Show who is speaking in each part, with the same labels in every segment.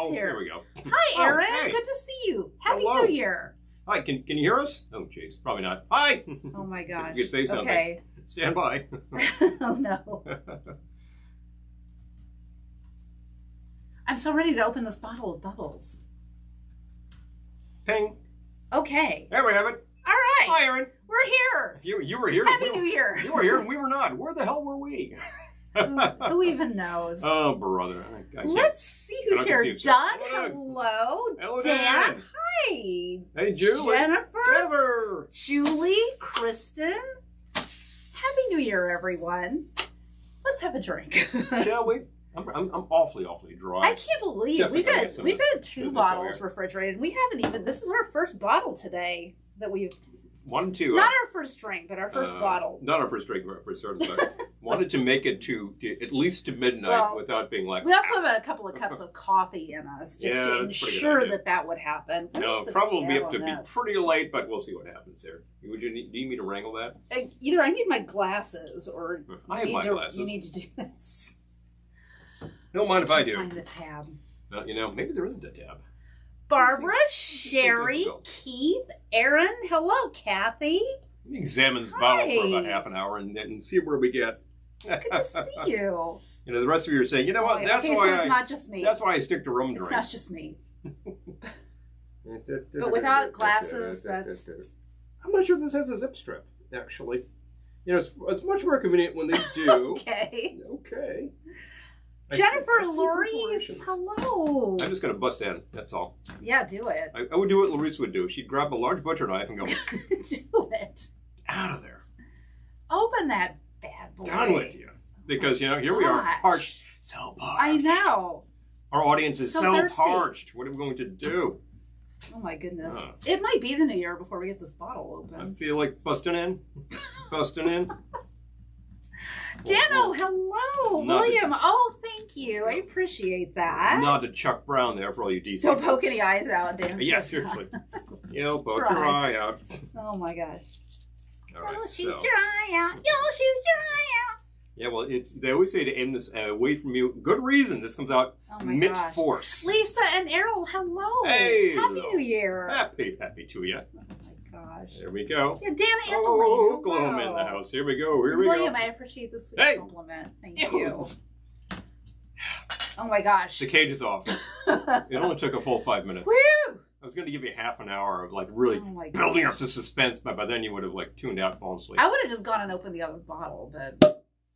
Speaker 1: here.
Speaker 2: There we go.
Speaker 1: Hi, Aaron.
Speaker 2: Hey.
Speaker 1: Good to see you. Happy
Speaker 2: Hello.
Speaker 1: New Year.
Speaker 2: Hi, can you hear us? Oh, jeez, probably not. Hi.
Speaker 1: Oh my gosh.
Speaker 2: You could say something.
Speaker 1: Okay.
Speaker 2: Stand by.
Speaker 1: Oh no. I'm so ready to open this bottle of bubbles.
Speaker 2: Ping.
Speaker 1: Okay.
Speaker 2: There we have it.
Speaker 1: All right.
Speaker 2: Hi, Aaron.
Speaker 1: We're here.
Speaker 2: You were here.
Speaker 1: Happy New Year.
Speaker 2: You were here and we were not. Where the hell were we?
Speaker 1: Who even knows?
Speaker 2: Oh, brother. I can't.
Speaker 1: Let's see who's here. Doug, hello.
Speaker 2: Hello,
Speaker 1: Dan,
Speaker 2: Dan.
Speaker 1: hi.
Speaker 2: Hey, Julie.
Speaker 1: Jennifer. Julie, Kristen. Happy New Year, everyone. Let's have a drink.
Speaker 2: Shall we? I'm awfully dry.
Speaker 1: I can't believe
Speaker 2: Definitely
Speaker 1: we've got two
Speaker 2: business
Speaker 1: bottles
Speaker 2: over
Speaker 1: refrigerated. We haven't even. This is our first bottle today that we've.
Speaker 2: Wanted to
Speaker 1: Not our first drink, but our first bottle.
Speaker 2: Not our first drink, but for certain. Wanted to make it to at least to midnight without being like.
Speaker 1: We also have a couple of cups of coffee in us just to ensure that would happen.
Speaker 2: No, probably have to be pretty late, but we'll see what happens there. Do you need me to wrangle that?
Speaker 1: Either I need my glasses or
Speaker 2: I have my glasses.
Speaker 1: You need to do this.
Speaker 2: Don't mind if I do.
Speaker 1: Find the tab.
Speaker 2: Maybe there isn't a tab.
Speaker 1: Barbara, Sherry, Keith, Aaron, hello, Kathy.
Speaker 2: Let me examine this bottle for about half an hour and see where we get.
Speaker 1: Good to see you.
Speaker 2: The rest of you are saying, you know what? That's why
Speaker 1: so it's not just me.
Speaker 2: That's why I stick to rum drinks.
Speaker 1: It's not just me. But without glasses, that's.
Speaker 2: I'm not sure this has a zip strip. Actually, it's much more convenient when they do.
Speaker 1: Okay.
Speaker 2: Okay.
Speaker 1: Jennifer, Lori's, hello.
Speaker 2: I'm just going to bust in. That's all.
Speaker 1: Yeah, do it.
Speaker 2: I would do what Lori's would do. She'd grab a large butcher knife and go,
Speaker 1: do it.
Speaker 2: Out of there.
Speaker 1: Open that bad boy.
Speaker 2: Done with you. Because, here we are, parched. So parched.
Speaker 1: I know.
Speaker 2: Our audience is so
Speaker 1: thirsty.
Speaker 2: parched. What are we going to do?
Speaker 1: Oh, my goodness. It might be the new year before we get this bottle open.
Speaker 2: I feel like busting in. Busting in.
Speaker 1: Dano, hello. William, thank you. I appreciate that.
Speaker 2: Nod to Chuck Brown there for all you DC
Speaker 1: Don't poke
Speaker 2: folks.
Speaker 1: any eyes out, Dan.
Speaker 2: Yeah, seriously. Poke your eye out.
Speaker 1: Oh, my gosh.
Speaker 2: All right,
Speaker 1: You'll shoot your eye out. You'll shoot your eye out.
Speaker 2: Yeah, well, they always say to aim this away from you. Good reason. This comes out mid-force.
Speaker 1: Lisa and Errol, hello.
Speaker 2: Hey.
Speaker 1: Happy New Year.
Speaker 2: Happy to you.
Speaker 1: Oh, my gosh.
Speaker 2: There we go.
Speaker 1: Yeah, Dana and Elaine.
Speaker 2: Oklahoma in the house. Here we go.
Speaker 1: William, I appreciate this week's compliment. Thank you. Oh, my gosh.
Speaker 2: The cage is off. It only took a full 5 minutes.
Speaker 1: Woo!
Speaker 2: I was going to give you half an hour of really building up to suspense, but by then you would have tuned out and fallen asleep.
Speaker 1: I would have just gone and opened the other bottle, but...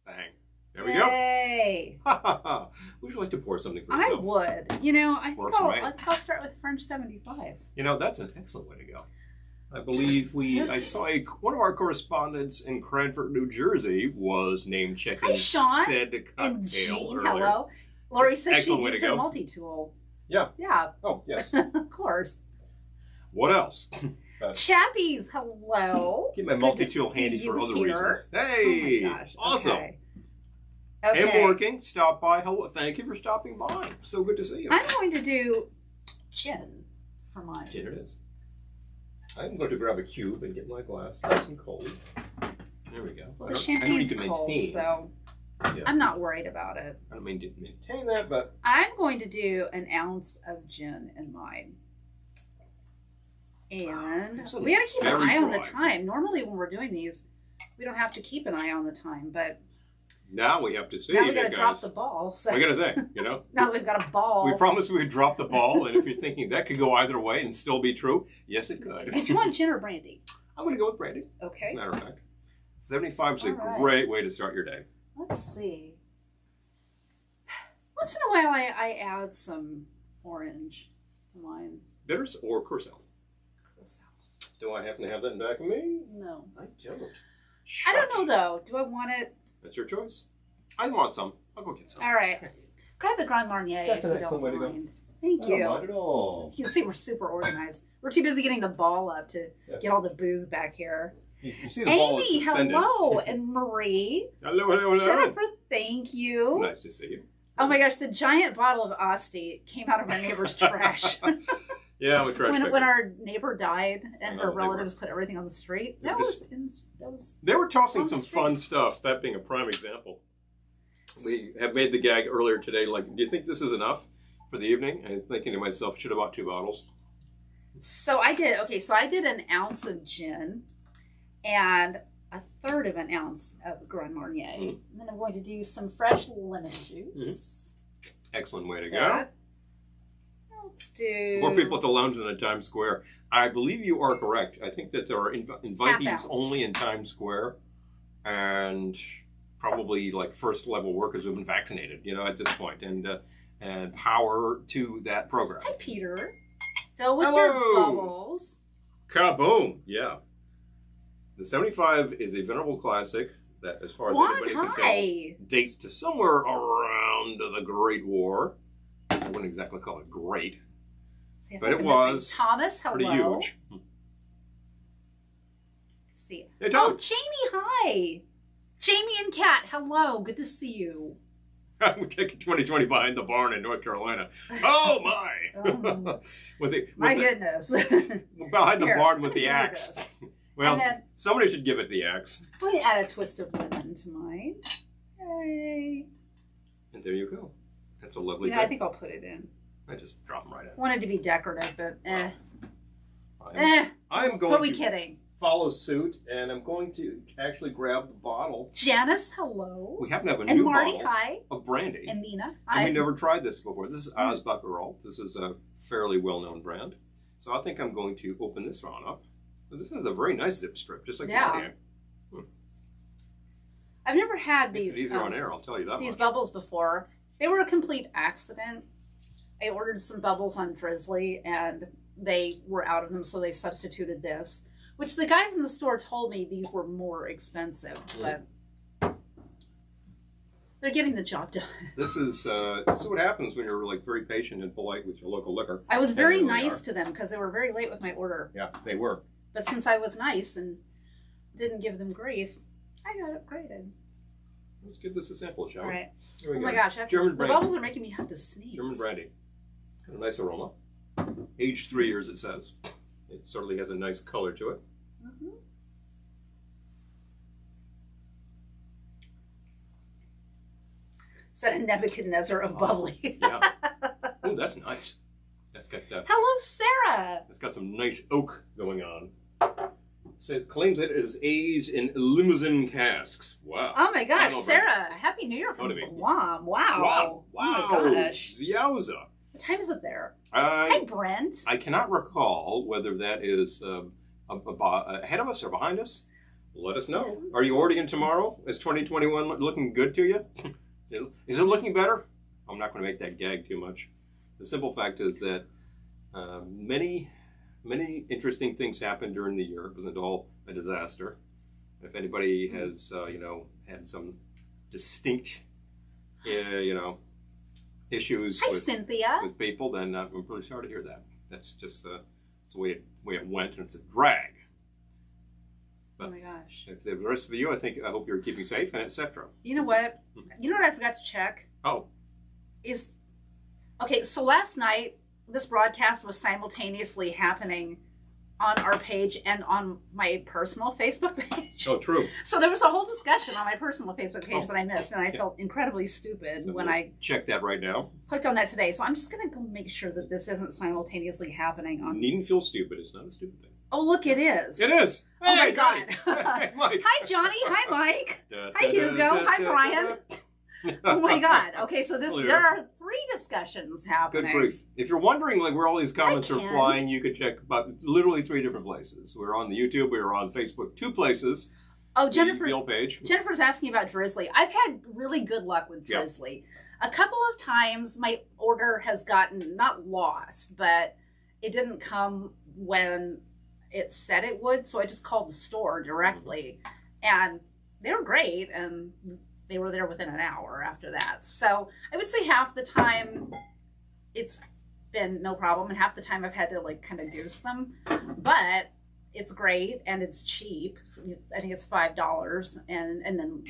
Speaker 2: Bang. There we go.
Speaker 1: Yay.
Speaker 2: Would you like to pour something for yourself?
Speaker 1: I would. I think I'll start with French 75.
Speaker 2: That's an excellent way to go. I believe I saw one of our correspondents in Cranford, New Jersey was name checking said cocktail
Speaker 1: and Jean,
Speaker 2: earlier.
Speaker 1: Hello. Lori says she
Speaker 2: Excellent
Speaker 1: used her multi-tool.
Speaker 2: Yeah.
Speaker 1: Yeah.
Speaker 2: Oh, yes.
Speaker 1: Of course.
Speaker 2: What else?
Speaker 1: Chappies, hello.
Speaker 2: Keep my multi-tool handy for other reasons. Hey.
Speaker 1: Oh my gosh.
Speaker 2: Awesome.
Speaker 1: Okay.
Speaker 2: I'm working. Stop by. Hello. Thank you for stopping by. So good to see you.
Speaker 1: I'm going to do gin for mine.
Speaker 2: Gin it is. I'm going to grab a cube and get my glass nice and cold. There we go.
Speaker 1: Well, the champagne's cold, so I'm not worried about it.
Speaker 2: I don't mean to maintain that, but...
Speaker 1: I'm going to do an ounce of gin in mine. And we got to keep an eye on the time. Normally when we're doing these, we don't have to keep an eye on the time, but...
Speaker 2: Now we have to see.
Speaker 1: Now we got to drop the ball. So.
Speaker 2: We got to think,
Speaker 1: Now that we've got a ball.
Speaker 2: We promised we would drop the ball, and if you're thinking that could go either way and still be true, yes, it could.
Speaker 1: Did you want gin or brandy?
Speaker 2: I'm going to go with brandy.
Speaker 1: Okay.
Speaker 2: As a matter of fact. 75 is a great way to start your day.
Speaker 1: Let's see. Once in a while, I add some orange to mine.
Speaker 2: Bitters or Curacao? Do I happen to have that in back of me?
Speaker 1: No.
Speaker 2: I don't.
Speaker 1: I don't know, though. Do I want it?
Speaker 2: That's your choice. I want some. I'll go get some.
Speaker 1: All right. Grab the Grand Marnier if you don't mind. Thank you.
Speaker 2: I don't mind at all.
Speaker 1: You see, we're super organized. We're too busy getting the ball up to get all the booze back here.
Speaker 2: You see the ball is suspended.
Speaker 1: Hello. And Marie.
Speaker 2: Hello.
Speaker 1: Jennifer, thank you.
Speaker 2: So nice to see you.
Speaker 1: Oh my gosh, the giant bottle of Asti came out of our neighbor's trash.
Speaker 2: Yeah, I'm a trash
Speaker 1: when our neighbor died and her relatives put everything on the street. That was
Speaker 2: They were tossing some fun stuff, that being a prime example. We have made the gag earlier today, do you think this is enough? for the evening and thinking to myself, should have bought 2 bottles.
Speaker 1: So I did, so I did an ounce of gin and a third of an ounce of Grand Marnier. And then I'm going to do some fresh lemon juice.
Speaker 2: Excellent way to go.
Speaker 1: Let's do...
Speaker 2: More people at the lounge than at Times Square. I believe you are correct. I think that there are invitees only in Times Square and probably like first level workers who've been vaccinated, at this point. And power to that program.
Speaker 1: Hi, Peter. Fill with your bubbles.
Speaker 2: Kaboom! Yeah. The 75 is a venerable classic that, as far as anybody can tell, dates to somewhere around the Great War. I wouldn't exactly call it great, but it was
Speaker 1: Thomas, hello.
Speaker 2: Pretty huge.
Speaker 1: Let's see.
Speaker 2: Hey, Tom.
Speaker 1: Oh, Jamie, hi. Jamie and Kat, hello. Good to see you.
Speaker 2: I'm taking 2020 behind the barn in North Carolina. Oh, my!
Speaker 1: Goodness.
Speaker 2: Behind the barn with the axe. Well, somebody should give it the axe.
Speaker 1: I'm going to add a twist of lemon to mine. Yay.
Speaker 2: And there you go. That's a lovely
Speaker 1: I think I'll put it in.
Speaker 2: I just drop them right in.
Speaker 1: Wanted to be decorative, but
Speaker 2: I'm going
Speaker 1: What are we kidding?
Speaker 2: Follow suit, and I'm going to actually grab the bottle.
Speaker 1: Janice, hello.
Speaker 2: We happen to have a
Speaker 1: and
Speaker 2: new
Speaker 1: Marty,
Speaker 2: bottle
Speaker 1: hi.
Speaker 2: of brandy.
Speaker 1: And Nina,
Speaker 2: hi. And we never tried this before. This is Osbackerol. This is a fairly well-known brand. So I think I'm going to open this one up. So this is a very nice zip strip, just like the
Speaker 1: I've never had these.
Speaker 2: It's easier on air, I'll tell you that
Speaker 1: These
Speaker 2: much.
Speaker 1: bubbles before. They were a complete accident. I ordered some bubbles on Drizzly, and they were out of them, so they substituted this. Which the guy from the store told me these were more expensive, but they're getting the job done.
Speaker 2: This is what happens when you're like very patient and polite with your local liquor.
Speaker 1: I was very nice to them because they were very late with my order.
Speaker 2: Yeah, they were.
Speaker 1: But since I was nice and didn't give them grief, I got upgraded.
Speaker 2: Let's give this a sample, shall we?
Speaker 1: All right.
Speaker 2: Here we
Speaker 1: go.
Speaker 2: My
Speaker 1: gosh, the bubbles are making me have to sneeze.
Speaker 2: German brandy. Got a nice aroma. Aged 3 years, it says. It certainly has a nice color to it.
Speaker 1: Is that a Nebuchadnezzar of bubbly?
Speaker 2: Yeah. Oh, that's nice. That's got
Speaker 1: hello, Sarah.
Speaker 2: It's got some nice oak going on. So it claims it is aged in limousine casks. Wow.
Speaker 1: Oh my gosh, Sarah! Happy New Year from Guam. Wow.
Speaker 2: Oh my gosh. Ziauza.
Speaker 1: What time is it there? Hi, Brent.
Speaker 2: I cannot recall whether that is ahead of us or behind us. Let us know. Are you ordering tomorrow? Is 2021 looking good to you? Is it looking better? I'm not going to make that gag too much. The simple fact is that many interesting things happened during the year. It wasn't all a disaster. If anybody has, had some distinct, issues with people, then I'm really sorry to hear that. That's just the way it went, and it's a drag. But
Speaker 1: oh my gosh!
Speaker 2: If the rest of you, I hope you're keeping safe, and etc.
Speaker 1: You know what? You know what I forgot to check?
Speaker 2: Oh.
Speaker 1: So last night, this broadcast was simultaneously happening on our page and on my personal Facebook page.
Speaker 2: Oh, true.
Speaker 1: So there was a whole discussion on my personal Facebook page that I missed, and I felt incredibly stupid when I
Speaker 2: checked that right now.
Speaker 1: Clicked on that today. So I'm just going to go make sure that this isn't simultaneously happening on.
Speaker 2: You needn't feel stupid. It's not a stupid thing.
Speaker 1: Oh, look, it is.
Speaker 2: It is.
Speaker 1: Oh my God.
Speaker 2: Hey, Mike.
Speaker 1: Hi, Johnny. Hi, Mike. Hi, Hugo. Hi, Brian. Oh my God. Okay, so there are 3 discussions happening.
Speaker 2: Good grief. If you're wondering where all these comments are flying, you could check about literally 3 different places. We're on the YouTube, we're on Facebook, 2 places.
Speaker 1: Oh, Jennifer's asking about Drizzly. I've had really good luck with Drizzly. Yep. A couple of times my order has gotten, not lost, but it didn't come when it said it would, so I just called the store directly. And they were great, and they were there within an hour after that. So I would say half the time it's been no problem, and half the time I've had to kind of goose them. But it's great, and it's cheap. I think it's $5, and then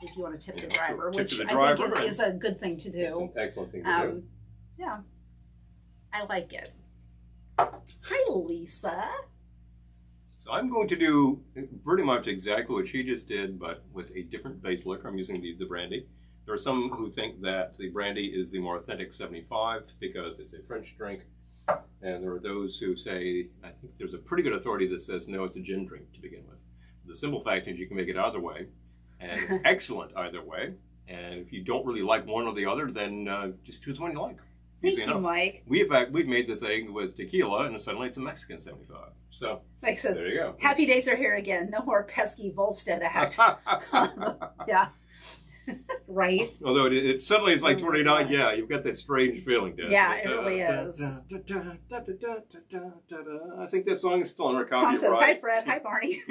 Speaker 1: if you want to tip the driver, which I think is a good thing to do.
Speaker 2: It's an excellent thing to do.
Speaker 1: Yeah, I like it. Hi, Lisa.
Speaker 2: So I'm going to do pretty much exactly what she just did, but with a different base liquor. I'm using the brandy. There are some who think that the brandy is the more authentic 75 because it's a French drink. And there are those who say, I think there's a pretty good authority that says, no, it's a gin drink to begin with. The simple fact is you can make it either way, and it's excellent either way. And if you don't really like one or the other, then just choose one you like.
Speaker 1: Thank you, Mike.
Speaker 2: We've made the thing with tequila, and suddenly it's a Mexican 75. So
Speaker 1: Mike says,
Speaker 2: there you go.
Speaker 1: Happy days are here again. No more pesky Volstead act. Yeah. Right.
Speaker 2: Although it suddenly is like 29. Yeah, you've got that strange feeling.
Speaker 1: Yeah, it really is.
Speaker 2: I think that song is still on our copy.
Speaker 1: Tom says,
Speaker 2: right?
Speaker 1: hi, Fred. Hi, Barney.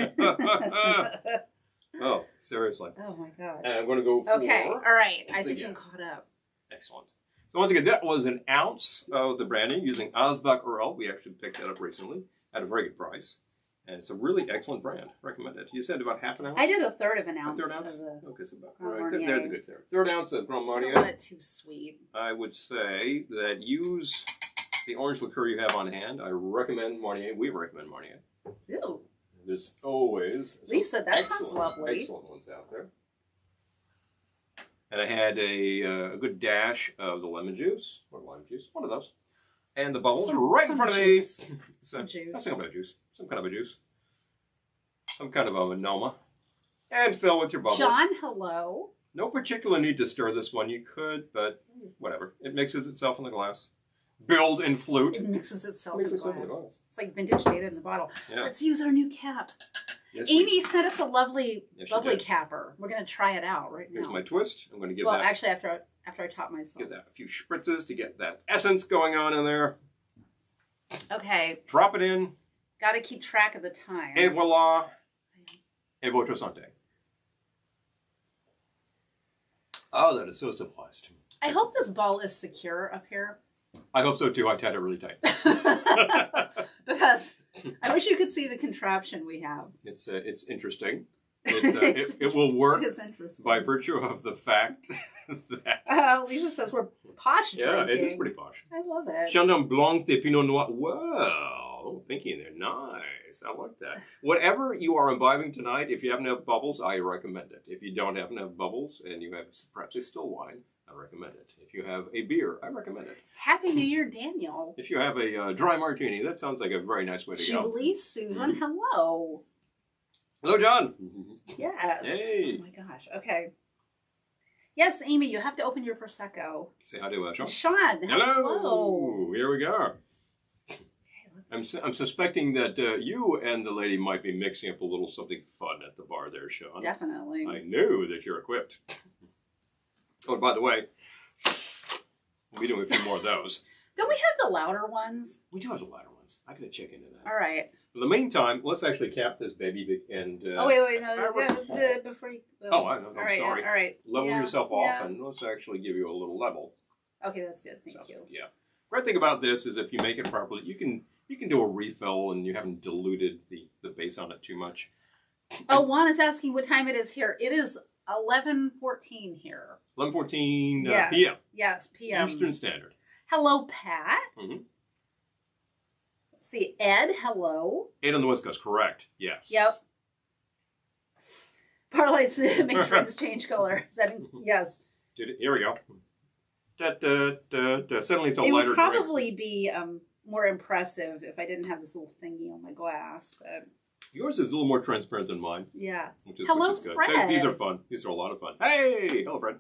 Speaker 2: Oh, seriously.
Speaker 1: Oh, my God.
Speaker 2: And I'm going to go for...
Speaker 1: Okay, all right. I think I'm caught up.
Speaker 2: Excellent. So once again, that was an ounce of the brandy using Asbach Earl. We actually picked that up recently at a very good price. And it's a really excellent brand. Recommend it. You said about half an ounce?
Speaker 1: I did a third of an ounce.
Speaker 2: A third ounce? Okay, so about right.
Speaker 1: Marnier.
Speaker 2: There's a good third. Third ounce of Grand Marnier.
Speaker 1: I don't want it too sweet.
Speaker 2: I would say that use the orange liqueur you have on hand. I recommend Marnier. We recommend Marnier.
Speaker 1: Ew.
Speaker 2: There's always
Speaker 1: Lisa, that sounds lovely.
Speaker 2: Excellent ones out there. And I had a good dash of the lemon juice, or lime juice, one of those. And the bubbles right in front of me.
Speaker 1: Some juice.
Speaker 2: Some kind of a juice. Some kind of a juice. Some kind of a Monoma. And fill with your bubbles.
Speaker 1: John, hello.
Speaker 2: No particular need to stir this one. You could, but whatever. It mixes itself in the glass. Build and flute.
Speaker 1: It mixes itself in the glass. It's like vintage data in the bottle.
Speaker 2: Yeah.
Speaker 1: Let's use our new cap.
Speaker 2: Yes,
Speaker 1: Amy sent us a lovely capper. We're going to try it out right now.
Speaker 2: Here's my twist. I'm going to give
Speaker 1: that... Well, actually, after I taught myself.
Speaker 2: Give that a few spritzes to get that essence going on in there.
Speaker 1: Okay.
Speaker 2: Drop it in.
Speaker 1: Got to keep track of the time.
Speaker 2: Et voila. Et votre santé. Oh, that is so civilized.
Speaker 1: I hope this ball is secure up here.
Speaker 2: I hope so too. I tied it really tight.
Speaker 1: Because I wish you could see the contraption we have.
Speaker 2: It's interesting. It will work by virtue of the fact that...
Speaker 1: Lisa says we're posh drinking.
Speaker 2: Yeah, it is pretty posh.
Speaker 1: I love it.
Speaker 2: Chandon Blanc de Pinot Noir. Whoa, thinky in there. Nice. I like that. Whatever you are imbibing tonight, if you happen to have bubbles, I recommend it. If you don't happen to have bubbles and you have perhaps a still wine, I recommend it. If you have a beer, I recommend it.
Speaker 1: Happy New Year, Daniel.
Speaker 2: If you have a dry martini, that sounds like a very nice way to go.
Speaker 1: Julie, Susan, hello.
Speaker 2: Hello, John.
Speaker 1: Yes.
Speaker 2: Hey.
Speaker 1: Oh, my gosh. Okay. Yes, Amy, you have to open your Prosecco.
Speaker 2: Say hi to Sean.
Speaker 1: Sean,
Speaker 2: hello. Here we go.
Speaker 1: Okay,
Speaker 2: I'm suspecting that you and the lady might be mixing up a little something fun at the bar there, Sean.
Speaker 1: Definitely.
Speaker 2: I knew that you're equipped. Oh, by the way, we'll be doing a few more of those.
Speaker 1: Don't we have the louder ones?
Speaker 2: We do have the louder ones. I gotta check into that.
Speaker 1: All right.
Speaker 2: In the meantime, let's actually cap this baby and...
Speaker 1: wait, no, before you...
Speaker 2: Oh, I'm sorry.
Speaker 1: All right.
Speaker 2: Level yourself off, and let's actually give you a little level.
Speaker 1: Okay, that's good. Thank you.
Speaker 2: Yeah. Great thing about this is if you make it properly, you can do a refill, and you haven't diluted the base on it too much.
Speaker 1: Oh, Juan is asking what time it is here. It is 11:14 here.
Speaker 2: 11:14
Speaker 1: yes.
Speaker 2: p.m.
Speaker 1: Yes, p.m.
Speaker 2: Eastern Standard.
Speaker 1: Hello, Pat.
Speaker 2: Mm-hmm.
Speaker 1: Let's see, Ed, hello.
Speaker 2: Ed on the West Coast, correct. Yes.
Speaker 1: Yep. Parlays make trends change color. Is that yes.
Speaker 2: Here we go. Suddenly it's a lighter drink.
Speaker 1: It would probably be more impressive if I didn't have this little thingy on my glass. But...
Speaker 2: Yours is a little more transparent than mine.
Speaker 1: Yeah.
Speaker 2: Which is good.
Speaker 1: Fred.
Speaker 2: These are fun. These are a lot of fun. Hey, hello, Fred.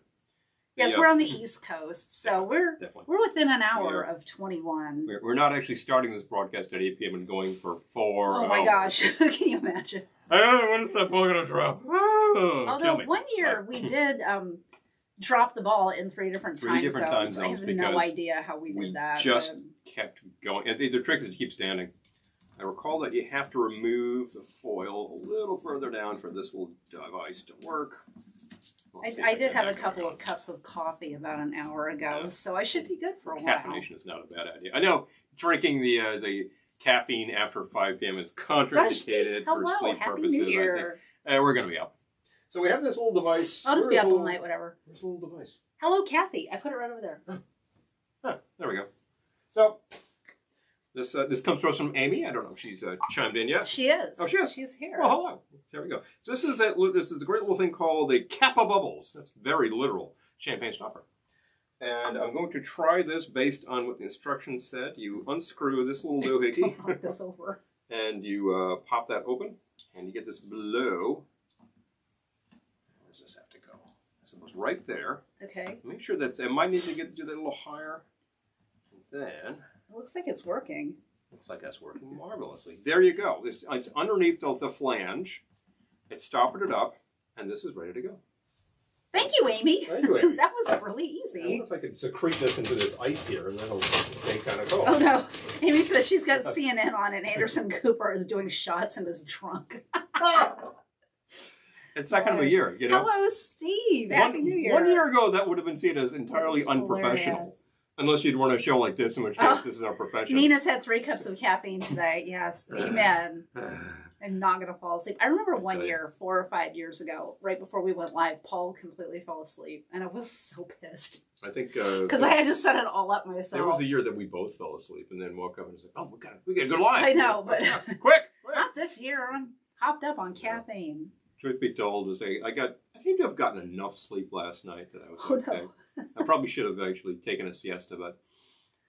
Speaker 1: Yes, we're on the East Coast, so we're within an hour of 21.
Speaker 2: We're not actually starting this broadcast at 8 p.m. and going for 4
Speaker 1: hours. Oh my gosh, can you imagine?
Speaker 2: When is that ball going to drop? Oh,
Speaker 1: although one year we did drop the ball in 3 different time zones. I have no idea how we did that.
Speaker 2: Just kept going. And the trick is to keep standing. I recall that you have to remove the foil a little further down for this little device to work.
Speaker 1: I did have a couple of cups of coffee about an hour ago, so I should be good for a while.
Speaker 2: Caffeination is not a bad idea. I know drinking the caffeine after 5 p.m. is contraindicated for sleep purposes.
Speaker 1: New Year.
Speaker 2: I think we're going to be up. So we have this little device.
Speaker 1: I'll just be up all night, whatever.
Speaker 2: This little device.
Speaker 1: Hello, Kathy. I put it right over there.
Speaker 2: There we go. So this comes to us from Amy. I don't know if she's chimed in yet.
Speaker 1: She is.
Speaker 2: Oh, she is.
Speaker 1: She's here.
Speaker 2: Well, hello. There we go. So this is a great little thing called the Kappa Bubbles. That's very literal. champagne stopper. And I'm going to try this based on what the instructions said. You unscrew this little doohickey.
Speaker 1: Don't knock this over.
Speaker 2: And you pop that open, and you get this blow. Where does this have to go? It's supposed right there.
Speaker 1: Okay.
Speaker 2: Make sure that it might need to do that a little higher. And then
Speaker 1: it looks like it's working.
Speaker 2: Looks like that's working marvelously. There you go. It's underneath the flange. It's stoppered it up, and this is ready to go.
Speaker 1: Thank you, Amy.
Speaker 2: Thank you, Amy.
Speaker 1: That was really easy.
Speaker 2: I wonder if I could secrete this into this ice here, and then it'll stay kind of cold.
Speaker 1: Oh, no. Amy says she's got CNN on, and Anderson Cooper is doing shots in his trunk.
Speaker 2: It's that kind of a year, you know?
Speaker 1: Hello, Steve. Happy New Year.
Speaker 2: 1 year ago, that would have been seen as entirely unprofessional. Hilarious. Unless you'd run a show like this, in which case this is our profession.
Speaker 1: Nina's had 3 cups of caffeine today. Yes, amen. I'm not going to fall asleep. I remember one year, 4 or 5 years ago, right before we went live, Paul completely fell asleep. And I was so pissed.
Speaker 2: I think...
Speaker 1: Because I had to set it all up myself.
Speaker 2: There was a year that we both fell asleep and then woke up and said, oh, we got to go live.
Speaker 1: I know, but...
Speaker 2: Quick!
Speaker 1: Not this year. I'm hopped up on caffeine.
Speaker 2: Truth be told, I seem to have gotten enough sleep last night that I was okay. No. I probably should have actually taken a siesta, but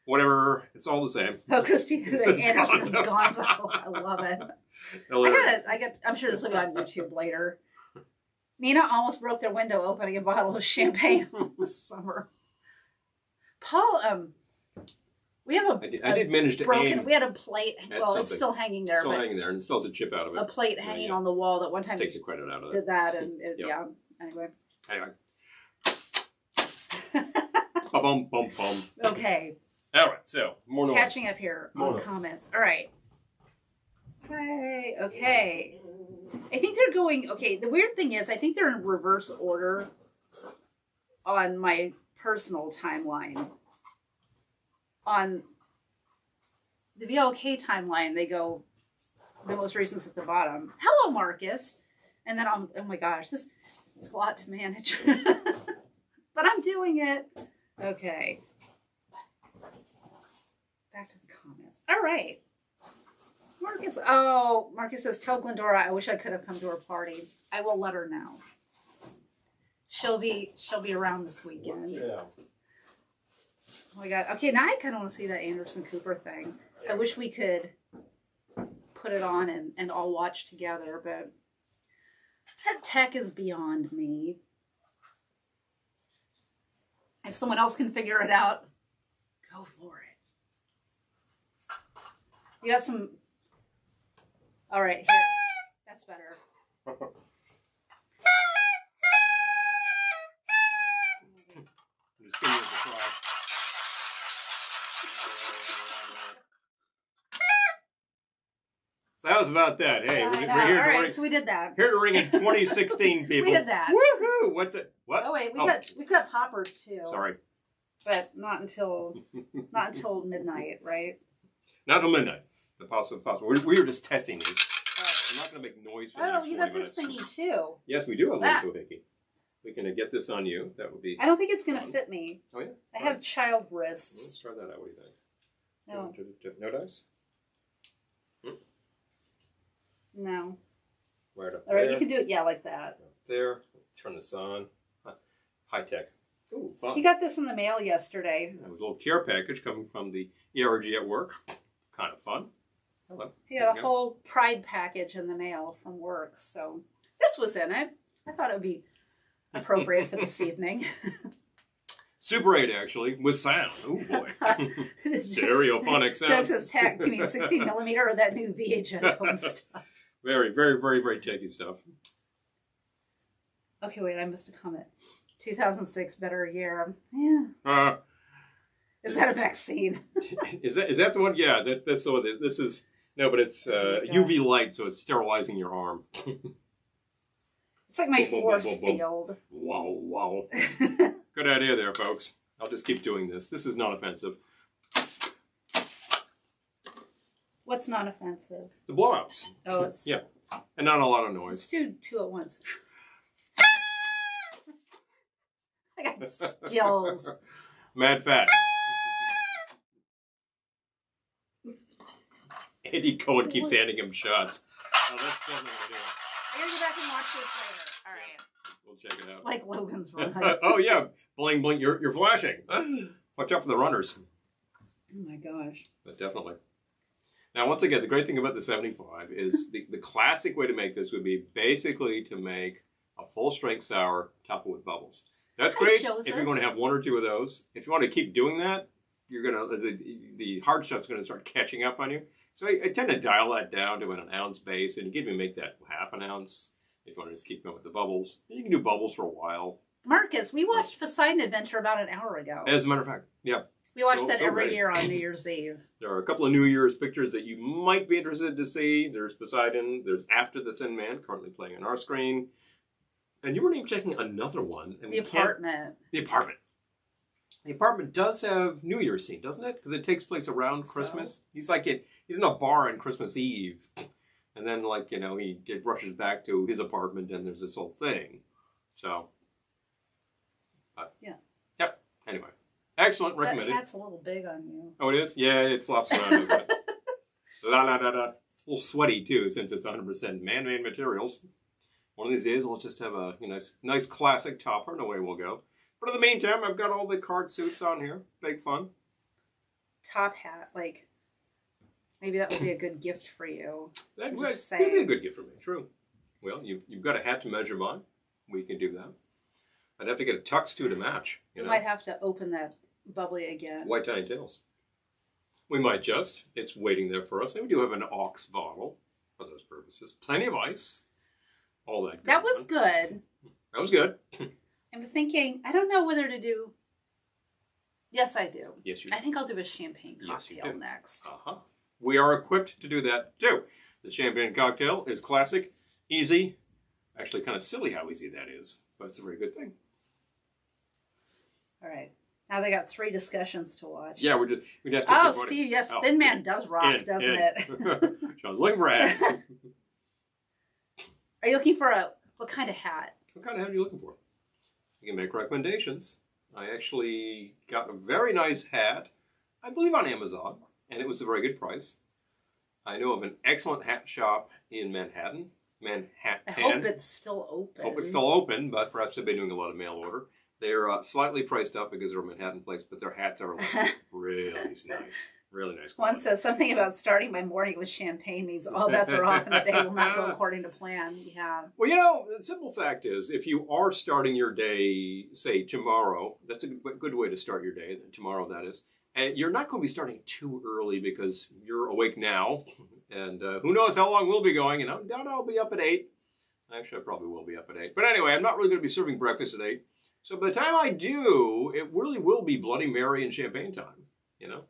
Speaker 2: whatever. It's all the same.
Speaker 1: Oh, Christine Anderson's Gonzo. I love it. I'm sure this will be on YouTube later. Nina almost broke their window opening a bottle of champagne this summer. Paul, we have
Speaker 2: I did manage to aim.
Speaker 1: We had a plate. Well, it's still hanging there.
Speaker 2: Still hanging there, and it still has a chip out of it.
Speaker 1: A plate hanging on the wall that one time.
Speaker 2: Take the credit out of
Speaker 1: did that, and yeah. Anyway.
Speaker 2: Bum, bum, bum.
Speaker 1: Okay.
Speaker 2: All right, so more noise.
Speaker 1: Catching up here on comments. All right. Okay. I think they're going. Okay. The weird thing is, I think they're in reverse order on my personal timeline. On the VLK timeline, they go, the most recent's at the bottom. Hello, Marcus. And then oh my gosh, this is a lot to manage. But I'm doing it. Okay. Back to the comments. All right. Marcus says, tell Glendora I wish I could have come to her party. I will let her know. She'll be around this weekend.
Speaker 2: Yeah.
Speaker 1: Oh my God. Okay, now I kind of want to see that Anderson Cooper thing. I wish we could put it on and all watch together, but that tech is beyond me. If someone else can figure it out, go for it. You got some... All right, here. That's better.
Speaker 2: Just give it a try. So that was about that. Hey, we're here.
Speaker 1: All right, so we did that.
Speaker 2: Here to ring in 2016, people.
Speaker 1: We did that.
Speaker 2: Woohoo! What's it? What?
Speaker 1: Oh wait, we've got poppers too.
Speaker 2: Sorry.
Speaker 1: But not until midnight, right?
Speaker 2: Not until midnight. The possible. We were just testing these. I'm not going to make noise for the next 40 minutes.
Speaker 1: Oh, you got this thingy too.
Speaker 2: Yes, we do have a little doohickey. We can get this on you. That would be...
Speaker 1: I don't think it's going to fit me.
Speaker 2: Oh, yeah?
Speaker 1: I have child wrists.
Speaker 2: Let's try that out. What do you think?
Speaker 1: No.
Speaker 2: No dice?
Speaker 1: No.
Speaker 2: Right up
Speaker 1: there. All right, you can do it, like that.
Speaker 2: Up there. Turn this on. High tech. Ooh, fun.
Speaker 1: You got this in the mail yesterday.
Speaker 2: It was a little care package coming from the ERG at work. Kind of fun. Hello.
Speaker 1: He got a whole pride package in the mail from work, so this was in it. I thought it would be appropriate for this evening.
Speaker 2: Super 8, actually, with sound. Oh, boy. Stereophonic sound.
Speaker 1: Doug says, tech, do you mean 16 millimeter or that new VHS home stuff?
Speaker 2: Very, very, very, very techy stuff.
Speaker 1: Okay, wait, I missed a comment. 2006, better year. Yeah. Is that a vaccine?
Speaker 2: Is that the one? Yeah, that's the one. This is... No, but it's UV light, so it's sterilizing your arm.
Speaker 1: It's like my force field.
Speaker 2: Wow, wow. Good idea there, folks. I'll just keep doing this. This is not offensive.
Speaker 1: What's not offensive?
Speaker 2: The blowouts.
Speaker 1: Oh, it's...
Speaker 2: Yeah. And not a lot of noise.
Speaker 1: Let's do 2 at once. I got skills.
Speaker 2: Mad fat. Andy Cohen keeps handing him shots. Oh, that's definitely what I do.
Speaker 1: I gotta go back and watch this later. All right.
Speaker 2: We'll check it out.
Speaker 1: Like Logan's Run.
Speaker 2: Oh, yeah. Bling, bling, you're flashing. Watch out for the runners.
Speaker 1: Oh my gosh.
Speaker 2: But definitely. Now, once again, the great thing about the 75 is the classic way to make this would be basically to make a full-strength sour topped with bubbles. That's great if you're going to have one or two of those. If you want to keep doing that, you're going to the hard stuff's going to start catching up on you. So I tend to dial that down to an ounce base, and you can even make that half an ounce if you want to just keep going with the bubbles. You can do bubbles for a while.
Speaker 1: Marcus, we watched Poseidon Adventure about an hour ago.
Speaker 2: As a matter of fact, yeah.
Speaker 1: We watch that every year on New Year's Eve.
Speaker 2: There are a couple of New Year's pictures that you might be interested to see. There's Poseidon. There's After the Thin Man, currently playing on our screen. And you were name checking another one. And
Speaker 1: The Apartment.
Speaker 2: The Apartment. The Apartment does have New Year's scene, doesn't it? Because it takes place around Christmas. He's in a bar on Christmas Eve. And then, he rushes back to his apartment and there's this whole thing. So.
Speaker 1: Yeah.
Speaker 2: Yep. Anyway. Excellent, recommended.
Speaker 1: That hat's a little big on you.
Speaker 2: Oh, it is? Yeah, it flops around a bit. A little sweaty, too, since it's 100% man-made materials. One of these days, we'll just have a nice classic topper, and away we'll go. But in the meantime, I've got all the card suits on here. Big fun.
Speaker 1: Top hat, maybe that would be a good gift for you.
Speaker 2: That would be a good gift for me, true. Well, you've got a hat to measure by. We can do that. I'd have to get a tux, too, to match.
Speaker 1: You might have to open that bubbly again.
Speaker 2: White tiny tails. We might just. It's waiting there for us. And we do have an aux bottle for those purposes. Plenty of ice. All that.
Speaker 1: That was good.
Speaker 2: That was good.
Speaker 1: I'm thinking, I don't know whether to do... Yes, I do.
Speaker 2: Yes, you do.
Speaker 1: I think I'll do a champagne cocktail next.
Speaker 2: We are equipped to do that, too. The champagne cocktail is classic, easy. Actually, kind of silly how easy that is. But it's a very good thing.
Speaker 1: All right. Now they got 3 discussions to watch.
Speaker 2: Yeah, we'd have to...
Speaker 1: Oh, Steve, yes, Thin Man does rock, doesn't it?
Speaker 2: Sean's looking for a hat.
Speaker 1: Are you looking for what kind of hat?
Speaker 2: What kind of hat are you looking for? You can make recommendations. I actually got a very nice hat, I believe on Amazon, and it was a very good price. I know of an excellent hat shop in Manhattan.
Speaker 1: I hope it's still open.
Speaker 2: Hope it's still open, but perhaps they've been doing a lot of mail order. They're slightly priced up because they're a Manhattan place, but their hats are really nice. Really nice.
Speaker 1: One says something about starting my morning with champagne means all bets are off and the day will not go according to plan. Yeah.
Speaker 2: Well, the simple fact is, if you are starting your day, say, tomorrow, that's a good way to start your day, tomorrow that is, and you're not going to be starting too early because you're awake now, and who knows how long we'll be going, and I doubt I'll be up at 8. Actually, I probably will be up at 8. But anyway, I'm not really going to be serving breakfast at 8. So by the time I do, it really will be Bloody Mary and champagne time.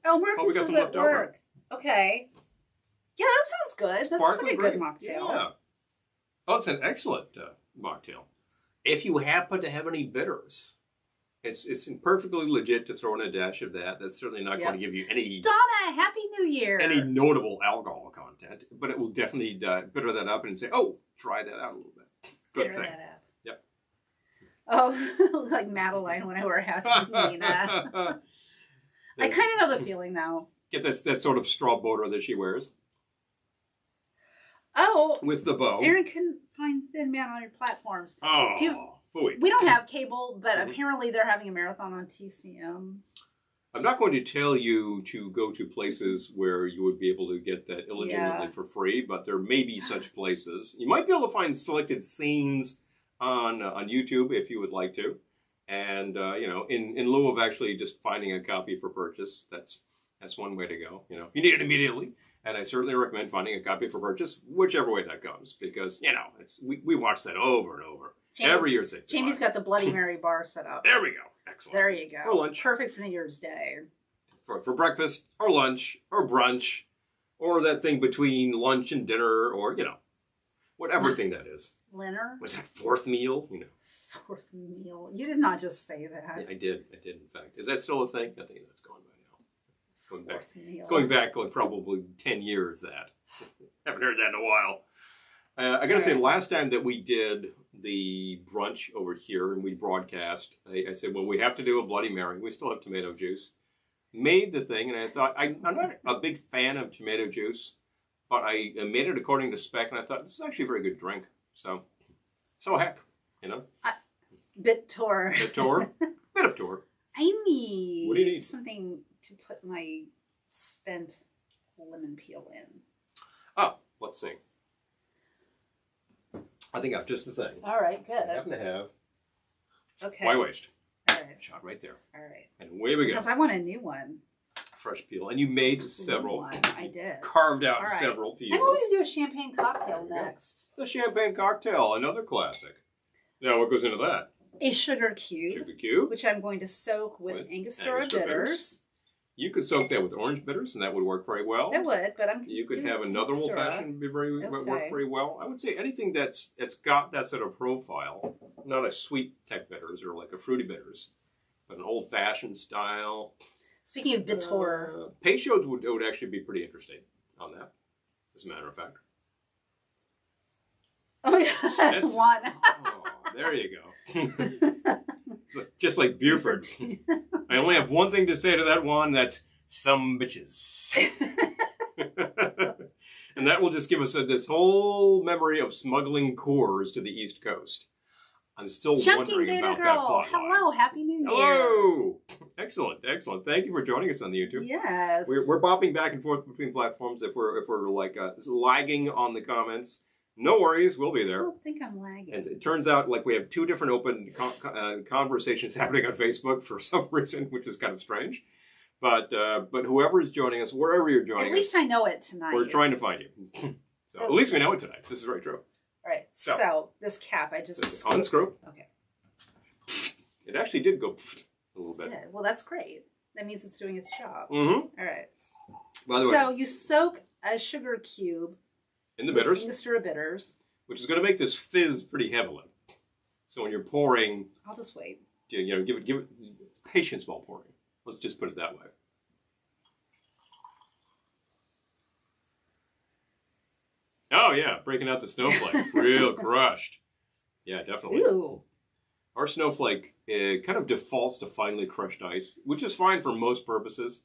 Speaker 1: Oh, Marcus is at work. Okay. Yeah, that sounds good. That's a pretty good mocktail.
Speaker 2: Yeah. Oh, it's an excellent mocktail. If you happen to have any bitters, it's perfectly legit to throw in a dash of that. That's certainly not going to give you any...
Speaker 1: Donna, Happy New Year!
Speaker 2: Any notable alcohol content, but it will definitely bitter that up and say, oh, try that out a little bit. Good thing.
Speaker 1: That up.
Speaker 2: Yep.
Speaker 1: Oh, like Madeline when I wear hats with Nina. I kind of know the feeling, though.
Speaker 2: Get that sort of straw border that she wears.
Speaker 1: Oh.
Speaker 2: With the bow.
Speaker 1: Aaron couldn't find Thin Man on your platforms.
Speaker 2: Oh, phooey.
Speaker 1: We don't have cable, but apparently they're having a marathon on TCM.
Speaker 2: I'm not going to tell you to go to places where you would be able to get that illegitimately for free, but there may be such places. You might be able to find selected scenes on YouTube if you would like to. And, in lieu of actually just finding a copy for purchase, that's one way to go. If you need it immediately. And I certainly recommend finding a copy for purchase, whichever way that goes. Because, we watch that over and over. Every year.
Speaker 1: Jamie's got the Bloody Mary bar set up.
Speaker 2: There we go. Excellent.
Speaker 1: There you go.
Speaker 2: For lunch.
Speaker 1: Perfect for New Year's Day.
Speaker 2: For breakfast, or lunch, or brunch, or that thing between lunch and dinner, or, whatever thing that is.
Speaker 1: Dinner?
Speaker 2: Was that 4th meal?
Speaker 1: Fourth meal. You did not just say that.
Speaker 2: Yeah, I did, in fact. Is that still a thing? I think that's gone by now.
Speaker 1: It's
Speaker 2: going back probably 10 years, that. Haven't heard that in a while. I got to say, last time that we did the brunch over here and we broadcast, I said, well, we have to do a Bloody Mary. We still have tomato juice. Made the thing, and I thought, I'm not a big fan of tomato juice, but I made it according to spec, and I thought, this is actually a very good drink. So heck,
Speaker 1: Bit tore.
Speaker 2: Bit bit of tour.
Speaker 1: I need,
Speaker 2: what do you need?
Speaker 1: Something to put my spent lemon peel in.
Speaker 2: Oh, let's see. I think I've just the thing.
Speaker 1: All right, good.
Speaker 2: I happen to have.
Speaker 1: Okay.
Speaker 2: Why waste?
Speaker 1: All right.
Speaker 2: Shot right there.
Speaker 1: All right.
Speaker 2: And away we go.
Speaker 1: Because I want a new one.
Speaker 2: Fresh peel. And you made several.
Speaker 1: I did.
Speaker 2: Carved out several peels.
Speaker 1: I'm going to do a champagne cocktail next.
Speaker 2: The champagne cocktail, another classic. Now, what goes into that?
Speaker 1: A sugar cube.
Speaker 2: Sugar cube.
Speaker 1: Which I'm going to soak with Angostura bitters.
Speaker 2: You could soak that with orange bitters, and that would work very well.
Speaker 1: It would, but
Speaker 2: You could have another old fashioned work very well. I would say anything that's got that sort of profile, not a sweet type bitters or like a fruity bitters, but an old fashioned style.
Speaker 1: Speaking of bitter,
Speaker 2: Peychaud would actually be pretty interesting on that, as a matter of fact.
Speaker 1: Oh my God, one.
Speaker 2: Oh, there you go. Just like Buford. I only have one thing to say to that one. That's some bitches. And that will just give us this whole memory of smuggling Coors to the East Coast. I'm still wondering about that plot line.
Speaker 1: Hello, Happy New Year.
Speaker 2: Hello. Excellent, excellent. Thank you for joining us on the YouTube.
Speaker 1: Yes.
Speaker 2: We're bopping back and forth between platforms if we're like lagging on the comments. No worries, we'll be there.
Speaker 1: I don't think I'm lagging.
Speaker 2: And it turns out like we have two different open conversations happening on Facebook for some reason, which is kind of strange. But whoever is joining us, wherever you're joining us.
Speaker 1: At least I know it tonight.
Speaker 2: We're trying to find you. So at least we know it tonight. This is very true.
Speaker 1: All right. So this cap, I just
Speaker 2: unscrew.
Speaker 1: Okay.
Speaker 2: It actually did go a little bit.
Speaker 1: Yeah, well, that's great. That means it's doing its job.
Speaker 2: Mm-hmm.
Speaker 1: All right.
Speaker 2: By the way,
Speaker 1: so you soak a sugar cube
Speaker 2: in the bitters.
Speaker 1: Angostura bitters.
Speaker 2: Which is going to make this fizz pretty heavily. So when you're pouring,
Speaker 1: I'll just wait.
Speaker 2: You know, give it patience while pouring. Let's just put it that way. Oh yeah, breaking out the snowflake, real crushed. Yeah, definitely.
Speaker 1: Ooh.
Speaker 2: Our snowflake kind of defaults to finely crushed ice, which is fine for most purposes.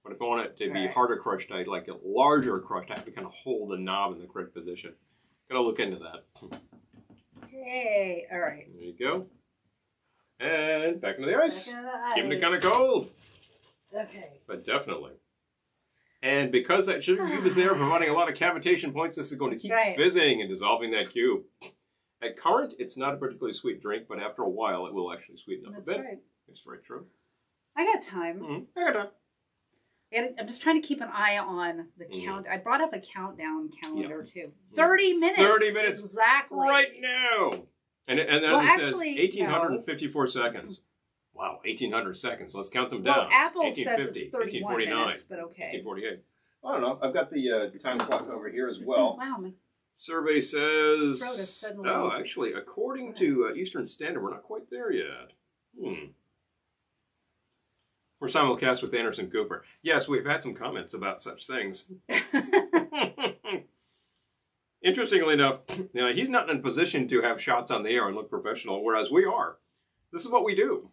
Speaker 2: But if I want it to be harder crushed ice, like a larger crushed, I have to kind of hold the knob in the correct position. Gotta look into that.
Speaker 1: Hey, all right.
Speaker 2: There you go. And back into the ice.
Speaker 1: Back into the ice.
Speaker 2: Keeping it kind of cold.
Speaker 1: Okay.
Speaker 2: But definitely. And because that sugar cube is there, providing a lot of cavitation points, this is going to keep fizzing and dissolving that cube. At current, it's not a particularly sweet drink, but after a while, it will actually sweeten up a bit.
Speaker 1: That's right.
Speaker 2: It's very true.
Speaker 1: I got time.
Speaker 2: Mm-hmm. I got time.
Speaker 1: I'm just trying to keep an eye on the count. I brought up a countdown calendar too. 30 minutes.
Speaker 2: 30 minutes.
Speaker 1: Exactly.
Speaker 2: Right now. And as it says, 1,854 seconds. Wow, 1,800 seconds. Let's count them down.
Speaker 1: Well, Apple says it's 31 minutes, but okay.
Speaker 2: 1848. I don't know. I've got the time clock over here as well.
Speaker 1: Wow.
Speaker 2: Survey says...
Speaker 1: Suddenly...
Speaker 2: Oh, actually, according to Eastern Standard, we're not quite there yet. We're simulcast with Anderson Cooper. Yes, we've had some comments about such things. Interestingly enough, he's not in a position to have shots on the air and look professional, whereas we are. This is what we do.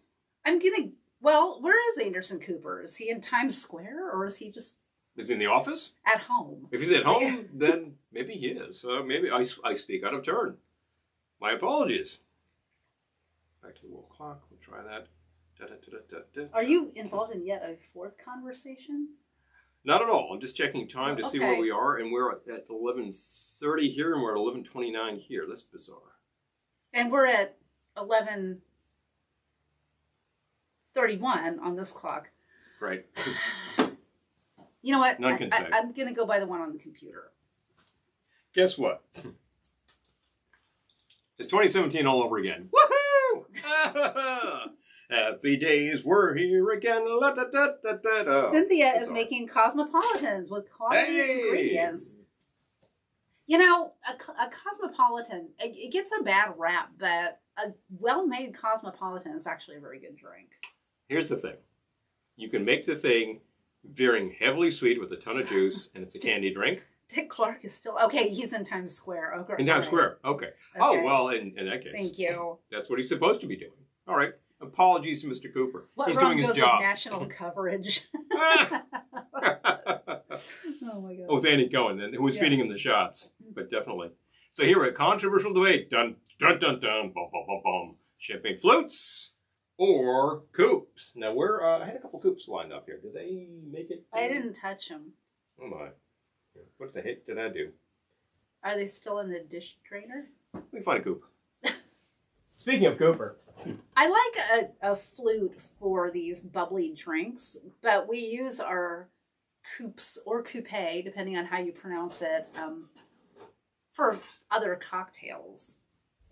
Speaker 1: Well, where is Anderson Cooper? Is he in Times Square, or is he just...
Speaker 2: Is he in the office?
Speaker 1: At home.
Speaker 2: If he's at home, then maybe he is. Maybe I speak out of turn. My apologies. Back to the world clock. We'll try that.
Speaker 1: Are you involved in yet a fourth conversation?
Speaker 2: Not at all. I'm just checking time to see where we are, and we're at 11:30 here, and we're at 11:29 here. That's bizarre.
Speaker 1: And we're at 11:31 on this clock.
Speaker 2: Right.
Speaker 1: You know what?
Speaker 2: None can say.
Speaker 1: I'm going to go by the one on the computer.
Speaker 2: Guess what? It's 2017 all over again. Woohoo! Happy days, we're here again.
Speaker 1: Cynthia is making cosmopolitans with quality ingredients. You know, a cosmopolitan, it gets a bad rap, but a well-made cosmopolitan is actually a very good drink.
Speaker 2: Here's the thing. You can make the thing veering heavily sweet with a ton of juice, and it's a candy drink.
Speaker 1: Dick Clark is still... Okay, he's in Times Square. Okay,
Speaker 2: in Times Square, okay. Oh, well, in that case.
Speaker 1: Thank you.
Speaker 2: That's what he's supposed to be doing. All right. Apologies to Mr. Cooper.
Speaker 1: He's doing his job. With national coverage? Oh, my God.
Speaker 2: Oh, with Andy Cohen, who was feeding him the shots. But definitely. So here at Controversial Debate. Dun, dun, dun, dun. Bum, bum, bum, bum. Champagne floats. or coops. Now, I had a couple coops lined up here. Did they make it?
Speaker 1: I didn't touch them.
Speaker 2: Oh, my. What the heck did I do?
Speaker 1: Are they still in the dish drainer?
Speaker 2: Let me find a coop. Speaking of Cooper.
Speaker 1: I like a flute for these bubbly drinks, but we use our coops or coupe, depending on how you pronounce it, for other cocktails.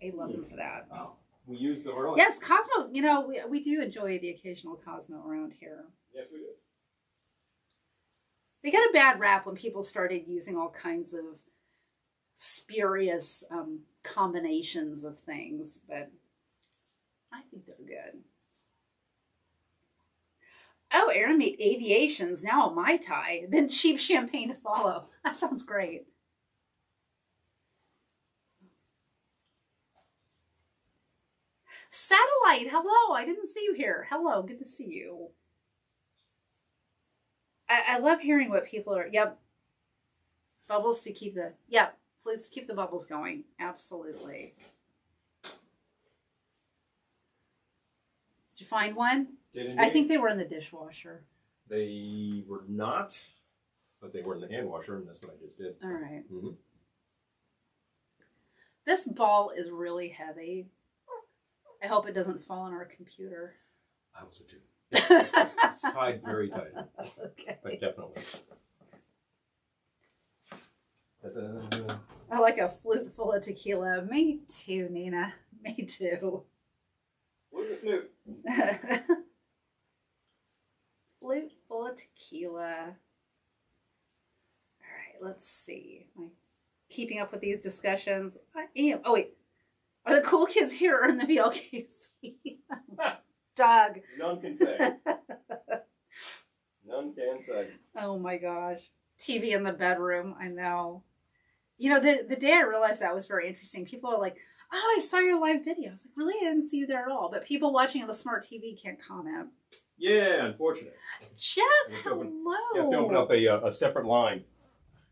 Speaker 1: I love them for that.
Speaker 2: Oh, we use the early.
Speaker 1: Yes, Cosmos. You know, we do enjoy the occasional Cosmo around here.
Speaker 2: Yes, we do.
Speaker 1: They got a bad rap when people started using all kinds of spurious combinations of things, but I think they're good. Oh, Aaron made aviations, now a Mai Tai, then cheap champagne to follow. That sounds great. Satellite, hello, I didn't see you here. Hello, good to see you. I love hearing what people are, yep. Bubbles to keep the, yep, flutes to keep the bubbles going. Absolutely. Did you find one? I think they were in the dishwasher.
Speaker 2: They were not, but they were in the hand washer, and that's what I just did.
Speaker 1: All right.
Speaker 2: Mm-hmm.
Speaker 1: This ball is really heavy. I hope it doesn't fall on our computer.
Speaker 2: I also do. It's tied very tight.
Speaker 1: Okay.
Speaker 2: But definitely.
Speaker 1: I like a flute full of tequila. Me too, Nina. Me too.
Speaker 2: Look at Snoop.
Speaker 1: Flute full of tequila. All right, let's see. Am I keeping up with these discussions? I am. Oh, wait. Are the cool kids here or in the VLK feed? Doug.
Speaker 2: None can say. None can say.
Speaker 1: Oh my gosh. TV in the bedroom. I know. You know, the day I realized that was very interesting. People are like, oh, I saw your live video. I was like, really? I didn't see you there at all. But people watching on the smart TV can't comment.
Speaker 2: Yeah, unfortunate.
Speaker 1: Jeff, hello.
Speaker 2: You have to open up a separate line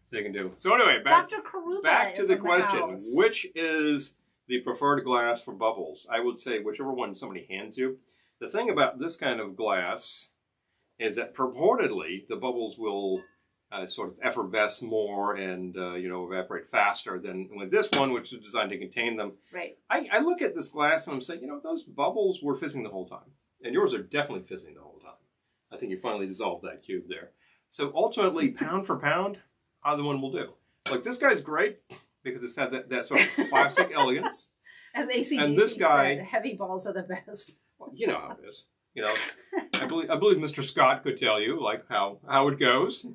Speaker 2: so they can do. So anyway,
Speaker 1: Dr. Karuba
Speaker 2: back to the question.
Speaker 1: house.
Speaker 2: Which is the preferred glass for bubbles? I would say whichever one somebody hands you. The thing about this kind of glass is that purportedly the bubbles will sort of effervesce more and evaporate faster than with this one, which is designed to contain them.
Speaker 1: Right.
Speaker 2: I look at this glass and I'm saying, those bubbles were fizzing the whole time, and yours are definitely fizzing the whole time. I think you finally dissolved that cube there. So ultimately, pound for pound, either one will do. Like this guy's great because it's had that sort of classic elegance.
Speaker 1: As AC/DC
Speaker 2: and this guy,
Speaker 1: said, heavy balls are the best.
Speaker 2: Well, you know how it is. I believe Mr. Scott could tell you like how it goes,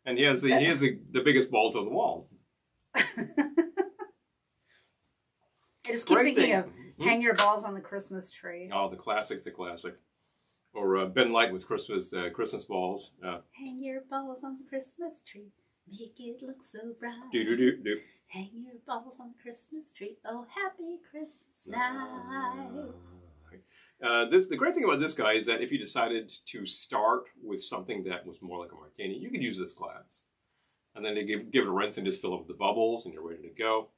Speaker 2: and he has the biggest balls on the wall.
Speaker 1: I just keep thinking of hang your balls on the Christmas tree.
Speaker 2: Oh, the classic. Or Ben Light with Christmas balls.
Speaker 1: Hang your balls on the Christmas tree, make it look so bright.
Speaker 2: Do.
Speaker 1: Hang your balls on the Christmas tree, oh happy Christmas night.
Speaker 2: The great thing about this guy is that if you decided to start with something that was more like a martini, you could use this glass. And then they give it a rinse and just fill it with the bubbles and you're ready to go.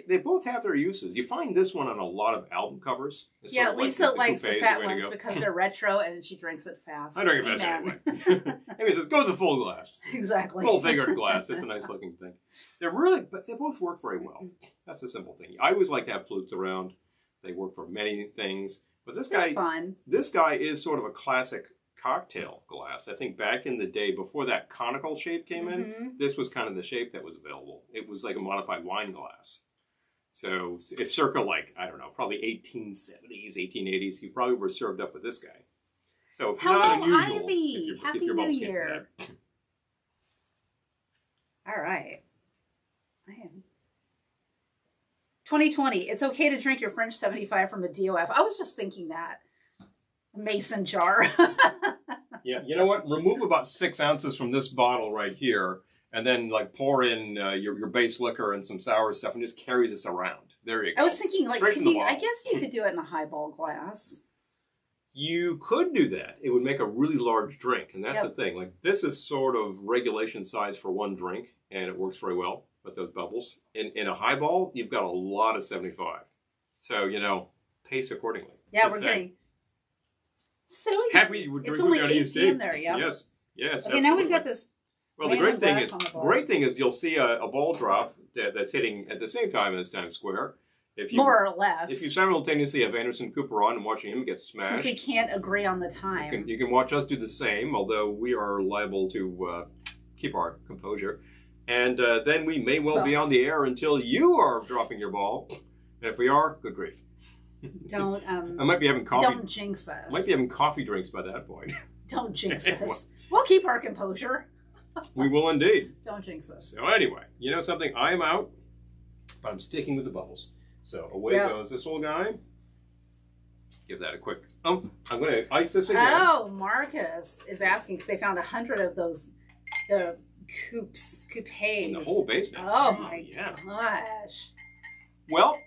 Speaker 2: They both have their uses. You find this one on a lot of album covers. It's
Speaker 1: yeah,
Speaker 2: sort of
Speaker 1: Lisa likes the fat ones
Speaker 2: go.
Speaker 1: because they're retro and she drinks it fast.
Speaker 2: I drink it fast anyway. Amy says, go with the full glass.
Speaker 1: Exactly.
Speaker 2: Full fingered glass. It's a nice looking thing. But they both work very well. That's the simple thing. I always like to have flutes around. They work for many things. But this guy is sort of a classic cocktail glass. I think back in the day, before that conical shape came in, this was kind of the shape that was available. It was like a modified wine glass. So if circa probably 1870s, 1880s, you probably were served up with this guy. So not unusual.
Speaker 1: Ivy. Happy New Year. All right. I am 2020. It's okay to drink your French 75 from a DOF. I was just thinking that. A mason jar.
Speaker 2: Yeah, you know what? Remove about 6 ounces from this bottle right here, and then pour in your base liquor and some sour stuff, and just carry this around. There you go.
Speaker 1: I was thinking, I guess you could do it in a highball glass.
Speaker 2: You could do that. It would make a really large drink, and that's the thing. This is sort of regulation size for one drink, and it works very well with those bubbles. In a highball, you've got a lot of 75. So, pace accordingly.
Speaker 1: Yeah, we're getting So
Speaker 2: happy we're
Speaker 1: it's
Speaker 2: drinking
Speaker 1: only
Speaker 2: on
Speaker 1: 8
Speaker 2: East
Speaker 1: p.m. there, yeah.
Speaker 2: Yes. Yes.
Speaker 1: Okay, now we've got this.
Speaker 2: Well, the great thing is you'll see a ball drop that's hitting at the same time as Times Square. If you,
Speaker 1: more or less.
Speaker 2: If you simultaneously have Anderson Cooper on and watching him get smashed.
Speaker 1: Since we can't agree on the time.
Speaker 2: You can watch us do the same, although we are liable to keep our composure. And then we may well be on the air until you are dropping your ball. And if we are, good grief.
Speaker 1: Don't.
Speaker 2: I might be having coffee.
Speaker 1: Don't jinx us.
Speaker 2: I might be having coffee drinks by that point.
Speaker 1: Don't jinx us. We'll keep our composure.
Speaker 2: We will indeed.
Speaker 1: Don't jinx us.
Speaker 2: So anyway, you know something? I am out, but I'm sticking with the bubbles. So away goes this little guy. Give that a quick I'm going to ice this again.
Speaker 1: Oh, Marcus is asking because they found 100 of those, the coupes.
Speaker 2: In the whole basement.
Speaker 1: Oh my gosh.
Speaker 2: Well,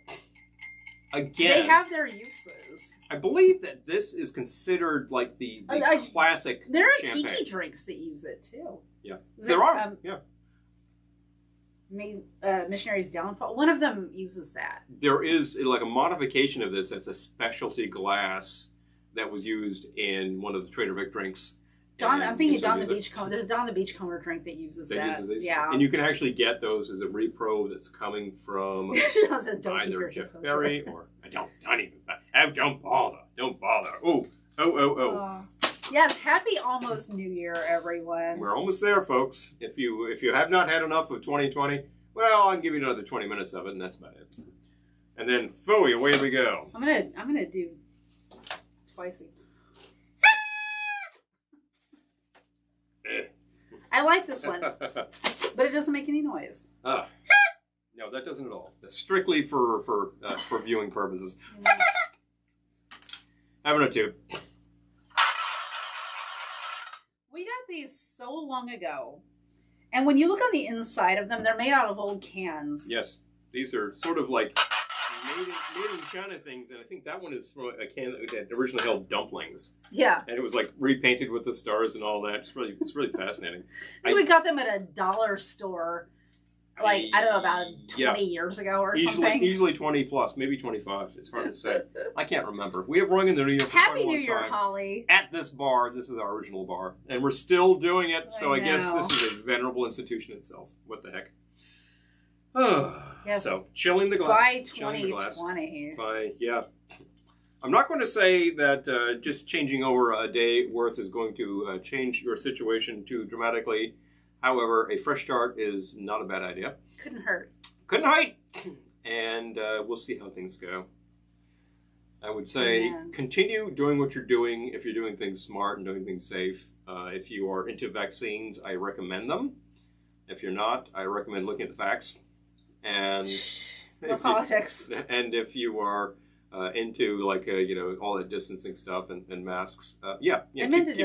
Speaker 2: again.
Speaker 1: They have their uses.
Speaker 2: I believe that this is considered like the classic
Speaker 1: There are
Speaker 2: champagne.
Speaker 1: tiki drinks that use it too.
Speaker 2: Yeah. There are.
Speaker 1: Missionary's Downfall. One of them uses that.
Speaker 2: There is like a modification of this that's a specialty glass that was used in one of the Trader Vic drinks.
Speaker 1: I'm thinking Don the Beachcomber. There's Don the Beachcomber drink that uses that. Yeah.
Speaker 2: And you can actually get those as a repro that's coming from either Jeff Berry or don't bother. Don't bother. Oh.
Speaker 1: Yes, happy almost New Year, everyone.
Speaker 2: We're almost there, folks. If you have not had enough of 2020, well, I'll give you another 20 minutes of it, and that's about it. And then, phooey, away we go.
Speaker 1: I'm gonna do twice. I like this one, but it doesn't make any noise.
Speaker 2: No, that doesn't at all. That's strictly for viewing purposes. Having a tube.
Speaker 1: We got these so long ago, and when you look on the inside of them, they're made out of old cans.
Speaker 2: Yes, these are sort of like made in China things, and I think that one is from a can that originally held dumplings.
Speaker 1: Yeah,
Speaker 2: and it was like repainted with the stars and all that. It's really fascinating.
Speaker 1: I think we got them at a dollar store. Like, I don't know, about 20 years ago or something.
Speaker 2: Easily 20 plus, maybe 25. It's hard to say. I can't remember. We have rung in the New Year for
Speaker 1: Happy
Speaker 2: quite a long
Speaker 1: New Year,
Speaker 2: time.
Speaker 1: Holly.
Speaker 2: At this bar, this is our original bar. And we're still doing it, so I guess this is a venerable institution itself. What the heck?
Speaker 1: Yes.
Speaker 2: So, chilling the glass.
Speaker 1: By 2020.
Speaker 2: I'm not going to say that just changing over a day worth is going to change your situation too dramatically. However, a fresh start is not a bad idea.
Speaker 1: Couldn't hurt.
Speaker 2: And we'll see how things go. I would say continue doing what you're doing if you're doing things smart and doing things safe. If you are into vaccines, I recommend them. If you're not, I recommend looking at the facts. And
Speaker 1: no politics.
Speaker 2: And if you are into like all that distancing stuff and masks, keep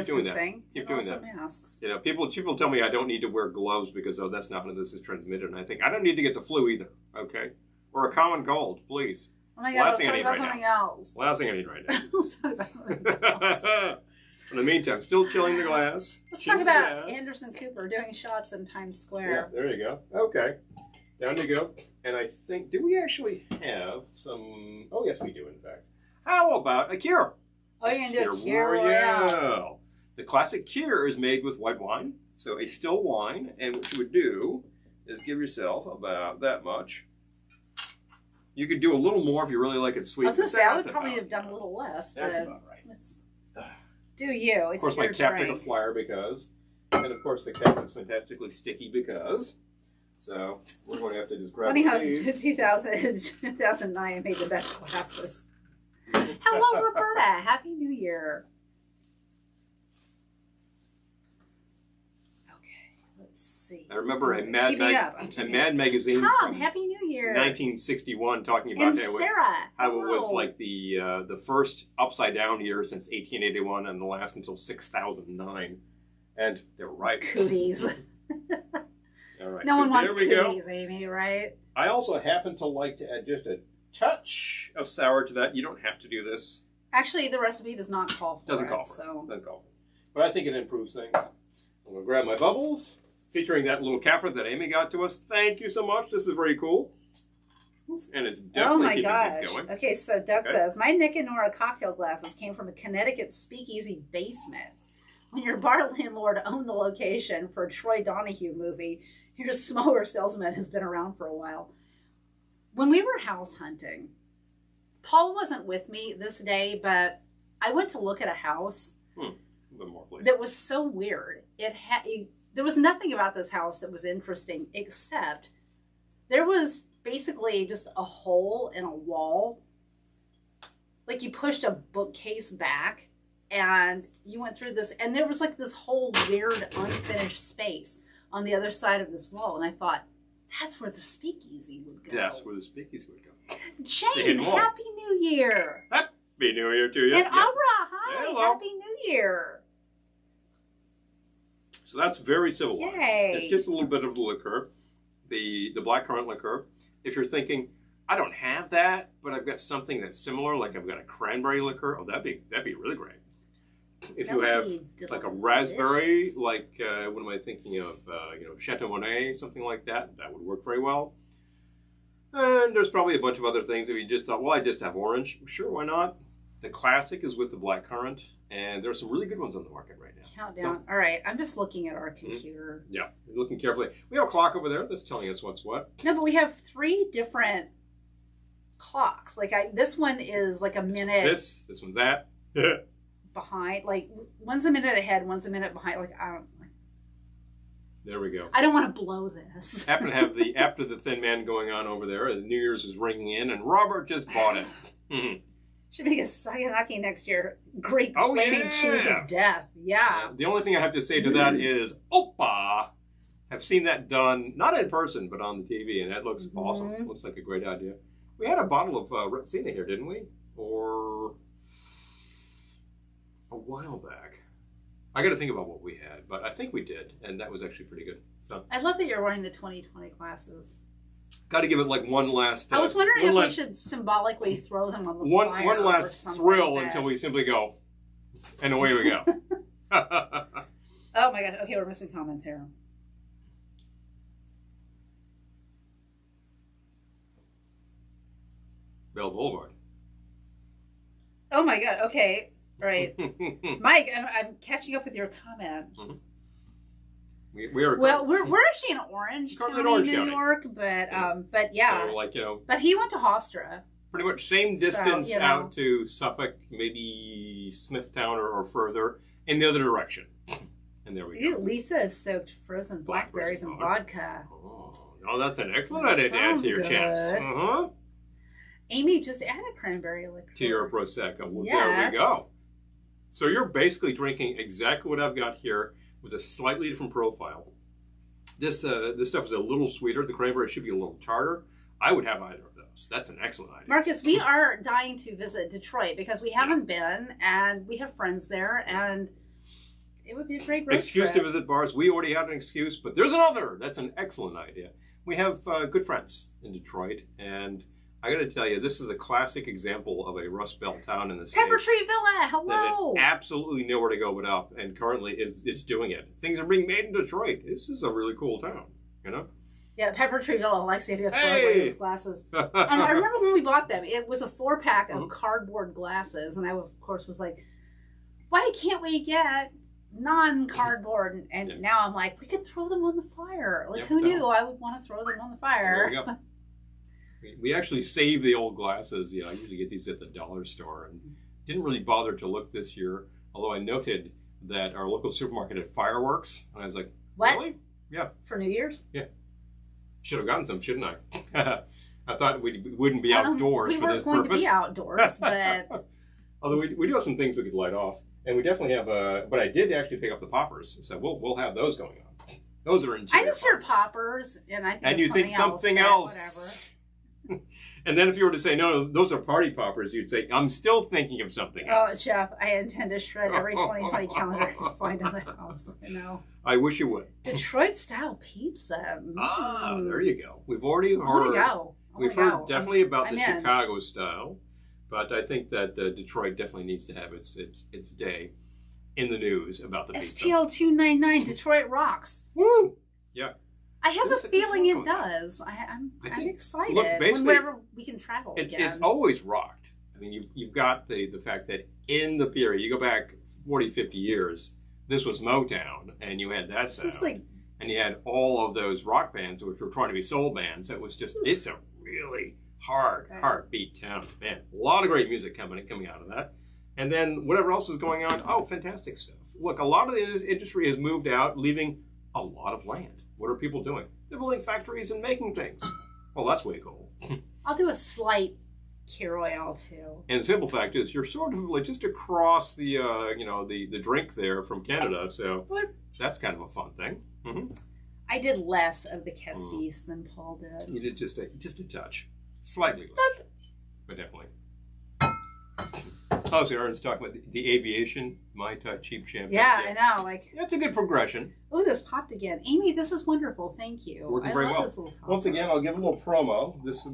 Speaker 2: doing that. Keep doing that.
Speaker 1: Masks.
Speaker 2: People tell me I don't need to wear gloves because that's not how this is transmitted, and I think I don't need to get the flu either. Okay, or a common cold, please.
Speaker 1: Oh my God, let's talk about something else.
Speaker 2: Last thing I need right now. In the meantime, still chilling the glass.
Speaker 1: Let's talk about Anderson Cooper doing shots in Times Square.
Speaker 2: Yeah, there you go. Okay. Down you go. And I think, do we actually have some... Oh, yes, we do, in fact. How about a cure?
Speaker 1: Oh, you're going to do a Cure
Speaker 2: Royale. The classic Cure is made with white wine. So a still wine. And what you would do is give yourself about that much. You could do a little more if you really like it sweet.
Speaker 1: I was going to say, I would probably have done a little less.
Speaker 2: That's about right.
Speaker 1: Do you. It's
Speaker 2: of course, my cap took a flyer because... And, of course, the cap is fantastically sticky because... So, we're going to have to just grab these.
Speaker 1: 2009 made the best glasses. Hello, Roberta. Happy New Year. Okay, let's see.
Speaker 2: I remember a Mad magazine
Speaker 1: Tom, Happy New Year.
Speaker 2: 1961 talking about how it was like the first upside down year since 1881 and the last until 6009. And they're right.
Speaker 1: Cooties.
Speaker 2: All right.
Speaker 1: No one wants cooties, Amy, right?
Speaker 2: I also happen to like to add just a touch of sour to that. You don't have to do this.
Speaker 1: Actually, the recipe does not call for
Speaker 2: Doesn't call for it. But I think it improves things. I'm going to grab my bubbles, featuring that little capper that Amy got to us. Thank you so much. This is very cool. And it's definitely keeping things going.
Speaker 1: Okay, so Doug says, my Nick and Nora cocktail glasses came from a Connecticut speakeasy basement. When your bar landlord owned the location for a Troy Donahue movie, your smaller salesman has been around for a while. When we were house hunting, Paul wasn't with me this day, but I went to look at a house that was so weird. There was nothing about this house that was interesting, except there was basically just a hole in a wall. Like you pushed a bookcase back and you went through this, and there was like this whole weird unfinished space on the other side of this wall. And I thought, that's where the speakeasy would go.
Speaker 2: That's where the speakeasy would go.
Speaker 1: Jane, Happy New Year.
Speaker 2: Happy New Year to you.
Speaker 1: And Abra, hi. Hello. Happy New Year.
Speaker 2: So that's very civilized.
Speaker 1: Yay.
Speaker 2: It's just a little bit of the liqueur, the blackcurrant liqueur. If you're thinking, I don't have that, but I've got something that's similar, like I've got a cranberry liqueur, that'd be really great. If you have like a raspberry, like what am I thinking of? Chateau Monet, something like that, that would work very well. And there's probably a bunch of other things. If you just thought, well, I just have orange, sure, why not? The classic is with the blackcurrant, and there are some really good ones on the market right now.
Speaker 1: Countdown. All right, I'm just looking at our computer.
Speaker 2: Yeah, looking carefully. We have a clock over there that's telling us what's what.
Speaker 1: No, but we have 3 different clocks. Like this one is like a minute.
Speaker 2: This one's that.
Speaker 1: Behind, like one's a minute ahead, one's a minute behind. Like I don't.
Speaker 2: There we go.
Speaker 1: I don't want to blow this.
Speaker 2: Happen to have the After the Thin Man going on over there. New Year's is ringing in, and Robert just bought it.
Speaker 1: Should make a Saganaki next year. Great flaming cheese of death. Yeah.
Speaker 2: The only thing I have to say to that is, Oppa! I've seen that done, not in person, but on the TV, and that looks awesome. Looks like a great idea. We had a bottle of Retsina here, didn't we? Or a while back. I got to think about what we had, but I think we did, and that was actually pretty good. So
Speaker 1: I love that you're wearing the 2020 glasses.
Speaker 2: Got to give it like one last.
Speaker 1: I was wondering if we should symbolically throw them on the fire.
Speaker 2: One last thrill until we simply go, and away we go.
Speaker 1: Oh my god! Okay, we're missing comments here.
Speaker 2: Bell Boulevard.
Speaker 1: Oh my god! Okay, all right, Mike. I'm catching up with your comment. We're actually in Orange County, New York, but yeah.
Speaker 2: So
Speaker 1: but he went to Hofstra.
Speaker 2: Pretty much same distance out to Suffolk, maybe Smithtown or further, in the other direction. And there we go.
Speaker 1: Lisa soaked frozen blackberries in vodka.
Speaker 2: Oh, that's an excellent idea to add to your chaps.
Speaker 1: Amy just added cranberry liqueur
Speaker 2: to your Prosecco. Well, there we go. So you're basically drinking exactly what I've got here, with a slightly different profile. This stuff is a little sweeter. The cranberry should be a little tartar. I would have either of those. That's an excellent idea.
Speaker 1: Marcus, we are dying to visit Detroit because we haven't been, and we have friends there, and it would be a great road
Speaker 2: excuse
Speaker 1: trip.
Speaker 2: To visit bars. We already have an excuse, but there's another. That's an excellent idea. We have good friends in Detroit, and I got to tell you, this is a classic example of a Rust Belt town in the States.
Speaker 1: Pepper Tree Villa, hello!
Speaker 2: That absolutely nowhere to go but up, and currently it's doing it. Things are being made in Detroit. This is a really cool town, you know?
Speaker 1: Yeah, Pepper Tree Villa likes the idea of throwing away those glasses. I remember when we bought them, it was a 4-pack of cardboard glasses, and I, of course, was like, why can't we get non-cardboard? And now I'm like, we could throw them on the fire. Like, who knew I would want to throw them on the fire?
Speaker 2: There you go. We actually save the old glasses. I usually get these at the dollar store, and didn't really bother to look this year. Although I noted that our local supermarket had fireworks, and I was like,
Speaker 1: "What?
Speaker 2: Really? Yeah,
Speaker 1: for New Year's?
Speaker 2: Yeah, should have gotten some, shouldn't I?" I thought we wouldn't be outdoors for this purpose.
Speaker 1: We weren't going to be outdoors, but
Speaker 2: although we do have some things we could light off, and we definitely have. But I did actually pick up the poppers, so we'll have those going on. Those are in.
Speaker 1: I just hear poppers, and I think
Speaker 2: and you think something else. Whatever. And then if you were to say, no, those are party poppers, you'd say, I'm still thinking of something else.
Speaker 1: Oh, Jeff, I intend to shred every 2020 calendar I can find in the house.
Speaker 2: I wish you would.
Speaker 1: Detroit-style pizza.
Speaker 2: Ah, there you go. We've already heard. We've heard definitely about the Chicago style, but I think that Detroit definitely needs to have its day in the news about the pizza.
Speaker 1: STL 299, Detroit rocks.
Speaker 2: Woo! Yeah.
Speaker 1: I have a feeling it does. I'm excited.
Speaker 2: Look,
Speaker 1: whenever we can travel again.
Speaker 2: It's always rocked. I mean, you've got the fact that in the period, you go back 40, 50 years, this was Motown, and you had that sound. And you had all of those rock bands, which were trying to be soul bands. It was just, it's a really hard beat town. Man, a lot of great music coming out of that. And then whatever else is going on, fantastic stuff. Look, a lot of the industry has moved out, leaving a lot of land. What are people doing? They're building factories and making things. Well, that's way cool.
Speaker 1: I'll do a slight Royale too.
Speaker 2: And the simple fact is, you're sort of like just across the, the drink there from Canada. So that's kind of a fun thing. Mm-hmm.
Speaker 1: I did less of the cassis than Paul did.
Speaker 2: You did just a touch, slightly less, but definitely. Oh, so Aaron's talking about the aviation Mai Tai cheap champagne.
Speaker 1: Yeah, I know.
Speaker 2: That's a good progression.
Speaker 1: Oh, this popped again. Amy, this is wonderful. Thank you.
Speaker 2: Working very well. Once again, I'll give a little promo. This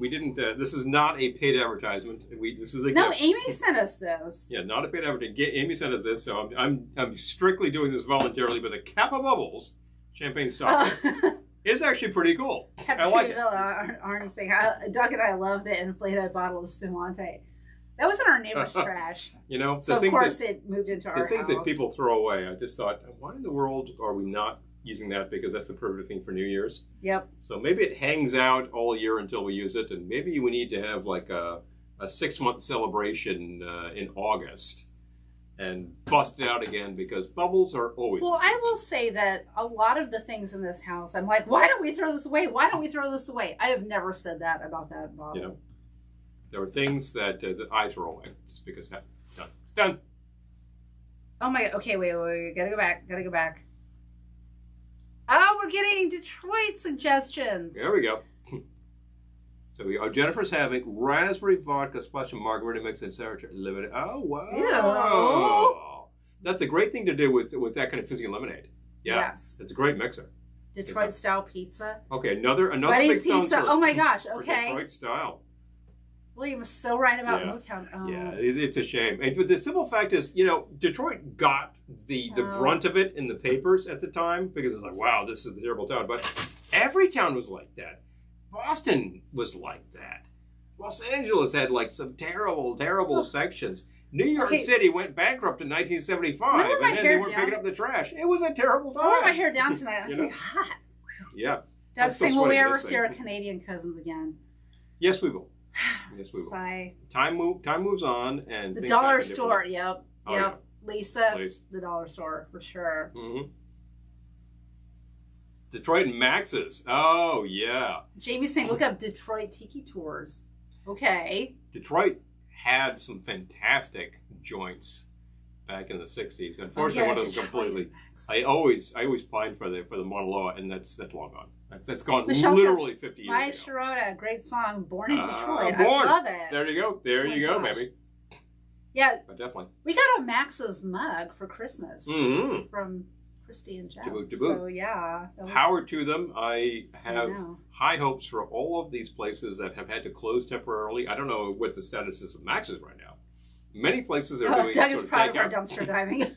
Speaker 2: is not a paid advertisement. This is a gift.
Speaker 1: Amy sent us this.
Speaker 2: Yeah, not a paid advertisement. Amy sent us this, so I'm strictly doing this voluntarily. But the Kappa Bubbles champagne stopper is actually pretty cool. I like it.
Speaker 1: Arnie's saying, Doug and I love the inflated bottle of Spumante. That was in our neighbor's trash.
Speaker 2: So
Speaker 1: of course it moved into our house.
Speaker 2: The things that people throw away, I just thought, why in the world are we not using that? Because that's the perfect thing for New Year's.
Speaker 1: Yep.
Speaker 2: So maybe it hangs out all year until we use it, and maybe we need to have like a 6-month celebration in August and bust it out again, because bubbles are always
Speaker 1: Well, I will say that a lot of the things in this house, I'm like, why don't we throw this away? Why don't we throw this away? I have never said that about that bottle.
Speaker 2: There were things that I throw away just because done. It's done.
Speaker 1: Oh my! Okay, wait. Gotta go back. Oh, we're getting Detroit suggestions.
Speaker 2: There we go. So Jennifer's having raspberry vodka splash of margarita mix and sour limited. Oh wow! Ew. That's a great thing to do with that kind of fizzy lemonade. Yeah, yes, it's a great mixer.
Speaker 1: Detroit style pizza.
Speaker 2: Okay, another
Speaker 1: Buddy's pizza. Oh my gosh! Okay.
Speaker 2: Detroit style.
Speaker 1: William was so right about Motown. Oh.
Speaker 2: Yeah, it's a shame. But the simple fact is, Detroit got the brunt of it in the papers at the time, because it's like, wow, this is the terrible town. But every town was like that. Boston was like that. Los Angeles had like some terrible, terrible sections. New York City went bankrupt in 1975, and then they weren't picking up the trash. It was a terrible time.
Speaker 1: I want my hair down tonight. I'm getting hot.
Speaker 2: Yeah.
Speaker 1: Doug's saying, will we ever see our Canadian cousins again?
Speaker 2: Yes, we will. Yes, we will.
Speaker 1: Sigh.
Speaker 2: Time moves on, and
Speaker 1: the dollar store. Yep.
Speaker 2: Oh, yeah.
Speaker 1: Lisa, the dollar store for sure.
Speaker 2: Mm-hmm. Detroit and Max's. Oh yeah.
Speaker 1: Jamie's saying, look up Detroit Tiki Tours. Okay.
Speaker 2: Detroit had some fantastic joints back in the '60s. Unfortunately, one of them completely. I always pined for the Mauna Loa, and that's long gone. That's gone literally says, 50 years ago.
Speaker 1: My Sharona, great song, Born in Detroit.
Speaker 2: Born.
Speaker 1: I love it.
Speaker 2: There you go. There you go, baby.
Speaker 1: Yeah.
Speaker 2: But definitely.
Speaker 1: We got a Max's mug for Christmas from Christy and Jeff. So, yeah.
Speaker 2: Power to them. I have high hopes for all of these places that have had to close temporarily. I don't know what the status is of Max's right now. Many places are doing
Speaker 1: Doug is proud of our dumpster diving.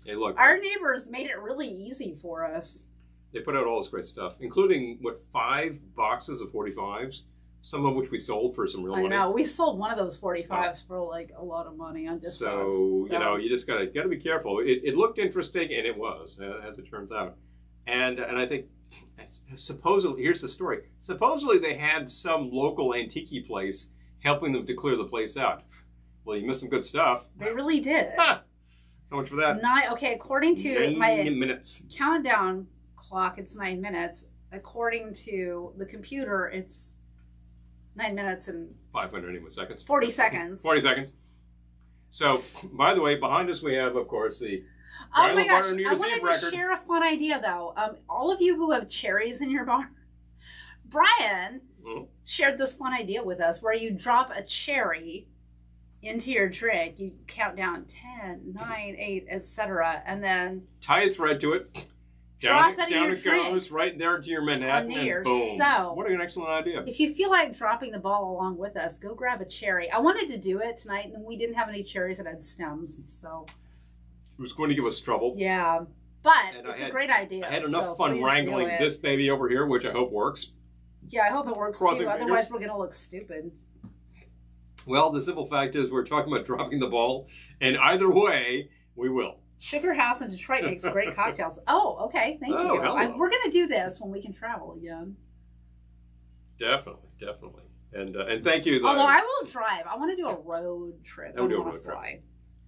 Speaker 2: Hey, look.
Speaker 1: Our neighbors made it really easy for us.
Speaker 2: They put out all this great stuff, including 5 boxes of 45s, some of which we sold for some real money.
Speaker 1: I know. We sold one of those 45s for like a lot of money on discounts.
Speaker 2: So you just gotta be careful. It looked interesting, and it was, as it turns out. And I think supposedly, here's the story. Supposedly they had some local antique place helping them to clear the place out. Well, you missed some good stuff.
Speaker 1: They really did.
Speaker 2: So much for that.
Speaker 1: According to
Speaker 2: 9
Speaker 1: my
Speaker 2: minutes
Speaker 1: countdown clock, it's 9 minutes. According to the computer, it's 9 minutes and
Speaker 2: 581 seconds.
Speaker 1: 40 seconds.
Speaker 2: 40 seconds. So, by the way, behind us we have, of course, the
Speaker 1: Oh my gosh! I wanted to share a fun idea, though. All of you who have cherries in your barn, Brian shared this fun idea with us, where you drop a cherry into your drink. You count down 10, 9, 8, etc., and then
Speaker 2: tie a thread to it. Down it goes, right there into your Manhattan, and boom.
Speaker 1: So,
Speaker 2: what an excellent idea.
Speaker 1: If you feel like dropping the ball along with us, go grab a cherry. I wanted to do it tonight, and we didn't have any cherries that had stems, so...
Speaker 2: It was going to give us trouble.
Speaker 1: Yeah. But it's a great idea.
Speaker 2: I had enough fun wrangling this baby over here, which I hope works.
Speaker 1: Yeah, I hope it works too. Otherwise, we're going to look stupid.
Speaker 2: Well, the simple fact is we're talking about dropping the ball, and either way, we will.
Speaker 1: Sugar House in Detroit makes great cocktails. Oh, okay. Thank you. We're going to do this when we can travel again.
Speaker 2: Definitely. And thank you.
Speaker 1: Although I will drive. I want to do a road trip. I don't want to fly.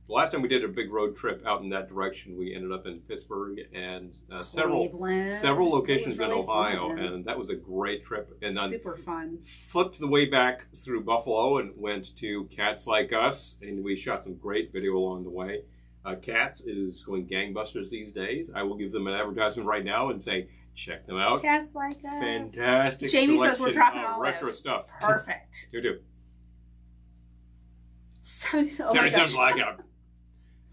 Speaker 2: The last time we did a big road trip out in that direction, we ended up in Pittsburgh and several locations in Ohio, and that was a great trip. And
Speaker 1: super fun.
Speaker 2: Flipped the way back through Buffalo and went to Cats Like Us, and we shot some great video along the way. Cats is going gangbusters these days. I will give them an advertisement right now and say, check them out.
Speaker 1: Cats Like Us.
Speaker 2: Fantastic.
Speaker 1: Jamie says we're dropping all
Speaker 2: retro stuff.
Speaker 1: Perfect.
Speaker 2: You do.
Speaker 1: Sounds
Speaker 2: like it.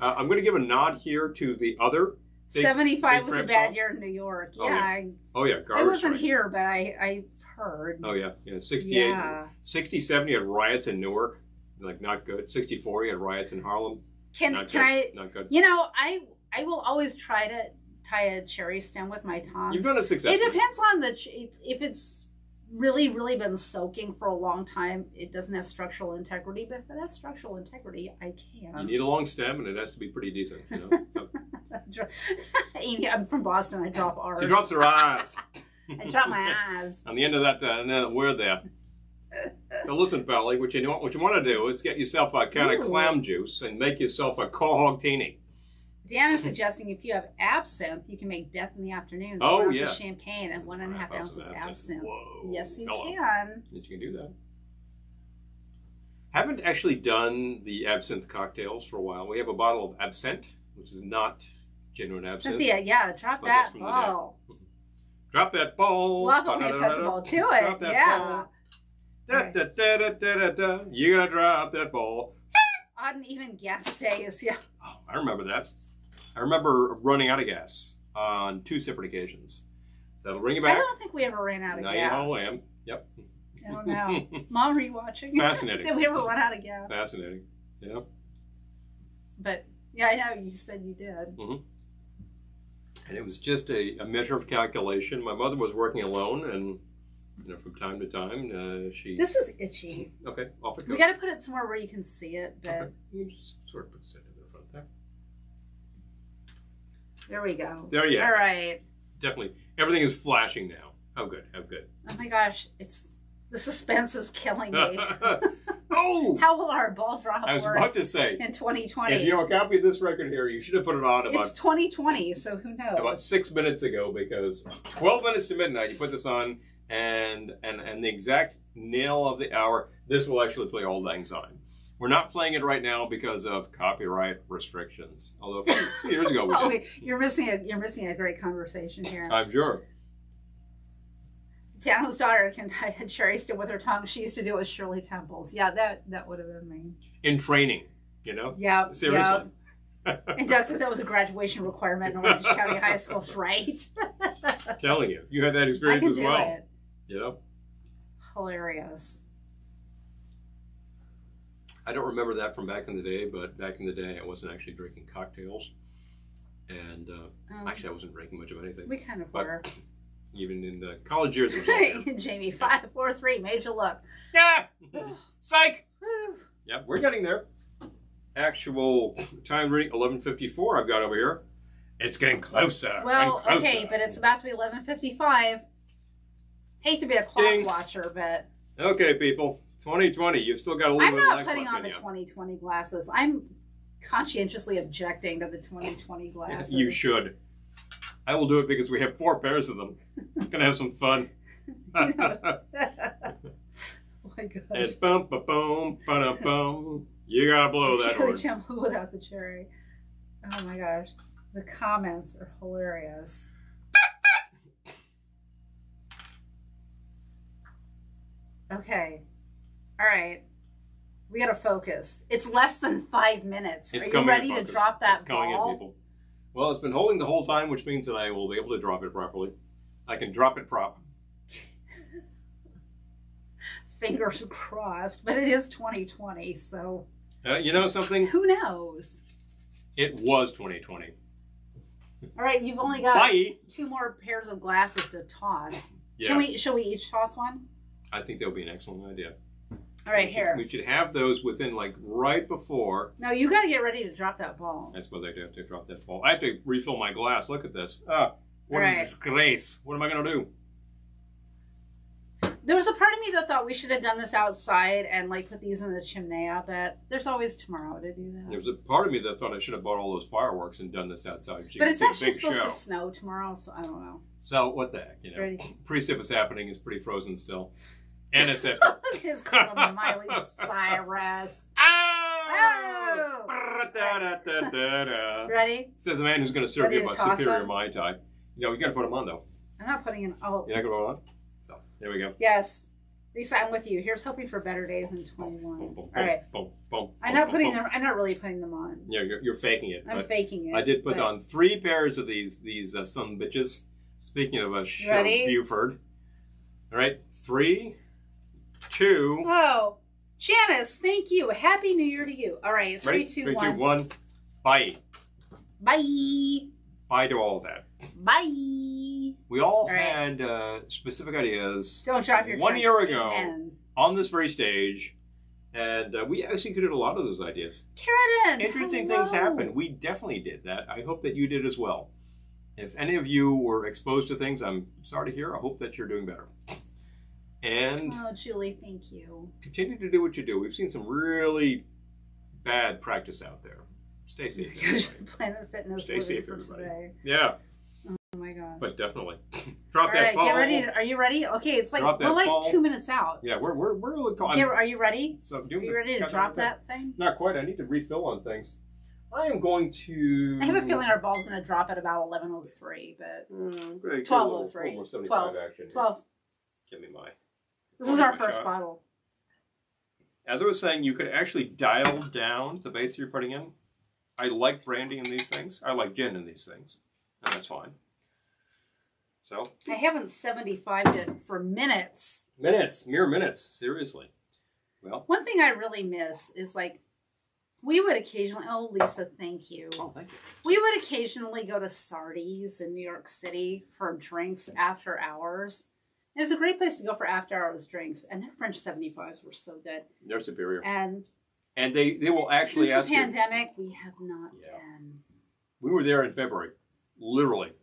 Speaker 2: I'm going to give a nod here to the other.
Speaker 1: 75 was a bad year in New York. Yeah.
Speaker 2: Garbage.
Speaker 1: I wasn't here, but I heard.
Speaker 2: Oh, yeah. 68. Yeah. 67, you had riots in Newark. Like, not good. 64, you had riots in Harlem.
Speaker 1: Not good. You know, I will always try to tie a cherry stem with my tongue.
Speaker 2: You've done it successfully.
Speaker 1: It depends on if it's really been soaking for a long time, it doesn't have structural integrity. But if it has structural integrity, I can.
Speaker 2: You need a long stem, and it has to be pretty decent. You know? So.
Speaker 1: Amy, I'm from Boston. I drop R's.
Speaker 2: She drops her eyes.
Speaker 1: I drop my eyes.
Speaker 2: On the end of that, and then we're there. So listen, Pally, what you want to do is get yourself a can of clam juice and make yourself a cohogtini.
Speaker 1: Dan is suggesting if you have absinthe, you can make Death in the Afternoon.
Speaker 2: Oh,
Speaker 1: 1 ounce
Speaker 2: yeah.
Speaker 1: of champagne and 1.5 ounces of absinthe.
Speaker 2: Whoa.
Speaker 1: Yes, you can.
Speaker 2: Yes, you can do that. Haven't actually done the absinthe cocktails for a while. We have a bottle of absinthe, which is not genuine absinthe.
Speaker 1: Cynthia, drop that ball.
Speaker 2: Drop that ball.
Speaker 1: Love it, ball. To it.
Speaker 2: Drop that ball. Da. You gotta drop that ball.
Speaker 1: Odd and even gas days, yeah.
Speaker 2: Oh, I remember that. I remember running out of gas on 2 separate occasions. That'll bring you back.
Speaker 1: I don't think we ever ran out of gas.
Speaker 2: Now you know I am. Yep.
Speaker 1: I don't know. Mom, are you watching?
Speaker 2: Fascinating.
Speaker 1: Did we ever run out of gas?
Speaker 2: Fascinating. Yeah.
Speaker 1: But, yeah, I know. You said you did.
Speaker 2: Mm-hmm. And it was just a measure of calculation. My mother was working alone, and from time to time, she...
Speaker 1: This is itchy.
Speaker 2: Okay, off it goes.
Speaker 1: We got to put it somewhere where you can see it, but...
Speaker 2: Okay. You just sort of put it in the front there.
Speaker 1: There we go.
Speaker 2: There you go.
Speaker 1: All right.
Speaker 2: Definitely. Everything is flashing now. How good.
Speaker 1: Oh my gosh. The suspense is killing me.
Speaker 2: Oh!
Speaker 1: How will our ball drop
Speaker 2: I was about to say.
Speaker 1: In 2020?
Speaker 2: If you have a copy of this record here, you should have put it on
Speaker 1: It's 2020, so who knows?
Speaker 2: About 6 minutes ago, because 12 minutes to midnight, you put this on, and the exact nail of the hour, this will actually play Auld Lang Syne. We're not playing it right now because of copyright restrictions. Although a few years ago we did.
Speaker 1: Wait, you're missing a great conversation here.
Speaker 2: I'm sure.
Speaker 1: Tano's daughter can tie a cherry stem with her tongue. She used to do it with Shirley Temples. Yeah, that would have been me.
Speaker 2: In training,
Speaker 1: Yeah.
Speaker 2: Seriously.
Speaker 1: Yep. And Doug says that was a graduation requirement in Orange County High Schools, right?
Speaker 2: Telling you, you had that experience as well.
Speaker 1: It.
Speaker 2: Yeah.
Speaker 1: Hilarious.
Speaker 2: I don't remember that from back in the day, but back in the day, I wasn't actually drinking cocktails, and actually, I wasn't drinking much of anything.
Speaker 1: We kind of were.
Speaker 2: Even in the college years, it was
Speaker 1: Jamie, 5, 4, 3, made you look.
Speaker 2: Yeah, psych. Yep, we're getting there. Actual time reading 11:54. I've got over here. It's getting closer.
Speaker 1: Well, okay, but it's about to be 11:55. Hate to be a clock watcher, but
Speaker 2: okay, people. 2020. You've still got a little bit of life left in you. I'm not
Speaker 1: putting on the 2020 glasses. I'm conscientiously objecting to the 2020 glasses.
Speaker 2: You should. I will do it because we have 4 pairs of them. Gonna have some fun.
Speaker 1: Oh my gosh.
Speaker 2: And bum ba boom ba bum. You gotta blow that
Speaker 1: Shirley
Speaker 2: word.
Speaker 1: Temple without the cherry. Oh my gosh. The comments are hilarious. Okay. All right. We gotta focus. It's less than 5 minutes. Are you ready to drop that ball?
Speaker 2: Coming in, people. Well, it's been holding the whole time, which means that I will be able to drop it properly. I can drop it prop.
Speaker 1: Fingers crossed, but it is 2020, so...
Speaker 2: You know something?
Speaker 1: Who knows?
Speaker 2: It was 2020.
Speaker 1: All right, you've only got
Speaker 2: Bye.
Speaker 1: 2 more pairs of glasses to toss.
Speaker 2: Yeah.
Speaker 1: Shall we each toss one?
Speaker 2: I think that would be an excellent idea.
Speaker 1: All right, here.
Speaker 2: We should have those within like right before.
Speaker 1: No, you got to get ready to drop that ball.
Speaker 2: I suppose I have to drop that ball. I have to refill my glass. Look at this. What a disgrace. What am I going to do?
Speaker 1: There was a part of me that thought we should have done this outside and like put these in the chimney, but there's always tomorrow to do that.
Speaker 2: There was a part of me that thought I should have bought all those fireworks and done this outside.
Speaker 1: But it's actually supposed to snow tomorrow, so I don't know.
Speaker 2: So what the heck, Precip is happening. It's pretty frozen still. And it's at
Speaker 1: it's called Miley Cyrus.
Speaker 2: Oh!
Speaker 1: Ready?
Speaker 2: Says the man who's going to serve you a superior Mai Tai. You got to put them on though.
Speaker 1: I'm not putting in. Oh,
Speaker 2: you're not going to put them on. So there we go.
Speaker 1: Yes, Lisa, I'm with you. Here's hoping for better days in 21. All right. I'm not putting them. I'm not really putting them on.
Speaker 2: Yeah, you're faking it.
Speaker 1: I'm faking it.
Speaker 2: I did put on 3 pairs of these son bitches. Speaking of Buford. All right, 3, 2.
Speaker 1: Oh, Janice, thank you. Happy New Year to you. All right, 3, 2, 1.
Speaker 2: 3, 2, 1. Bye.
Speaker 1: Bye.
Speaker 2: Bye to all of that.
Speaker 1: Bye.
Speaker 2: We all had specific ideas.
Speaker 1: Don't drop your
Speaker 2: 1 year ago on this very stage, and we executed a lot of those ideas.
Speaker 1: Karen,
Speaker 2: interesting things happened. We definitely did that. I hope that you did as well. If any of you were exposed to things, I'm sorry to hear. I hope that you're doing better. And
Speaker 1: Julie, thank you.
Speaker 2: Continue to do what you do. We've seen some really bad practice out there. Stay safe.
Speaker 1: Planet Fitness.
Speaker 2: Stay safe, everybody.
Speaker 1: Today.
Speaker 2: Yeah.
Speaker 1: Oh my god.
Speaker 2: But definitely. Drop that ball.
Speaker 1: Get ready. Are you ready? Okay, it's like we're like 2 minutes out.
Speaker 2: Yeah, we're
Speaker 1: are you ready?
Speaker 2: So
Speaker 1: are you ready to drop that thing?
Speaker 2: Not quite. I need to refill on things. I am going to.
Speaker 1: I have a feeling our ball's going to drop at about 11:03, but 12:03.
Speaker 2: Almost 75 action.
Speaker 1: 12.
Speaker 2: Give me my.
Speaker 1: This is our first bottle.
Speaker 2: As I was saying, you could actually dial down the base you're putting in. I like brandy in these things. I like gin in these things, and that's fine. So
Speaker 1: I haven't 75'd it for minutes.
Speaker 2: Mere minutes. Seriously. Well,
Speaker 1: one thing I really miss is like. We would occasionally, Lisa, thank you.
Speaker 2: Oh, thank you.
Speaker 1: We would occasionally go to Sardi's in New York City for drinks after hours. It was a great place to go for after hours drinks, and their French 75s were so good.
Speaker 2: They're superior.
Speaker 1: And
Speaker 2: they will actually ask you.
Speaker 1: Since the pandemic, we have not been.
Speaker 2: We were there in February, literally.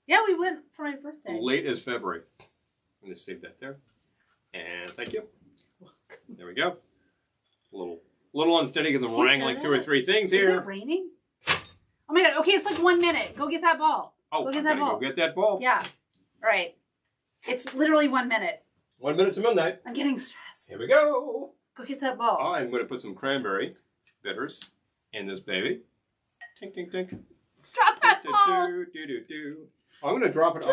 Speaker 1: Yeah, we went for my birthday.
Speaker 2: Late as February. I'm going to save that there. And thank you. There we go. A little unsteady because I'm wrangling 2 or 3 things here.
Speaker 1: Is it raining? Oh my god. Okay, it's like 1 minute. Go get that ball.
Speaker 2: Go get that ball. Go get that ball.
Speaker 1: Yeah. All right. It's literally 1 minute.
Speaker 2: 1 minute to midnight.
Speaker 1: I'm getting stressed.
Speaker 2: Here we go.
Speaker 1: Go get that ball.
Speaker 2: I'm going to put some cranberry bitters in this baby. Tink, tink, tink.
Speaker 1: Drop that ball.
Speaker 2: I'm going to drop it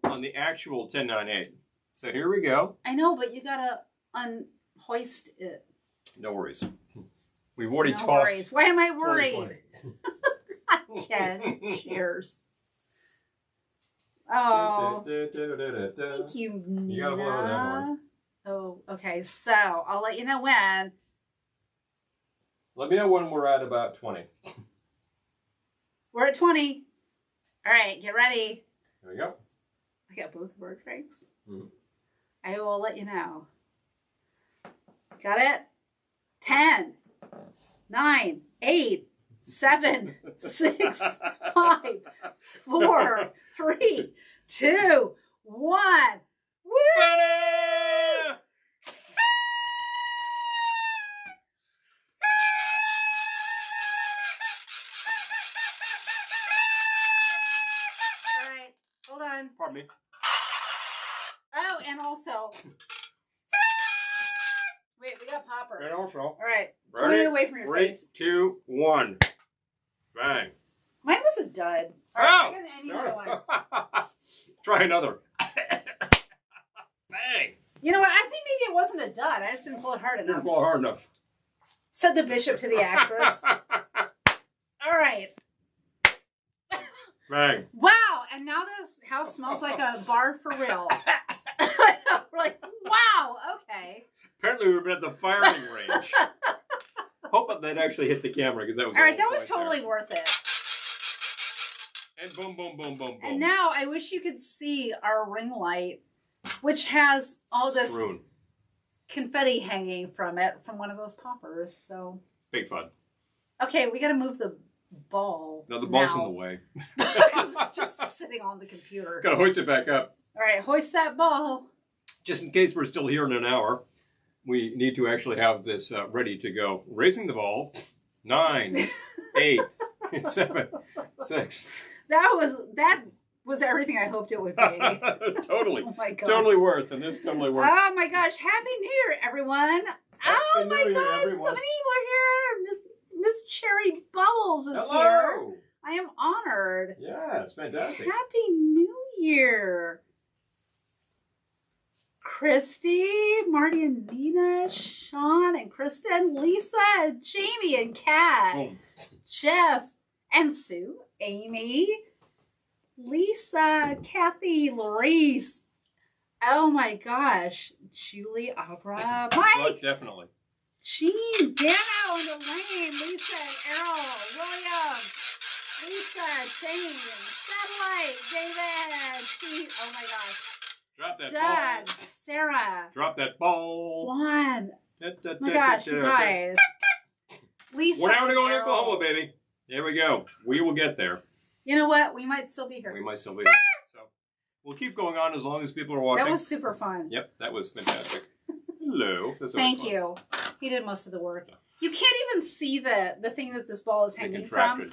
Speaker 2: on the actual 1098. So here we go.
Speaker 1: I know, but you got to unhoist it.
Speaker 2: No worries. We've already tossed.
Speaker 1: Worries. Why am I worried? Ken, cheers. Oh, thank you, Nina.
Speaker 2: You gotta blow that one.
Speaker 1: Oh, okay. So I'll let you know when.
Speaker 2: Let me know when we're at about 20.
Speaker 1: We're at 20. All right, get ready.
Speaker 2: There we go.
Speaker 1: I got both of our drinks.
Speaker 2: Mm-hmm.
Speaker 1: I will let you know. Got it? 10, 9, 8, 7, 6, 5, 4, 3, 2, 1. Woo! All right, hold on.
Speaker 2: Pardon me.
Speaker 1: Oh, and also. Wait, we got poppers.
Speaker 2: And also.
Speaker 1: All right.
Speaker 2: Ready?
Speaker 1: Point it away from your face.
Speaker 2: 3, 2, 1. Bang.
Speaker 1: Mine was a dud. All right, I need another one.
Speaker 2: Try another. Bang.
Speaker 1: You know what? I think maybe it wasn't a dud. I just didn't pull it hard enough.
Speaker 2: Didn't pull it hard enough.
Speaker 1: Said the bishop to the actress. All right.
Speaker 2: Bang.
Speaker 1: Wow. And now this house smells like a bar for real. We're like, wow. Okay.
Speaker 2: Apparently we were at the firing range. Hope that actually hit the camera because that was
Speaker 1: all right. That was totally worth it.
Speaker 2: And boom, boom, boom, boom, boom.
Speaker 1: And now I wish you could see our ring light, which has all this confetti hanging from it from one of those poppers. So
Speaker 2: big fun.
Speaker 1: Okay, we got to move the ball.
Speaker 2: No, the ball's in the way.
Speaker 1: Because it's just sitting on the computer.
Speaker 2: Got to hoist it back up.
Speaker 1: All right, hoist that ball.
Speaker 2: Just in case we're still here in an hour, we need to actually have this ready to go. Raising the ball. 9, 8, 7, 6.
Speaker 1: That was everything I hoped it would be.
Speaker 2: Totally.
Speaker 1: Oh my God.
Speaker 2: Totally worth, and this totally works.
Speaker 1: Oh my gosh! Happy New Year, everyone! Oh my God! So many people are here. Miss Cherry Bubbles is here. I am honored.
Speaker 2: Yeah, it's fantastic.
Speaker 1: Happy New Year. Christy, Marty and Nina, Sean and Kristen, Lisa, Jamie and Kat, Jeff and Sue, Amy, Lisa, Kathy, Larice. Oh my gosh. Julie, Abra, Mike.
Speaker 2: Oh, definitely.
Speaker 1: Jean, Dano, and Elaine, Lisa and Errol, William, Lisa, James, Satellite, David, Pete. Oh my gosh.
Speaker 2: Drop that
Speaker 1: Doug,
Speaker 2: ball.
Speaker 1: Sarah.
Speaker 2: Drop that ball.
Speaker 1: Juan. Oh my gosh, you guys. Lisa.
Speaker 2: We're now going to Oklahoma, baby. There we go. We will get there.
Speaker 1: You know what? We might still be here.
Speaker 2: We might still be here. So we'll keep going on as long as people are watching.
Speaker 1: That was super fun.
Speaker 2: Yep, that was fantastic. Hello.
Speaker 1: Thank you. He did most of the work. You can't even see the thing that this ball is hanging from.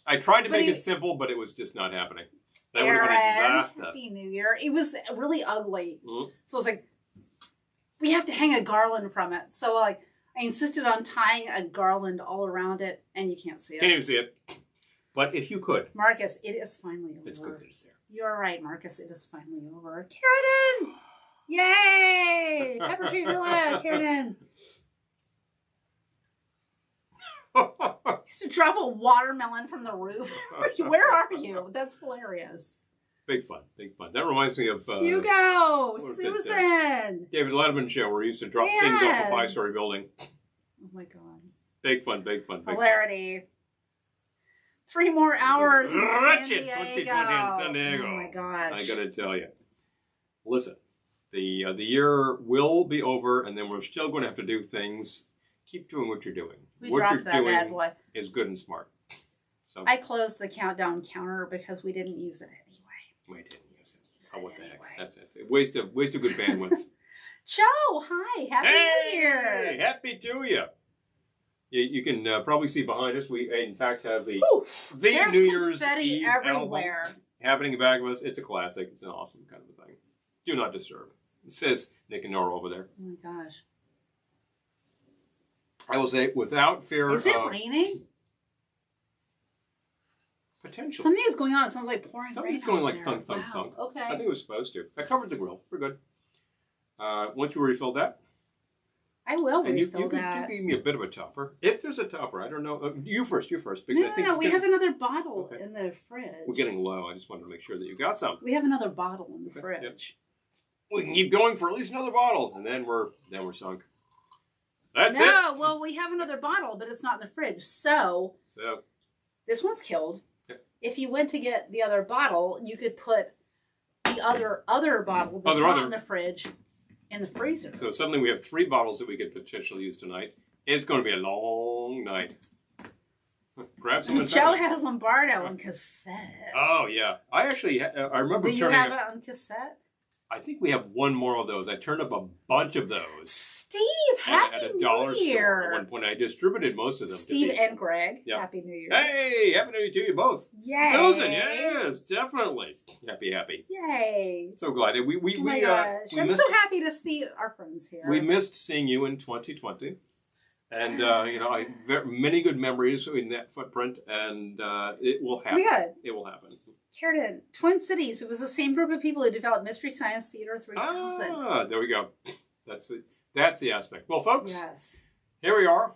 Speaker 2: I tried to make it simple, but it was just not happening. That would have been a disaster.
Speaker 1: Happy New Year. It was really ugly. Mm-hmm. So I was like, we have to hang a garland from it. So I insisted on tying a garland all around it, and you can't see it.
Speaker 2: Can't even see it. But if you could.
Speaker 1: Marcus, it is finally over.
Speaker 2: It's good that it's there.
Speaker 1: You're right, Marcus. It is finally over. Karen! Yay! Pepper Tree Villa, Karen. Used to drop a watermelon from the roof. Where are you? That's hilarious.
Speaker 2: Big fun, big fun. That reminds me of
Speaker 1: Hugo, Susan,
Speaker 2: David Letterman show where he used to drop things off a 5-story building.
Speaker 1: Oh my God!
Speaker 2: Big fun, big fun, big
Speaker 1: hilarity. 3 more hours in San Diego.
Speaker 2: 2020 in San Diego.
Speaker 1: Oh my gosh!
Speaker 2: I gotta tell you. Listen, the year will be over, and then we're still going to have to do things. Keep doing what you're doing. What you're doing is good and smart. So
Speaker 1: I closed the countdown counter because we didn't use it anyway.
Speaker 2: We didn't use it. Oh, what the heck? That's it. Waste of good bandwidth.
Speaker 1: Joe, hi. Happy New Year.
Speaker 2: Happy to you. You can probably see behind us. We, in fact, have the New Year's Eve
Speaker 1: everywhere.
Speaker 2: Album happening back with us. It's a classic. It's an awesome kind of a thing. Do not disturb. It says Nick and Nora over there.
Speaker 1: Oh my gosh.
Speaker 2: I will say, without fear
Speaker 1: Is it raining?
Speaker 2: Potentially.
Speaker 1: Something is going on. It sounds like pouring rain.
Speaker 2: Something's going like thunk, thunk, thunk.
Speaker 1: Okay.
Speaker 2: I think it was supposed to. I covered the grill. We're good. Once you refill that.
Speaker 1: I will refill
Speaker 2: that. You gave me a bit of a topper. If there's a topper, I don't know. You first. Because
Speaker 1: No. We have another bottle in the fridge.
Speaker 2: We're getting low. I just wanted to make sure that you got some.
Speaker 1: We have another bottle in the fridge. Yep.
Speaker 2: We can keep going for at least another bottle, and then we're sunk. That's it.
Speaker 1: No, well, we have another bottle, but it's not in the fridge. So this one's killed. Yep. If you went to get the other bottle, you could put the other bottle that's not in the fridge in the freezer.
Speaker 2: So suddenly we have 3 bottles that we could potentially use tonight. It's going to be a long night. Grab some.
Speaker 1: Joe has Lombardo on cassette.
Speaker 2: Oh yeah, I actually I remember.
Speaker 1: Do you have it on cassette?
Speaker 2: I think we have one more of those. I turned up a bunch of those.
Speaker 1: Steve, Happy New Year.
Speaker 2: At one point, I distributed most of them.
Speaker 1: Steve and Greg, Happy New Year.
Speaker 2: Hey, Happy New Year to you both.
Speaker 1: Yay.
Speaker 2: Susan, yes, definitely. Happy.
Speaker 1: Yay.
Speaker 2: So glad.
Speaker 1: Oh my gosh. I'm so happy to see our friends here.
Speaker 2: We missed seeing you in 2020. And, many good memories in that footprint, and it will happen. It will happen.
Speaker 1: Karen, Twin Cities. It was the same group of people who developed Mystery Science Theater 3000.
Speaker 2: Ah, there we go. That's the aspect. Well, folks, here we are.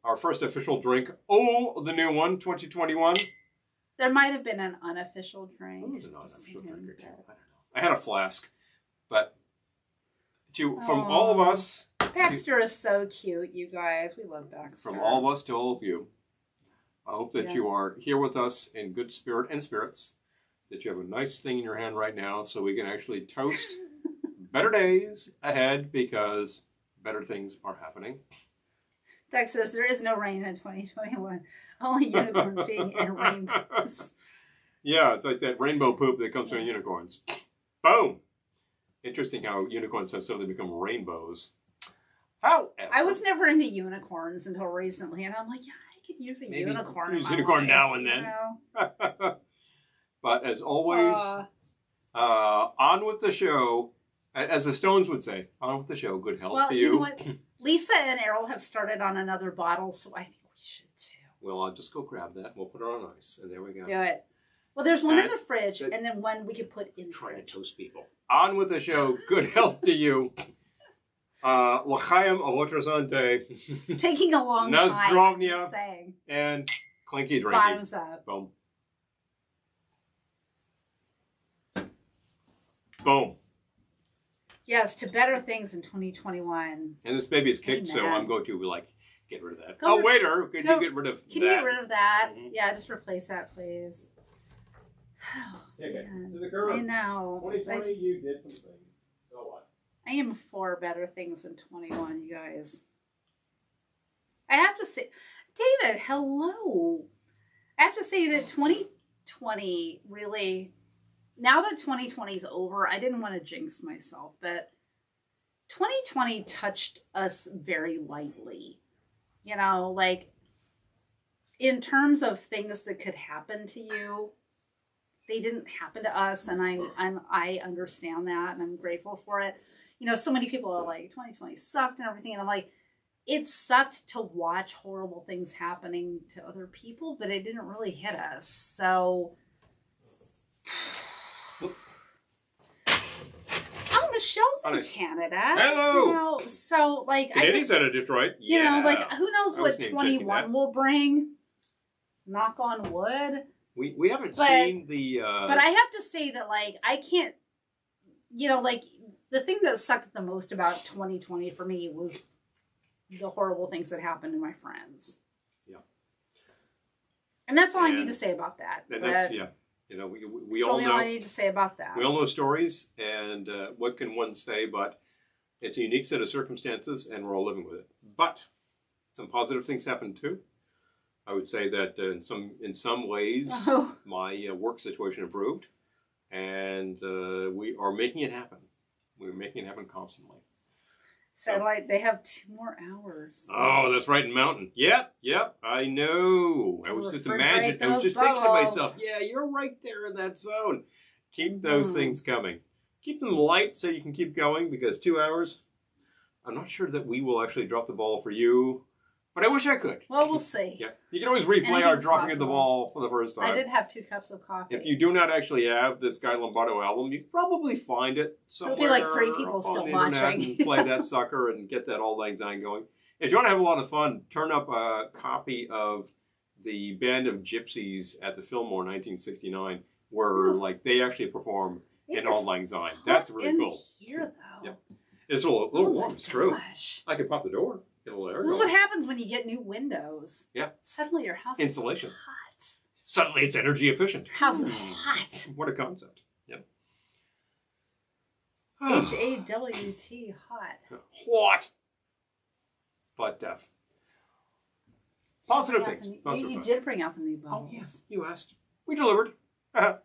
Speaker 2: Our first official drink. Oh, the new one, 2021.
Speaker 1: There might have been an unofficial drink.
Speaker 2: It was an unofficial drink or two. I don't know. I had a flask. But from all of us...
Speaker 1: Baxter is so cute, you guys. We love Baxter.
Speaker 2: From all of us to all of you, I hope that you are here with us in good spirit and spirits, that you have a nice thing in your hand right now so we can actually toast better days ahead because better things are happening.
Speaker 1: Doug says there is no rain in 2021. Only unicorns being in rainbows.
Speaker 2: Yeah, it's like that rainbow poop that comes from unicorns. Boom! Interesting how unicorns have suddenly become rainbows. However,
Speaker 1: I was never into unicorns until recently, and I'm like, yeah, I could use a unicorn.
Speaker 2: Use unicorn now and then. You know? But as always, on with the show. As the Stones would say, on with the show. Good health to you.
Speaker 1: You know what? Lisa and Errol have started on another bottle, so I think we should too.
Speaker 2: Well, I'll just go grab that. We'll put it on ice, and there we go.
Speaker 1: Do it. Well, there's one in the fridge, and then one we could put in the
Speaker 2: fridge.
Speaker 1: Trying
Speaker 2: to toast people. On with the show. Good health to you. L'chaim avotrasante.
Speaker 1: It's taking a long time.
Speaker 2: Nazdrovnia. And clinky drinky.
Speaker 1: Bottoms up.
Speaker 2: Boom. Boom.
Speaker 1: Yes, to better things in 2021.
Speaker 2: And this baby is kicked, so I'm going to get rid of that. Waiter, could you get rid of that?
Speaker 1: Can you get rid of that? Mm-hmm. Yeah, just replace that, please.
Speaker 2: Okay. To the girl.
Speaker 1: I know.
Speaker 2: 2020, you did some things. So what?
Speaker 1: I am for better things in 21, you guys. I have to say, David, hello. I have to say that 2020 really... Now that 2020 is over, I didn't want to jinx myself, but 2020 touched us very lightly. You know, like, in terms of things that could happen to you, they didn't happen to us, and I understand that, and I'm grateful for it. You know, so many people are like, 2020 sucked and everything, and I'm like, it sucked to watch horrible things happening to other people, but it didn't really hit us, so... Michelle's in Canada.
Speaker 2: Hello.
Speaker 1: You know, so like
Speaker 2: Canadians out of Detroit. Yeah.
Speaker 1: You know, like who knows what 21 will bring? Knock on wood.
Speaker 2: We haven't seen the.
Speaker 1: But I have to say that like I can't. You know, like the thing that sucked the most about 2020 for me was the horrible things that happened to my friends. Yeah. And that's all I need to say about that.
Speaker 2: And that's You know, we all know.
Speaker 1: That's all I need to say about that.
Speaker 2: We all know stories, and what can one say? But it's a unique set of circumstances, and we're all living with it. But some positive things happened too. I would say that in some ways, my work situation improved, and we are making it happen. We're making it happen constantly.
Speaker 1: Satellite, they have 2 more hours.
Speaker 2: Oh, that's right in Mountain. Yep, I know. I was just imagining. I was just thinking to myself, yeah, you're right there in that zone. Keep those things coming. Keep them light so you can keep going, because 2 hours, I'm not sure that we will actually drop the ball for you, but I wish I could.
Speaker 1: Well, we'll see.
Speaker 2: Yeah, you can always replay our dropping of the ball for the first time.
Speaker 1: I did have 2 cups of coffee.
Speaker 2: If you do not actually have this Guy Lombardo album, you can probably find it somewhere.
Speaker 1: There'll be like 3 people still watching.
Speaker 2: And play that sucker and get that Auld Lang Syne going. If you want to have a lot of fun, turn up a copy of the Band of Gypsies at the Fillmore 1969, where like they actually perform in Auld Lang Syne. That's really cool.
Speaker 1: Here though.
Speaker 2: Yep. It's a little warm. It's true. I could pop the door. Get a little air.
Speaker 1: This is what happens when you get new windows.
Speaker 2: Yeah.
Speaker 1: Suddenly your house
Speaker 2: Insulation.
Speaker 1: is hot.
Speaker 2: Suddenly it's energy efficient.
Speaker 1: Your house is hot.
Speaker 2: What a concept. Yep.
Speaker 1: HAWT, hot.
Speaker 2: What? But positive things.
Speaker 1: You did bring out the new bottles.
Speaker 2: Oh, yes. You asked. We delivered.
Speaker 1: I'm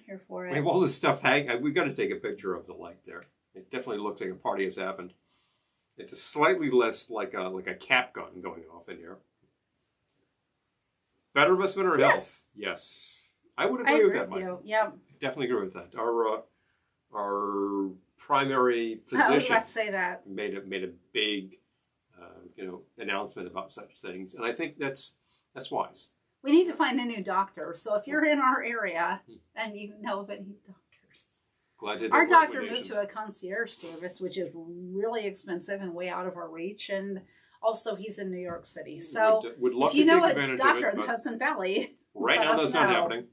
Speaker 1: here for it.
Speaker 2: We have all this stuff hanging. We've got to take a picture of the light there. It definitely looks like a party has happened. It's slightly less like a cap gun going off in here. Better investment or health? Yes. I would agree with that, Mike.
Speaker 1: Yeah.
Speaker 2: Definitely agree with that. Our primary physician
Speaker 1: I was about to say that.
Speaker 2: made a big announcement about such things, and I think that's wise.
Speaker 1: We need to find a new doctor. So if you're in our area and you know of any doctors. Our doctor moved to a concierge service, which is really expensive and way out of our reach. And also, he's in New York City. So
Speaker 2: would love
Speaker 1: if you
Speaker 2: to
Speaker 1: know
Speaker 2: take
Speaker 1: a
Speaker 2: advantage
Speaker 1: doctor
Speaker 2: of it,
Speaker 1: in the Hudson Valley,
Speaker 2: right now that's not happening.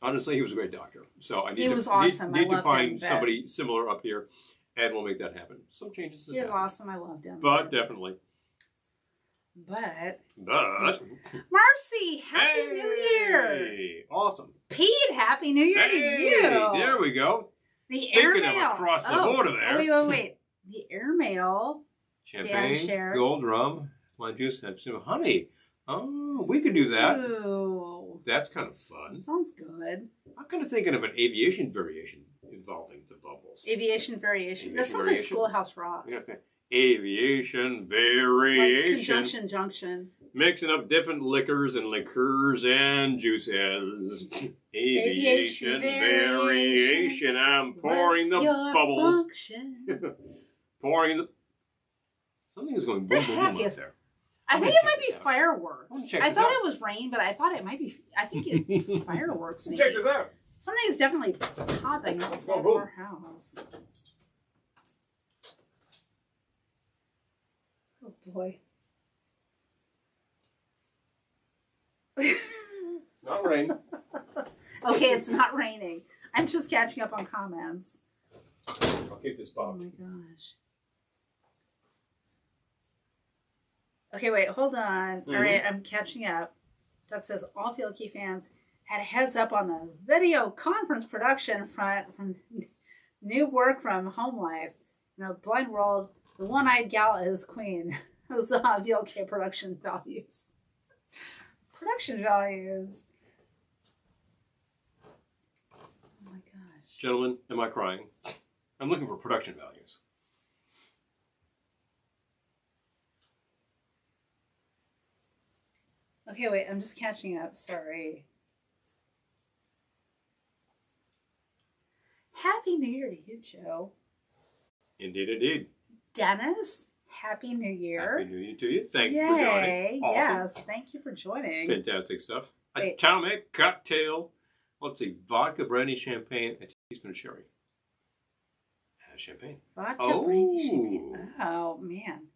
Speaker 2: Honestly, he was a great doctor. So I need to find somebody similar up here, and we'll make that happen. Some changes.
Speaker 1: He was awesome. I loved him.
Speaker 2: But definitely.
Speaker 1: But Marcy, Happy New Year!
Speaker 2: Awesome.
Speaker 1: Pete, Happy New Year to you!
Speaker 2: There we go.
Speaker 1: The
Speaker 2: Speaking
Speaker 1: airmail.
Speaker 2: of across the border there.
Speaker 1: Wait. The airmail.
Speaker 2: Champagne, gold rum, lime juice, and some honey. Oh, we could do that.
Speaker 1: Ooh.
Speaker 2: That's kind of fun.
Speaker 1: Sounds good.
Speaker 2: I'm kind of thinking of an aviation variation involving the bubbles.
Speaker 1: Aviation variation. That sounds like Schoolhouse Rock.
Speaker 2: Yeah, okay. Aviation variation.
Speaker 1: Like conjunction junction.
Speaker 2: Mixing up different liquors and juices. Aviation variation. I'm pouring the bubbles. Pouring the... Something is going boom, boom, boom up there.
Speaker 1: I think it might be fireworks. I thought it was rain, but I thought it might be... I think it's fireworks, maybe.
Speaker 2: Check this out.
Speaker 1: Something is definitely popping outside of our house. Oh, boy.
Speaker 2: It's not rain.
Speaker 1: Okay, it's not raining. I'm just catching up on comments.
Speaker 2: I'll keep this box.
Speaker 1: Oh, my gosh. Okay, wait, hold on. All right, I'm catching up. Doug says, all Field Key fans had a heads up on the video conference production front from new work from Home Life. You know, Blind World, the one-eyed gal is queen. Those VLK production values. Production values. Oh my gosh.
Speaker 2: Gentlemen, am I crying? I'm looking for production values.
Speaker 1: Okay, wait, I'm just catching up. Sorry. Happy New Year to you, Joe.
Speaker 2: Indeed, indeed.
Speaker 1: Dennis, Happy New Year.
Speaker 2: Happy New Year to you. Thank you for joining. Awesome.
Speaker 1: Yes, thank you for joining.
Speaker 2: Fantastic stuff. Wait. Atomic cocktail. Let's see. Vodka, brandy, champagne, a teaspoon of sherry. Champagne.
Speaker 1: Vodka, brandy, champagne. Oh, man.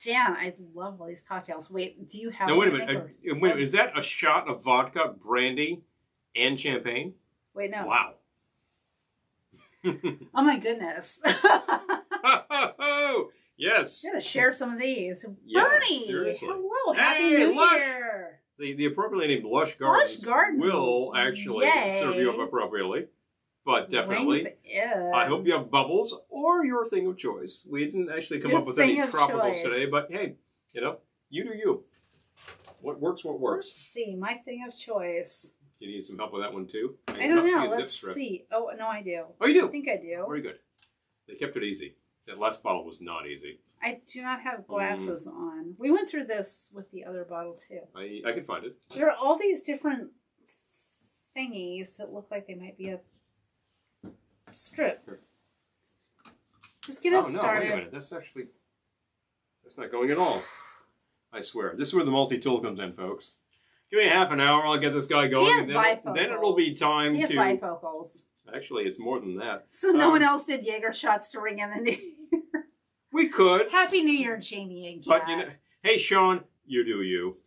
Speaker 1: Dan, I love all these cocktails. Wait, do you have...
Speaker 2: No, wait a minute. Wait a minute. Is that a shot of vodka, brandy, and champagne?
Speaker 1: Wait, no.
Speaker 2: Wow.
Speaker 1: Oh, my goodness.
Speaker 2: Yes.
Speaker 1: I'm going to share some of these.
Speaker 2: Yeah,
Speaker 1: Bernie,
Speaker 2: seriously.
Speaker 1: hello. Happy New Year.
Speaker 2: The appropriately named Lush Gardens will actually serve you up appropriately. But definitely, I hope you have bubbles or your thing of choice. We didn't actually come up with any tropicals today, but hey, you know, you do you. What works, what works.
Speaker 1: Let's see, my thing of choice.
Speaker 2: You need some help with that one too?
Speaker 1: I don't know, let's see. Oh, no, I do.
Speaker 2: Oh, you do?
Speaker 1: I think I do.
Speaker 2: Very good. They kept it easy. That last bottle was not easy.
Speaker 1: I do not have glasses on. We went through this with the other bottle too.
Speaker 2: I can find it.
Speaker 1: There are all these different thingies that look like they might be a strip. Sure. Just get it started.
Speaker 2: Wait a minute. That's not going at all. I swear. This is where the multi-tool comes in, folks. Give me half an hour. I'll get this guy going.
Speaker 1: He has bifocals.
Speaker 2: Then it'll be time to...
Speaker 1: He has bifocals.
Speaker 2: Actually, it's more than that.
Speaker 1: So no one else did Jaeger shots to ring in the new year.
Speaker 2: We could.
Speaker 1: Happy New Year, Jamie and Kat.
Speaker 2: But, you know, hey, Sean, you do you.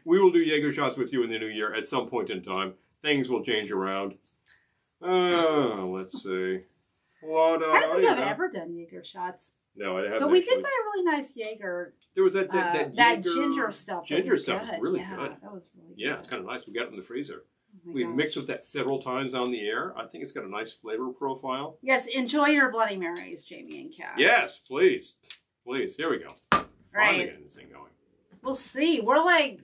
Speaker 2: We will do Jaeger shots with you in the new year at some point in time. Things will change around. Let's see. I
Speaker 1: don't think I've ever done Jaeger shots.
Speaker 2: No, I haven't.
Speaker 1: But we did buy a really nice Jaeger.
Speaker 2: There was that
Speaker 1: ginger stuff.
Speaker 2: Ginger stuff is really good.
Speaker 1: That was really good.
Speaker 2: Yeah, it's kind of nice. We got it in the freezer.
Speaker 1: Oh
Speaker 2: We've mixed with that several times on the air. I think it's got a nice flavor profile.
Speaker 1: Yes, enjoy your Bloody Marys, Jamie and Kat.
Speaker 2: Yes, please. Please. Here we go. Finally getting this thing going.
Speaker 1: We'll see. We're like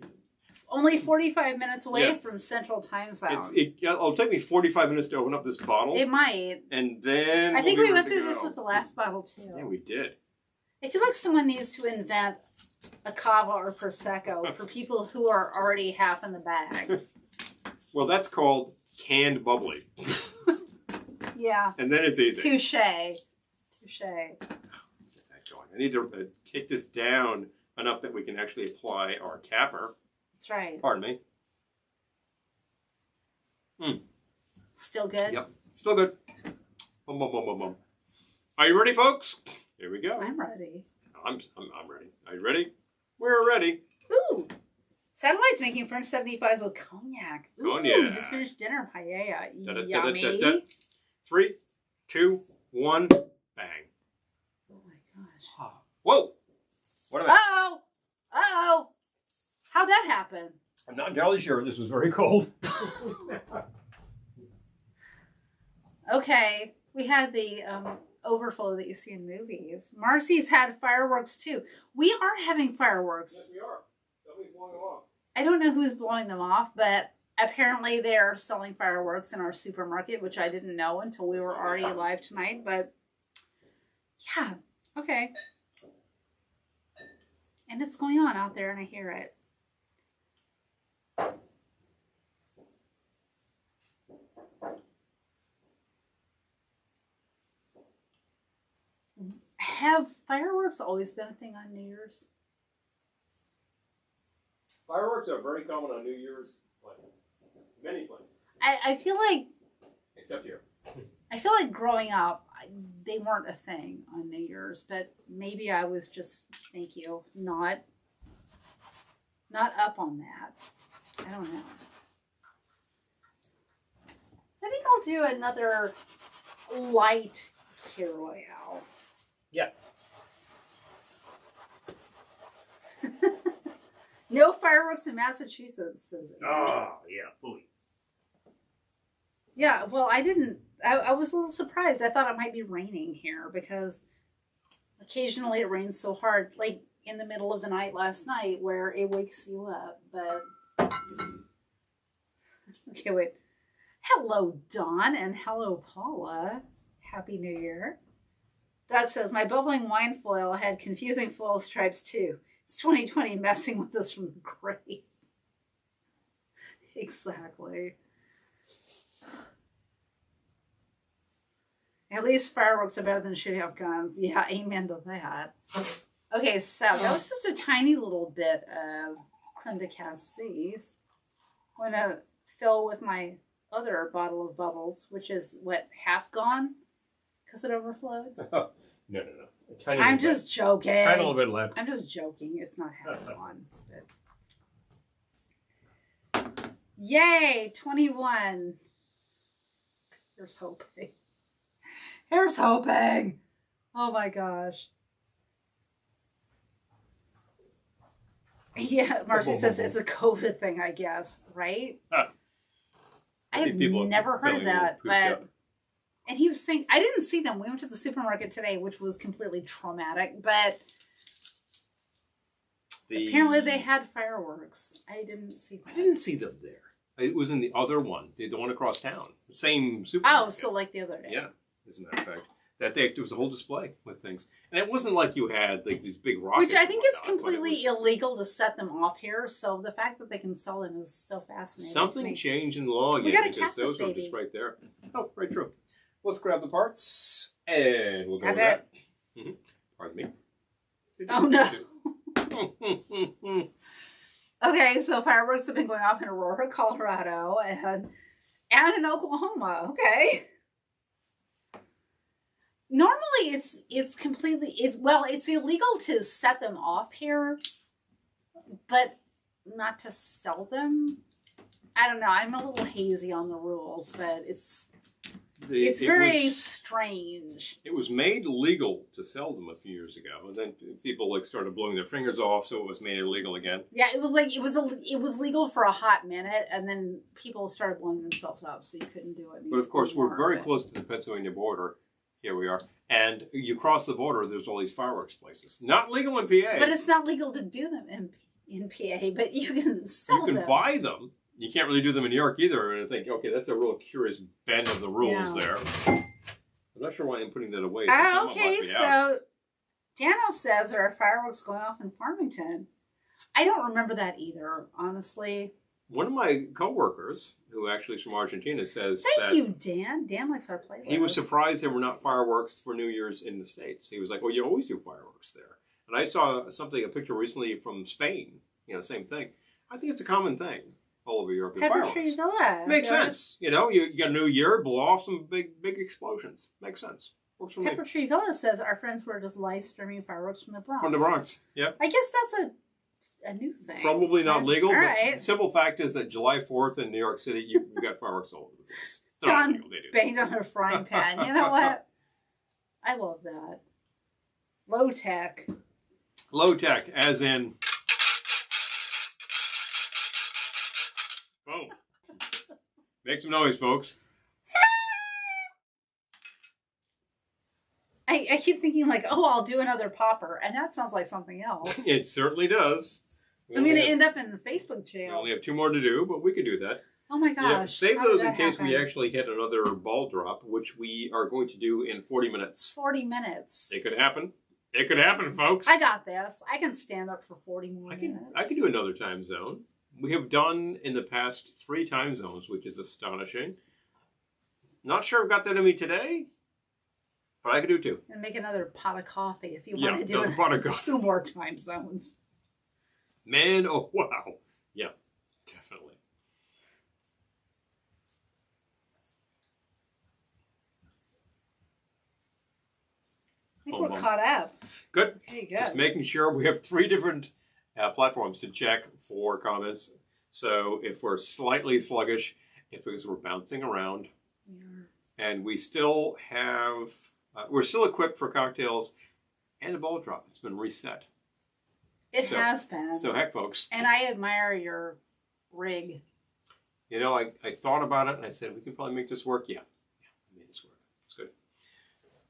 Speaker 1: only 45 minutes away from Central Time Zone.
Speaker 2: It'll take me 45 minutes to open up this bottle.
Speaker 1: It might.
Speaker 2: And then
Speaker 1: I think we went through this with the last bottle, too.
Speaker 2: Yeah, we did.
Speaker 1: I feel like someone needs to invent a cava or prosecco for people who are already half in the bag.
Speaker 2: Well, that's called canned bubbly.
Speaker 1: Yeah.
Speaker 2: And then it's easy.
Speaker 1: Touche.
Speaker 2: I need to kick this down enough that we can actually apply our capper.
Speaker 1: That's right.
Speaker 2: Pardon me.
Speaker 1: Still good?
Speaker 2: Yep. Still good. Bum, bum, bum, bum, bum. Are you ready, folks? Here we go.
Speaker 1: I'm ready.
Speaker 2: I'm ready. Are you ready? We're ready.
Speaker 1: Ooh. Satellite's making French 75s with cognac. Ooh,
Speaker 2: Cognac.
Speaker 1: We just finished dinner. Paella. Yummy.
Speaker 2: 3, 2, 1, bang.
Speaker 1: Oh my gosh.
Speaker 2: Whoa! What a mess.
Speaker 1: Uh-oh! Uh-oh! How'd that happen?
Speaker 2: I'm not entirely sure. This was very cold.
Speaker 1: Okay, we had the overflow that you see in movies. Marcy's had fireworks too. We are having fireworks.
Speaker 2: Yes, we are. Somebody's blowing them off.
Speaker 1: I don't know who's blowing them off, but apparently they're selling fireworks in our supermarket, which I didn't know until we were already live tonight. But yeah, okay. And it's going on out there, and I hear it. Have fireworks always been a thing on New Year's?
Speaker 2: Fireworks are very common on New Year's, like many places.
Speaker 1: I feel like,
Speaker 2: except here.
Speaker 1: I feel like growing up, they weren't a thing on New Year's, but maybe I was just, thank you, not up on that. I don't know. I think I'll do another light Kid Royale.
Speaker 2: Yeah.
Speaker 1: No fireworks in Massachusetts, says it.
Speaker 2: Oh, yeah, fully.
Speaker 1: Yeah, well, I was a little surprised. I thought it might be raining here because occasionally it rains so hard, like in the middle of the night last night where it wakes you up. But, okay, wait. Hello, Dawn, and hello, Paula. Happy New Year. Doug says, my bubbling wine foil had confusing foil stripes too. It's 2020 messing with us from the grave. Exactly. At least fireworks are better than shooting off guns. Yeah, amen to that. Okay, so that was just a tiny little bit of creme de cassis. I'm going to fill with my other bottle of bubbles, which is, what, half gone? Because it overflowed?
Speaker 2: No.
Speaker 1: I'm just joking.
Speaker 2: Tiny little bit left.
Speaker 1: I'm just joking. It's not half gone. But... Yay! 21. Here's hoping. Here's hoping. Oh my gosh. Yeah, Marcy says it's a COVID thing, I guess, right? I have never heard of that, but... And he was saying, I didn't see them. We went to the supermarket today, which was completely traumatic, but apparently they had fireworks. I didn't see them.
Speaker 2: I didn't see them there. It was in the other one, the one across town. Same supermarket.
Speaker 1: Oh, so like the other day.
Speaker 2: Yeah, as a matter of fact. There was a whole display with things. And it wasn't like you had like these big rockets.
Speaker 1: Which I think it's completely illegal to set them off here. So the fact that they can sell them is so fascinating.
Speaker 2: Something changed in law again.
Speaker 1: We got a
Speaker 2: because
Speaker 1: cactus
Speaker 2: those
Speaker 1: baby.
Speaker 2: were just right there. Oh, right, true. Let's grab the parts, and we'll go with
Speaker 1: that.
Speaker 2: Mm-hmm. Pardon me.
Speaker 1: Oh, no. Okay, so fireworks have been going off in Aurora, Colorado, and in Oklahoma. Okay. Normally, it's illegal to set them off here, but not to sell them. I don't know. I'm a little hazy on the rules, but it's very strange.
Speaker 2: It was made legal to sell them a few years ago, and then people started blowing their fingers off, so it was made illegal again.
Speaker 1: Yeah, it was legal for a hot minute, and then people started blowing themselves up, so you couldn't do it.
Speaker 2: But of course, we're very close to the Pennsylvania border. Here we are, and you cross the border. There's all these fireworks places. Not legal in PA,
Speaker 1: but it's not legal to do them in PA. But you can sell them.
Speaker 2: You can buy them. You can't really do them in New York either. And I think, okay, that's a real curious bend of the rules there. I'm not sure why I'm putting that away.
Speaker 1: Okay, so Dano says there are fireworks going off in Farmington. I don't remember that either, honestly.
Speaker 2: One of my coworkers, who actually is from Argentina, says
Speaker 1: Thank you, Dan. Dan likes our playlist.
Speaker 2: He was surprised there were not fireworks for New Year's in the States. He was like, well, you always do fireworks there. And I saw a picture recently from Spain. Same thing. I think it's a common thing all over Europe.
Speaker 1: Pepper Tree Villa.
Speaker 2: Makes sense. You got a new year, blow off some big explosions. Makes sense. Works for me.
Speaker 1: Pepper Tree Villa says our friends were just live streaming fireworks from the Bronx.
Speaker 2: From the Bronx, yeah.
Speaker 1: I guess that's a new thing.
Speaker 2: Probably not legal,
Speaker 1: right.
Speaker 2: but the simple fact is that July 4th in New York City, you've got fireworks all over the place.
Speaker 1: Don banged on her frying pan. You know what? I love that. Low tech.
Speaker 2: Low tech, as in... Boom. Make some noise, folks.
Speaker 1: I keep thinking like, oh, I'll do another popper, and that sounds like something else.
Speaker 2: It certainly does.
Speaker 1: I'm going to end up in Facebook jail.
Speaker 2: We only have 2 more to do, but we could do that.
Speaker 1: Oh my gosh.
Speaker 2: Yeah, save
Speaker 1: How
Speaker 2: those
Speaker 1: did
Speaker 2: in
Speaker 1: that
Speaker 2: case
Speaker 1: happen?
Speaker 2: we actually hit another ball drop, which we are going to do in 40 minutes.
Speaker 1: 40 minutes.
Speaker 2: It could happen. It could happen, folks.
Speaker 1: I got this. I can stand up for 40 more minutes.
Speaker 2: I can do another time zone. We have done in the past 3 time zones, which is astonishing. Not sure I've got that in me today, but I could do 2.
Speaker 1: And make another pot of coffee if you want to do it.
Speaker 2: Pot of coffee.
Speaker 1: 2 more time zones.
Speaker 2: Man, oh wow. Yeah, definitely.
Speaker 1: I think we're caught up.
Speaker 2: Good.
Speaker 1: Okay, good.
Speaker 2: Just making sure we have 3 different platforms to check for comments. So if we're slightly sluggish, it's because we're bouncing around.
Speaker 1: Yeah.
Speaker 2: And we still have, we're still equipped for cocktails and a ball drop. It's been reset.
Speaker 1: It has been.
Speaker 2: So heck, folks.
Speaker 1: And I admire your rig.
Speaker 2: You know, I thought about it and I said, we can probably make this work. Yeah, we made this work. It's good.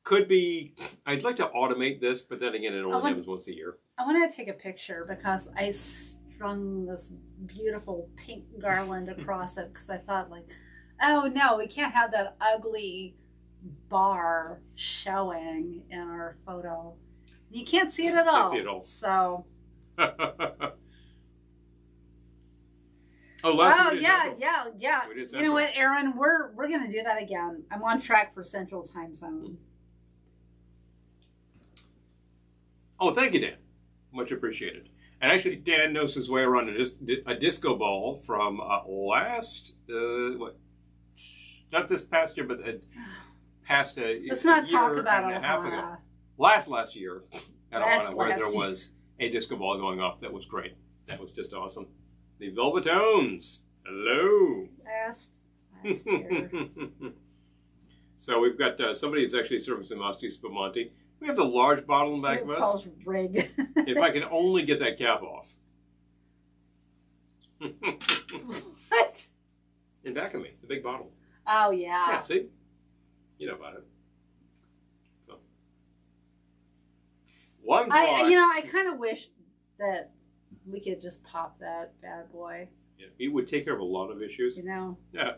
Speaker 2: Could be, I'd like to automate this, but then again, it only happens once a year.
Speaker 1: I want to take a picture because I strung this beautiful pink garland across it because I thought like, oh no, we can't have that ugly bar showing in our photo. You can't see it at all.
Speaker 2: Can't see it all.
Speaker 1: So.
Speaker 2: yeah.
Speaker 1: You know what, Aaron? We're gonna do that again. I'm on track for Central Time Zone.
Speaker 2: Oh, thank you, Dan. Much appreciated. And actually, Dan knows his way around a disco ball from last not this past year, but past
Speaker 1: Let's not talk
Speaker 2: year
Speaker 1: about
Speaker 2: and a half ago.
Speaker 1: Ohana.
Speaker 2: Last year at Ohana, where there was a disco ball going off. That was great. That was just awesome. The Velvetones. Hello.
Speaker 1: Last year.
Speaker 2: So we've got somebody who's actually serving some Asti Spumante. We have the large bottle in back of us.
Speaker 1: Paul's rig.
Speaker 2: If I can only get that cap off.
Speaker 1: What?
Speaker 2: In back of me, the big bottle.
Speaker 1: Oh, yeah.
Speaker 2: Yeah, see? You know about it. So.
Speaker 1: I kind of wish that we could just pop that bad boy.
Speaker 2: Yeah, it would take care of a lot of issues.
Speaker 1: You know?
Speaker 2: Yeah.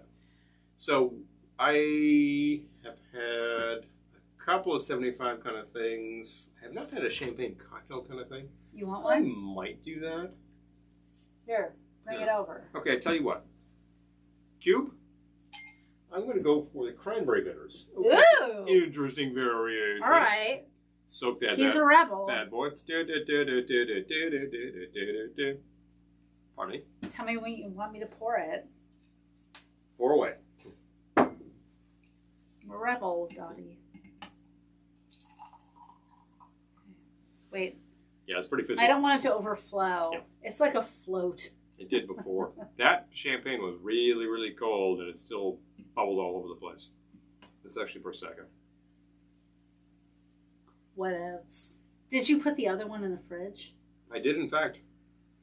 Speaker 2: So I have had a couple of 75 kind of things. I have not had a champagne cocktail kind of thing.
Speaker 1: You want
Speaker 2: I
Speaker 1: one?
Speaker 2: might do that.
Speaker 1: Here, bring it over.
Speaker 2: Okay, I tell you what. Cube? I'm going to go for the cranberry bitters.
Speaker 1: Ooh!
Speaker 2: Interesting variation.
Speaker 1: All right.
Speaker 2: Soak that.
Speaker 1: He's a rebel.
Speaker 2: Bad boy. Pardon me.
Speaker 1: Tell me when you want me to pour it.
Speaker 2: Pour away.
Speaker 1: I'm a rebel, Dottie. Wait.
Speaker 2: Yeah, it's pretty fizzy.
Speaker 1: I don't want it to overflow.
Speaker 2: Yeah.
Speaker 1: It's like a float.
Speaker 2: It did before. That champagne was really, really cold, and it still bubbled all over the place. This is actually Prosecco.
Speaker 1: Whatevs. Did you put the other one in the fridge?
Speaker 2: I did, in fact.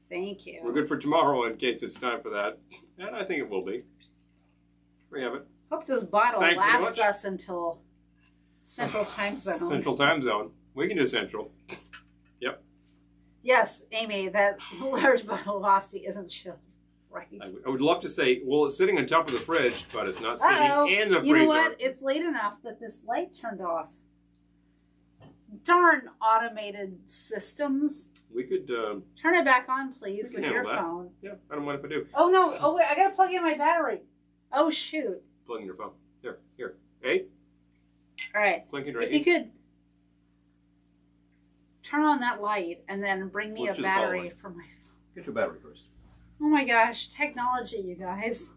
Speaker 1: Thank you.
Speaker 2: We're good for tomorrow in case it's time for that. And I think it will be. We have it.
Speaker 1: Hope this bottle
Speaker 2: Thank you very
Speaker 1: lasts
Speaker 2: much.
Speaker 1: us until Central Time Zone.
Speaker 2: Central Time Zone. We can do Central. Yep.
Speaker 1: Yes, Amy, that large bottle of Asti isn't chilled. Right.
Speaker 2: I would love to say, well, it's sitting on top of the fridge, but it's not sitting in the freezer.
Speaker 1: You know what? It's late enough that this light turned off. Darn automated systems.
Speaker 2: We could...
Speaker 1: Turn it back on, please, with your
Speaker 2: that.
Speaker 1: phone.
Speaker 2: Yeah, I don't mind if I do.
Speaker 1: Oh, no. Oh, wait. I got to plug in my battery. Oh, shoot.
Speaker 2: Plug in your phone. Here. Hey?
Speaker 1: All right.
Speaker 2: Clinking
Speaker 1: If you could turn on that light and then bring me a battery for my phone.
Speaker 2: Get your battery first.
Speaker 1: Oh, my gosh. Technology, you guys.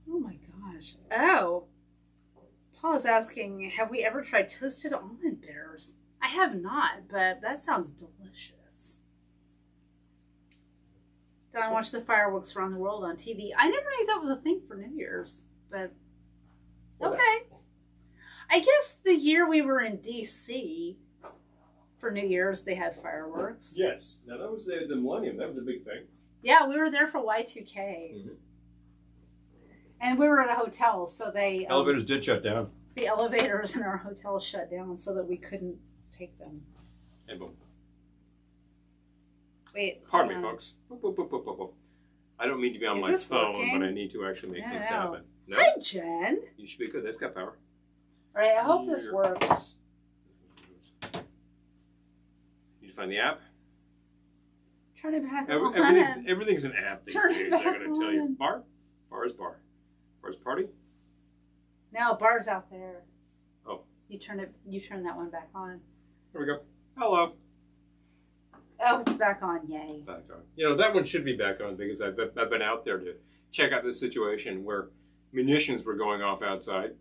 Speaker 1: Oh, my gosh. Oh. Paul is asking, have we ever tried toasted almond bitters? I have not, but that sounds delicious. Don't watch the fireworks around the world on TV. I never knew that was a thing for New Year's, but okay. I guess the year we were in D.C. for New Year's, they had fireworks.
Speaker 2: Yes. Now, that was the millennium. That was a big thing.
Speaker 1: Yeah, we were there for Y2K. Mm-hmm. And we were at a hotel, so they...
Speaker 2: elevators did shut down.
Speaker 1: The elevators in our hotel shut down so that we couldn't take them.
Speaker 2: And boom.
Speaker 1: Wait.
Speaker 2: Pardon me, folks. Boop, boop, boop, boop, boop, boop. I don't mean to be on my phone,
Speaker 1: working?
Speaker 2: but I need to actually make this happen. No?
Speaker 1: Hi, Jen.
Speaker 2: You should be good. That's got power.
Speaker 1: All right, I hope this works.
Speaker 2: You find the app?
Speaker 1: Turn it back on.
Speaker 2: Everything's an app these days, I gotta tell you. Bar? Bar is bar. Bar's party?
Speaker 1: No, bar's out there.
Speaker 2: Oh.
Speaker 1: You turn that one back on.
Speaker 2: There we go. Hello.
Speaker 1: Oh, it's back on. Yay.
Speaker 2: Back on. You know, that one should be back on because I've been out there to check out this situation where munitions were going off outside.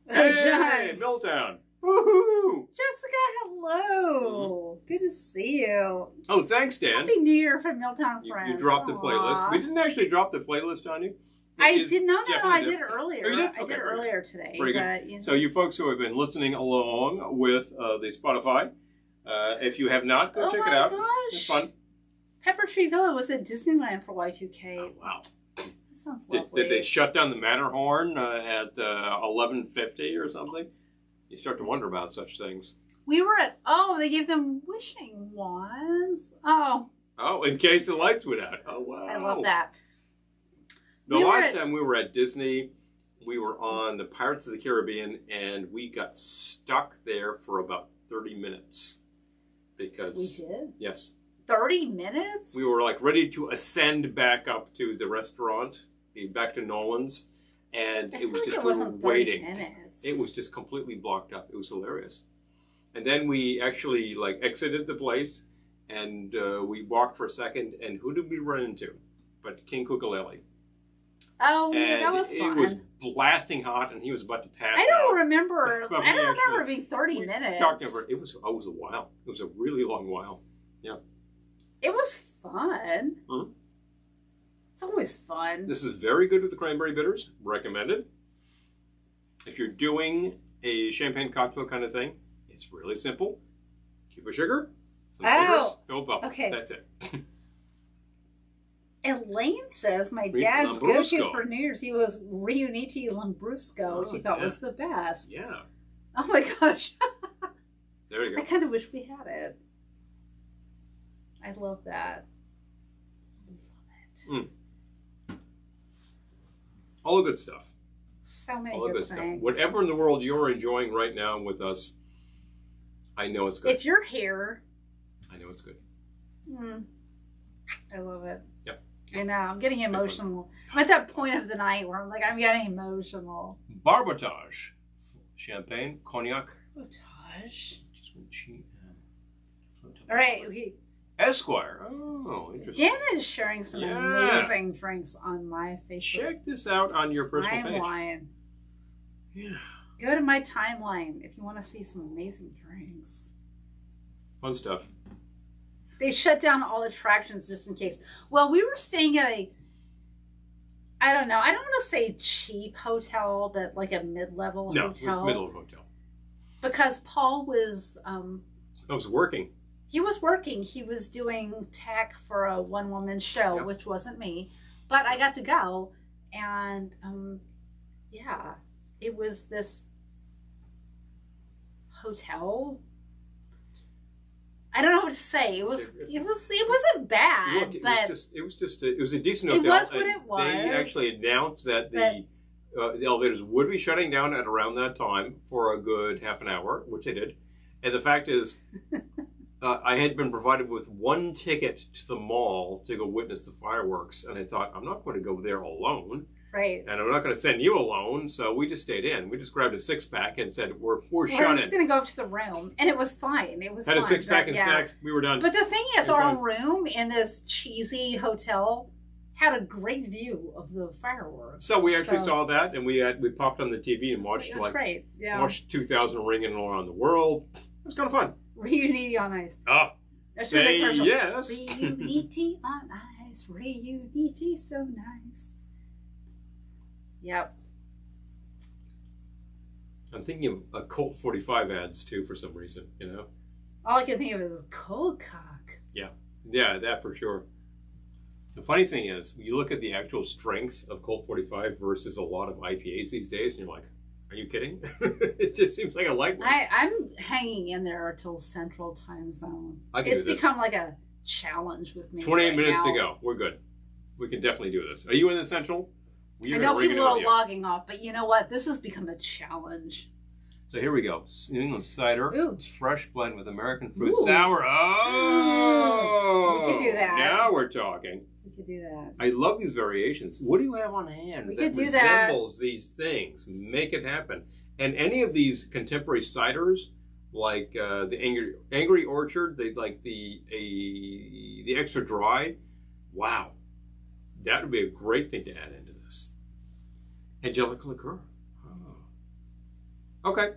Speaker 2: Hey, Milltown. Woohoo!
Speaker 1: Jessica, hello. Good to see you.
Speaker 2: Oh, thanks, Dan.
Speaker 1: Happy New Year from Milltown Friends.
Speaker 2: You dropped the playlist. We didn't actually drop the playlist on you.
Speaker 1: I did not know. I did it earlier.
Speaker 2: Oh, you did?
Speaker 1: I did it earlier today.
Speaker 2: Pretty good.
Speaker 1: But, you know.
Speaker 2: So you folks who have been listening along with the Spotify, if you have not, go check it out.
Speaker 1: Oh my gosh.
Speaker 2: It's fun.
Speaker 1: Pepper Tree Villa was at Disneyland for Y2K.
Speaker 2: Oh, wow.
Speaker 1: That sounds lovely.
Speaker 2: Did they shut down the Matterhorn at 11:50 or something? You start to wonder about such things.
Speaker 1: We were at, they gave them wishing wands. Oh,
Speaker 2: in case the lights went out. Oh, wow.
Speaker 1: I love that.
Speaker 2: The last time we were at Disney, we were on the Pirates of the Caribbean, and we got stuck there for about 30 minutes. Because
Speaker 1: we did?
Speaker 2: Yes.
Speaker 1: 30 minutes?
Speaker 2: We were like ready to ascend back up to the restaurant, back to Nolan's, and it was just we were waiting.
Speaker 1: Minutes.
Speaker 2: It was just completely blocked up. It was hilarious. And then we actually exited the place, and we walked for a second, and who did we run into? But King Kukulele.
Speaker 1: Oh, yeah, that was fun.
Speaker 2: It was blasting hot, and he was about to pass out.
Speaker 1: I don't remember it being 30 minutes.
Speaker 2: Talking about it was a while. It was a really long while. Yeah.
Speaker 1: It was fun.
Speaker 2: Mm-hmm.
Speaker 1: It's always fun.
Speaker 2: This is very good with the cranberry bitters. Recommended. If you're doing a champagne cocktail kind of thing, it's really simple. Cube of sugar, some flavors, fill bubbles. Okay. That's it.
Speaker 1: Elaine says my dad's go-to for New Year's, he was Riunite Lambrusco, which he thought was the best.
Speaker 2: Yeah.
Speaker 1: Oh my gosh.
Speaker 2: There you go.
Speaker 1: I kind of wish we had it. I love that. I love it.
Speaker 2: All the good stuff.
Speaker 1: So many
Speaker 2: all the good
Speaker 1: things.
Speaker 2: Stuff. Whatever in the world you're enjoying right now with us, I know it's good.
Speaker 1: If you're here,
Speaker 2: I know it's good.
Speaker 1: I love it.
Speaker 2: Yep.
Speaker 1: I know. I'm getting emotional. I'm at that point of the night where I'm getting emotional.
Speaker 2: Barbotage. Champagne, cognac.
Speaker 1: Barbotage. All right.
Speaker 2: Esquire. Oh, interesting.
Speaker 1: Dan is sharing some amazing drinks on my Facebook.
Speaker 2: Check this out on your personal
Speaker 1: timeline.
Speaker 2: Yeah.
Speaker 1: Go to my timeline if you want to see some amazing drinks.
Speaker 2: Fun stuff.
Speaker 1: They shut down all attractions just in case. Well, we were staying at I don't want to say cheap hotel, but like a mid-level hotel.
Speaker 2: No, it was middle hotel.
Speaker 1: Because Paul was...
Speaker 2: I was working.
Speaker 1: He was working. He was doing tech for a one-woman show, which wasn't me. But I got to go. And, it was this hotel. I don't know what to say. It wasn't bad.
Speaker 2: Look, it was a decent hotel.
Speaker 1: It was what it was.
Speaker 2: They actually announced that the elevators would be shutting down at around that time for a good half an hour, which they did. And the fact is, I had been provided with one ticket to the mall to go witness the fireworks, and I thought, I'm not going to go there alone.
Speaker 1: Right.
Speaker 2: And I'm not going to send you alone, so we just stayed in. We just grabbed a six-pack and said, we're shut in.
Speaker 1: We're just going to go up to the room, and it was fine. It was
Speaker 2: Had a six-pack and snacks. We were done.
Speaker 1: But the thing is, our room in this cheesy hotel had a great view of the fireworks.
Speaker 2: So we actually saw that, and we popped on the TV and watched
Speaker 1: it was great. Yeah.
Speaker 2: Watched 2000 ringing around the world. It was kind of fun.
Speaker 1: Reunite on ice.
Speaker 2: Say yes.
Speaker 1: Reunite on ice. Reunite so nice. Yep.
Speaker 2: I'm thinking of Colt 45 ads too for some reason, you know?
Speaker 1: All I can think of is cold cock.
Speaker 2: Yeah. Yeah, that for sure. The funny thing is, you look at the actual strength of Colt 45 versus a lot of IPAs these days, and you're like, are you kidding? It just seems like a lightweight.
Speaker 1: I'm hanging in there until Central Time Zone.
Speaker 2: It's
Speaker 1: become like a challenge with me.
Speaker 2: 28 minutes
Speaker 1: now.
Speaker 2: to go. We're good. We can definitely do this. Are you in the Central?
Speaker 1: I know people are logging off, but you know what? This has become a challenge.
Speaker 2: So here we go. New England cider.
Speaker 1: Ooh.
Speaker 2: It's fresh blend with American fruit sour. Oh!
Speaker 1: We could do that.
Speaker 2: Now we're talking.
Speaker 1: We could do that.
Speaker 2: I love these variations. What do you have on hand that resembles these things? Make it happen. And any of these contemporary ciders, like the Angry Orchard, they like the extra dry. Wow, that would be a great thing to add into this. Angelic liqueur. Oh. Okay.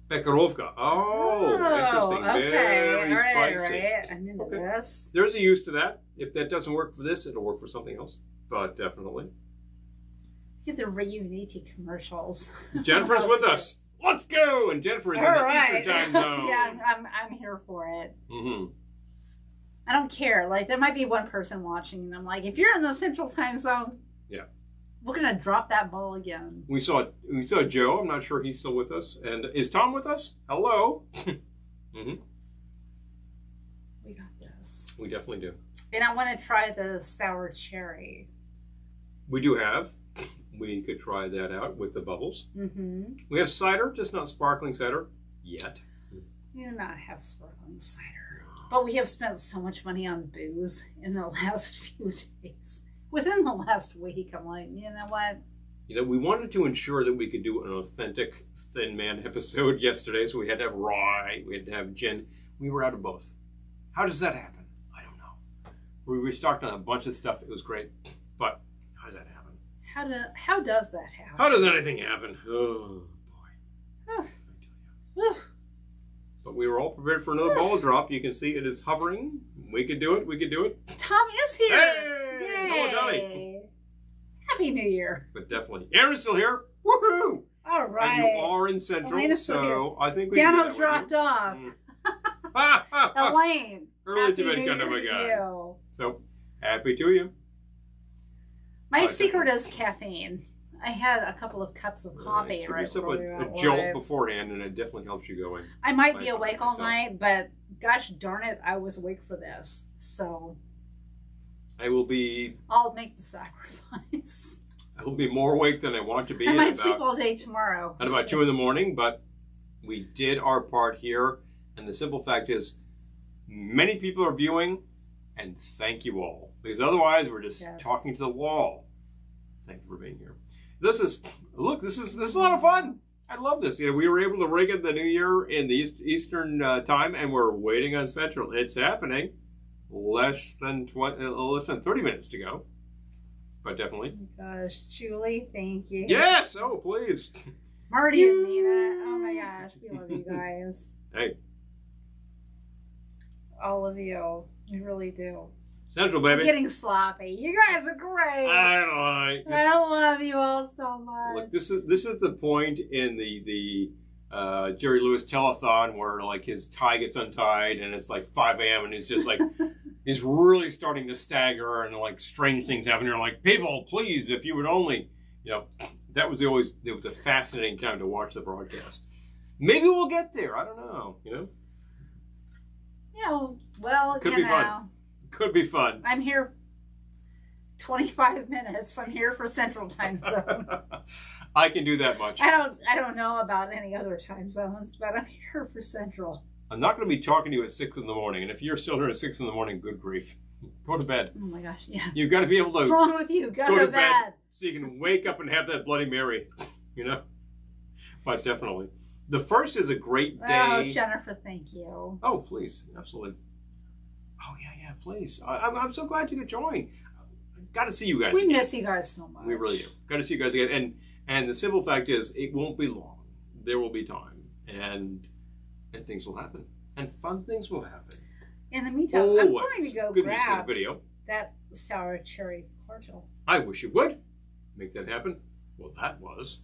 Speaker 2: Pekarovka. Oh, interesting.
Speaker 1: Okay.
Speaker 2: Very
Speaker 1: all
Speaker 2: spicy.
Speaker 1: Right. I'm into this.
Speaker 2: There's a use to that. If that doesn't work for this, it'll work for something else. But definitely.
Speaker 1: Get the Reuniti commercials.
Speaker 2: Jennifer's with us. Let's go! And Jennifer is in the Eastern Time Zone.
Speaker 1: Yeah, I'm here for it.
Speaker 2: Mm-hmm.
Speaker 1: I don't care. Like, there might be one person watching, and I'm like, if you're in the Central Time Zone,
Speaker 2: yeah,
Speaker 1: we're gonna drop that ball again.
Speaker 2: We saw Joe. I'm not sure he's still with us. And is Tom with us? Hello. Mm-hmm.
Speaker 1: We got this.
Speaker 2: We definitely do.
Speaker 1: And I want to try the sour cherry.
Speaker 2: We do have. We could try that out with the bubbles.
Speaker 1: Mm-hmm.
Speaker 2: We have cider, just not sparkling cider yet.
Speaker 1: We do not have sparkling cider. But we have spent so much money on booze in the last few days. Within the last week, I'm like, you know what?
Speaker 2: You know, we wanted to ensure that we could do an authentic Thin Man episode yesterday, so we had to have rye, we had to have gin. We were out of both. How does that happen? I don't know. We restocked on a bunch of stuff. It was great. But how does that happen?
Speaker 1: How does that happen?
Speaker 2: How does anything happen? Oh, boy. I tell you. But we were all prepared for another ball drop. You can see it is hovering. We could do it. We could do it.
Speaker 1: Tom is here.
Speaker 2: Hey!
Speaker 1: Yay!
Speaker 2: Hello, Tommy.
Speaker 1: Happy New Year.
Speaker 2: But definitely. Aaron's still here. Woohoo!
Speaker 1: All right.
Speaker 2: And you are in Central, so I think we
Speaker 1: Dano dropped off. Elaine.
Speaker 2: Early to bed kind of a guy. So, happy to you.
Speaker 1: My secret is caffeine. I had a couple of cups of coffee right before we went
Speaker 2: a jolt beforehand, and it definitely helps you going.
Speaker 1: I might be awake all night, but gosh darn it, I was awake for this. So I'll make the sacrifice.
Speaker 2: I will be more awake than I want to be.
Speaker 1: I might sleep all day tomorrow.
Speaker 2: At about 2 a.m, but we did our part here, and the simple fact is, many people are viewing, and thank you all, because otherwise we're just talking to the wall. Thank you for being here. This is a lot of fun. I love this. You know, we were able to rig it the new year in the Eastern time, and we're waiting on Central. It's happening. Less than 30 minutes to go, but definitely.
Speaker 1: Oh my gosh, Julie, thank you.
Speaker 2: Yes. Oh, please.
Speaker 1: Marty and Nina. Oh my gosh, we love you guys.
Speaker 2: Hey.
Speaker 1: All of you, we really do.
Speaker 2: Central, baby.
Speaker 1: I'm getting sloppy. You guys are great.
Speaker 2: I
Speaker 1: love you all so much.
Speaker 2: Look, this is the point in the Jerry Lewis telethon where like his tie gets untied and it's like 5 a.m. and he's just like he's really starting to stagger and like strange things happen. You're like, people, please, if you would only, you know, that was the fascinating time to watch the broadcast. Maybe we'll get there. I don't know. You know.
Speaker 1: Yeah. Well,
Speaker 2: could be fun. Could be fun.
Speaker 1: I'm here 25 minutes. I'm here for Central Time Zone.
Speaker 2: I can do that much.
Speaker 1: I don't know about any other time zones, but I'm here for Central.
Speaker 2: I'm not going to be talking to you at 6 a.m, and if you're still here at 6 a.m, good grief. Go to bed.
Speaker 1: Oh my gosh, yeah.
Speaker 2: You've got to be able to...
Speaker 1: What's wrong with you? Go to bed.
Speaker 2: So you can wake up and have that Bloody Mary, you know? But definitely. The first is a great day.
Speaker 1: Oh, Jennifer, thank you.
Speaker 2: Oh, please. Absolutely. Oh, yeah, please. I'm so glad you could join. Got to see you guys
Speaker 1: We
Speaker 2: again.
Speaker 1: miss you guys so much.
Speaker 2: We really do. Got to see you guys again. And the simple fact is, it won't be long. There will be time. And things will happen. And fun things will happen.
Speaker 1: In the meantime, I'm going to go grab
Speaker 2: video.
Speaker 1: that sour cherry cordial.
Speaker 2: I wish you would make that happen. Well, that was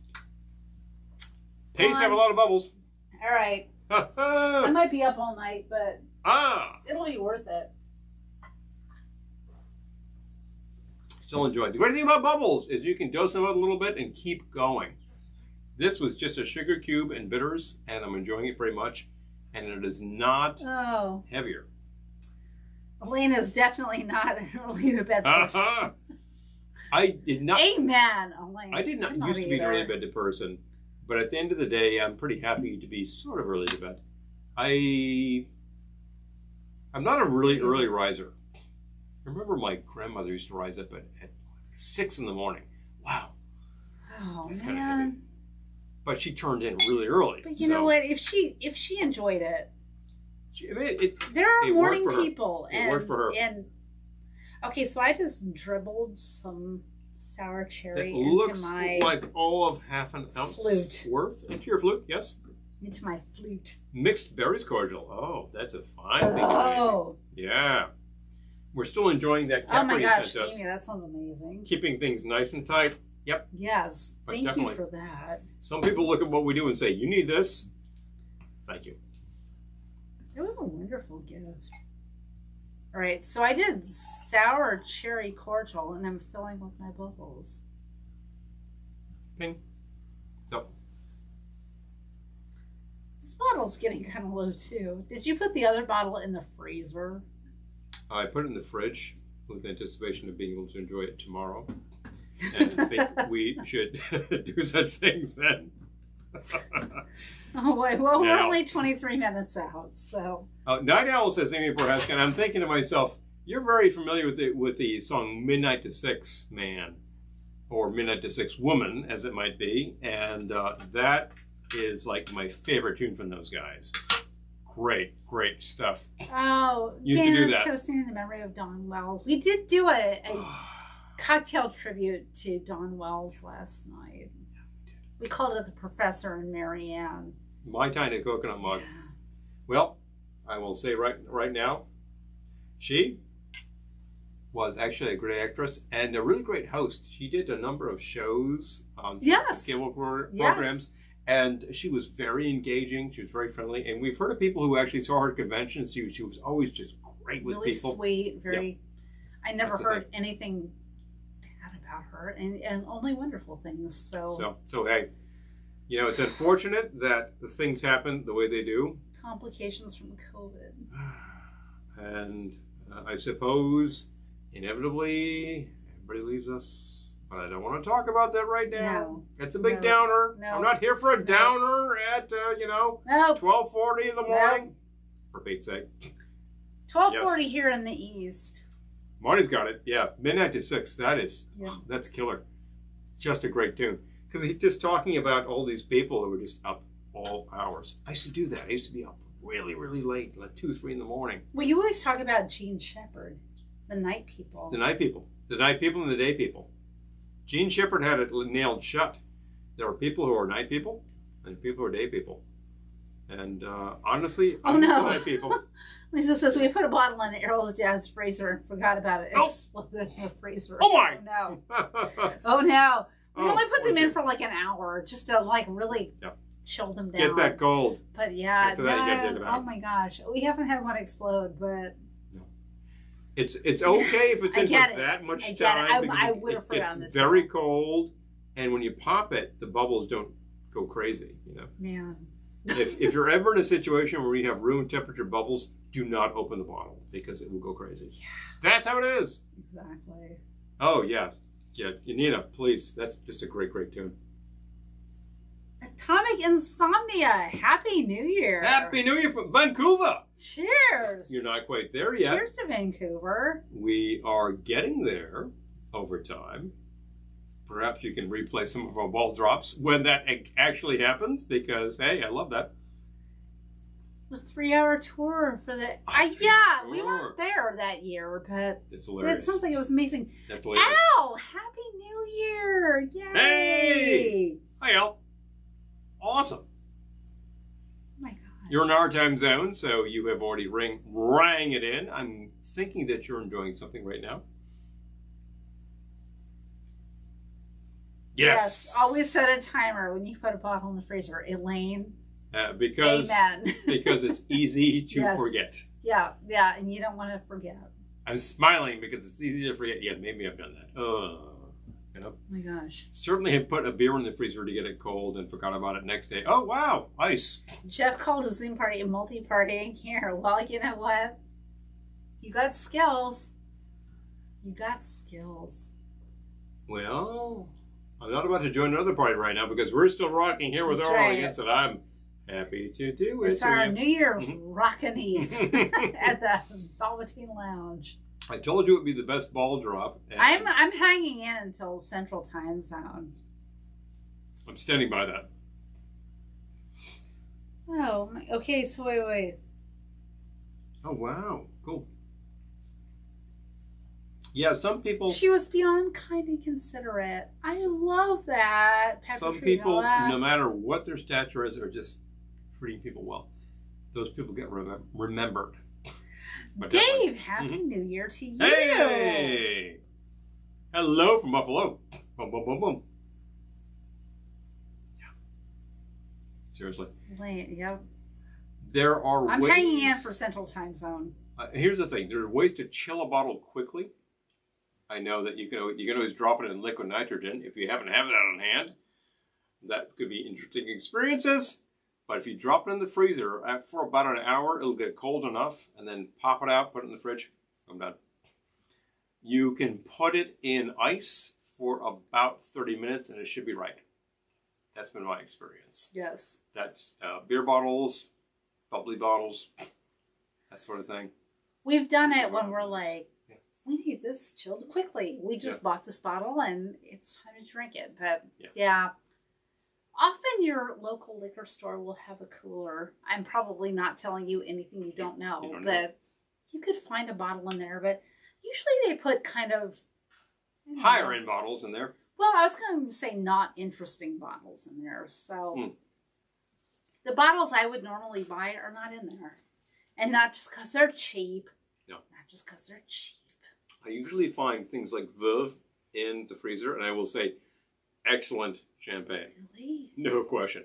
Speaker 2: Pace have a lot of bubbles.
Speaker 1: All right. I might be up all night, but it'll be worth it.
Speaker 2: Still enjoying. The great thing about bubbles is you can dose them out a little bit and keep going. This was just a sugar cube and bitters, and I'm enjoying it very much. And it is not heavier.
Speaker 1: Elaine is definitely not really the bed person.
Speaker 2: I did not.
Speaker 1: Amen, Elaine.
Speaker 2: I did not used to be an early bed person, but at the end of the day, I'm pretty happy to be sort of early to bed. I'm not a really early riser. I remember my grandmother used to rise up at 6 in the morning. Wow.
Speaker 1: Oh,
Speaker 2: that's
Speaker 1: man.
Speaker 2: kind of heavy. But she turned in really early.
Speaker 1: But you know what? If she enjoyed it, there are morning people, and
Speaker 2: it worked for her.
Speaker 1: And okay, so I just dribbled some sour cherry
Speaker 2: it
Speaker 1: into
Speaker 2: looks
Speaker 1: my
Speaker 2: like all of half an ounce
Speaker 1: flute
Speaker 2: worth into your flute. Yes.
Speaker 1: Into my flute.
Speaker 2: Mixed berries cordial. Oh, that's a fine thing.
Speaker 1: Oh.
Speaker 2: Yeah. We're still enjoying that
Speaker 1: Oh my
Speaker 2: Capri
Speaker 1: gosh,
Speaker 2: sent us.
Speaker 1: Amy, that sounds amazing.
Speaker 2: Keeping things nice and tight. Yep.
Speaker 1: Yes.
Speaker 2: But
Speaker 1: Thank
Speaker 2: definitely.
Speaker 1: you for that.
Speaker 2: Some people look at what we do and say, you need this. Thank you.
Speaker 1: It was a wonderful gift. All right, so I did sour cherry cordial, and I'm filling with my bubbles.
Speaker 2: Ping. So.
Speaker 1: This bottle's getting kind of low, too. Did you put the other bottle in the freezer?
Speaker 2: I put it in the fridge with anticipation of being able to enjoy it tomorrow. And I think we should do such things then.
Speaker 1: Oh, wait. Well, we're only 23 minutes out, so.
Speaker 2: Night Owl says, Amy Prohaska, and I'm thinking to myself, you're very familiar with the song Midnight to Six Man, or Midnight to Six Woman, as it might be. And that is like my favorite tune from those guys. Great stuff.
Speaker 1: Oh, Dan is toasting in the memory of Don Wells. We did do a cocktail tribute to Don Wells last night. We called it The Professor and Marianne.
Speaker 2: My tiny coconut mug.
Speaker 1: Yeah.
Speaker 2: Well, I will say right now, she was actually a great actress and a really great host. She did a number of shows on cable programs. And she was very engaging. She was very friendly. And we've heard of people who actually saw her at conventions. She was always just great with
Speaker 1: really
Speaker 2: people.
Speaker 1: Really sweet. Very. Yep. I never heard
Speaker 2: thing.
Speaker 1: anything bad about her, and only wonderful things. So
Speaker 2: hey, it's unfortunate that the things happen the way they do.
Speaker 1: Complications from COVID.
Speaker 2: And I suppose, inevitably, everybody leaves us. But I don't want to talk about that right now.
Speaker 1: No.
Speaker 2: It's a big downer.
Speaker 1: No.
Speaker 2: I'm not here for a downer at, 12:40 in the morning. For Pete's sake.
Speaker 1: 12:40 here in the East.
Speaker 2: Marty's got it. Yeah. Midnight to 6. That's killer. Just a great tune. Because he's just talking about all these people who were just up all hours. I used to do that. I used to be up really, really late, like 2, 3 in the morning.
Speaker 1: Well, you always talk about Gene Shepherd, the night people.
Speaker 2: The night people. The night people and the day people. Gene Shepherd had it nailed shut. There are people who are night people and people who are day people. And honestly, I'm the night people.
Speaker 1: Lisa says, we put a bottle in Errol's dad's freezer and forgot about it. It exploded in the freezer.
Speaker 2: Oh, my!
Speaker 1: Oh, no. Oh, no. We only put them in for like an hour just to like really chill them down.
Speaker 2: Get that cold.
Speaker 1: But yeah,
Speaker 2: After that, you gotta
Speaker 1: oh my gosh. We haven't had one explode, but...
Speaker 2: It's okay if it's in for that much time.
Speaker 1: I would have forgotten the
Speaker 2: It's very cold, and when you pop it, the bubbles don't go crazy.
Speaker 1: Man.
Speaker 2: if you're ever in a situation where you have room temperature bubbles, do not open the bottle because it will go crazy. Yeah. That's how it is.
Speaker 1: Exactly.
Speaker 2: Oh yeah. Nina, please. That's just a great tune.
Speaker 1: Atomic Insomnia. Happy New Year.
Speaker 2: Happy New Year from Vancouver.
Speaker 1: Cheers.
Speaker 2: You're not quite there yet.
Speaker 1: Cheers to Vancouver.
Speaker 2: We are getting there over time. Perhaps you can replay some of our ball drops when that actually happens because, hey, I love that.
Speaker 1: The 3-hour tour for the... we weren't there that year, but...
Speaker 2: It's hilarious.
Speaker 1: It sounds like it was amazing.
Speaker 2: That's hilarious.
Speaker 1: Al! Happy New Year! Yay!
Speaker 2: Hey! Hi, Al. Awesome.
Speaker 1: Oh my gosh.
Speaker 2: You're in our time zone, so you have already rang it in. I'm thinking that you're enjoying something right now. Yes.
Speaker 1: Always set a timer when you put a bottle in the freezer. Elaine.
Speaker 2: Because
Speaker 1: Amen.
Speaker 2: Because it's easy to forget.
Speaker 1: Yeah, and you don't want to forget.
Speaker 2: I'm smiling because it's easy to forget. Yeah, maybe I've done that. You know?
Speaker 1: Oh my gosh.
Speaker 2: Certainly have put a beer in the freezer to get it cold and forgot about it next day. Oh, wow. Ice.
Speaker 1: Jeff called a Zoom party a multi-party here. Well, you know what? You got skills.
Speaker 2: Well, I'm not about to join another party right now because we're still rocking here with our audience, and I'm happy to do it.
Speaker 1: It's our New Year's rockin' eve at the Velveteen Lounge.
Speaker 2: I told you it would be the best ball drop.
Speaker 1: I'm hanging in until Central Time Zone.
Speaker 2: I'm standing by that.
Speaker 1: Oh, okay. So wait.
Speaker 2: Oh wow, cool. Yeah, some people.
Speaker 1: She was beyond kind and considerate. I love that.
Speaker 2: Some people, no matter what their stature is, are just treating people well. Those people get remembered. But
Speaker 1: Dave, happy New Year to you.
Speaker 2: Hey! Hello from Buffalo. Boom, boom, boom, boom. Yeah. Seriously.
Speaker 1: Yep.
Speaker 2: There are
Speaker 1: I'm
Speaker 2: ways...
Speaker 1: hanging in for Central Time Zone.
Speaker 2: Here's the thing. There are ways to chill a bottle quickly. I know that you can always drop it in liquid nitrogen if you happen to have that on hand. That could be interesting experiences. But if you drop it in the freezer for about an hour, it'll get cold enough, and then pop it out, put it in the fridge. I'm done. You can put it in ice for about 30 minutes, and it should be right. That's been my experience.
Speaker 1: Yes.
Speaker 2: That's beer bottles, bubbly bottles, that sort of thing.
Speaker 1: We've done it when we're like, we need this chilled quickly. We just bought this bottle, and it's time to drink it. But, yeah. Often your local liquor store will have a cooler. I'm probably not telling you anything you don't know, but you could find a bottle in there. But usually they put kind of
Speaker 2: higher end bottles in there.
Speaker 1: Well, I was going to say not interesting bottles in there. So the bottles I would normally buy are not in there. And not just because they're cheap.
Speaker 2: No.
Speaker 1: Not just because they're cheap.
Speaker 2: I usually find things like Veuve in the freezer, and I will say excellent champagne.
Speaker 1: Really?
Speaker 2: No question.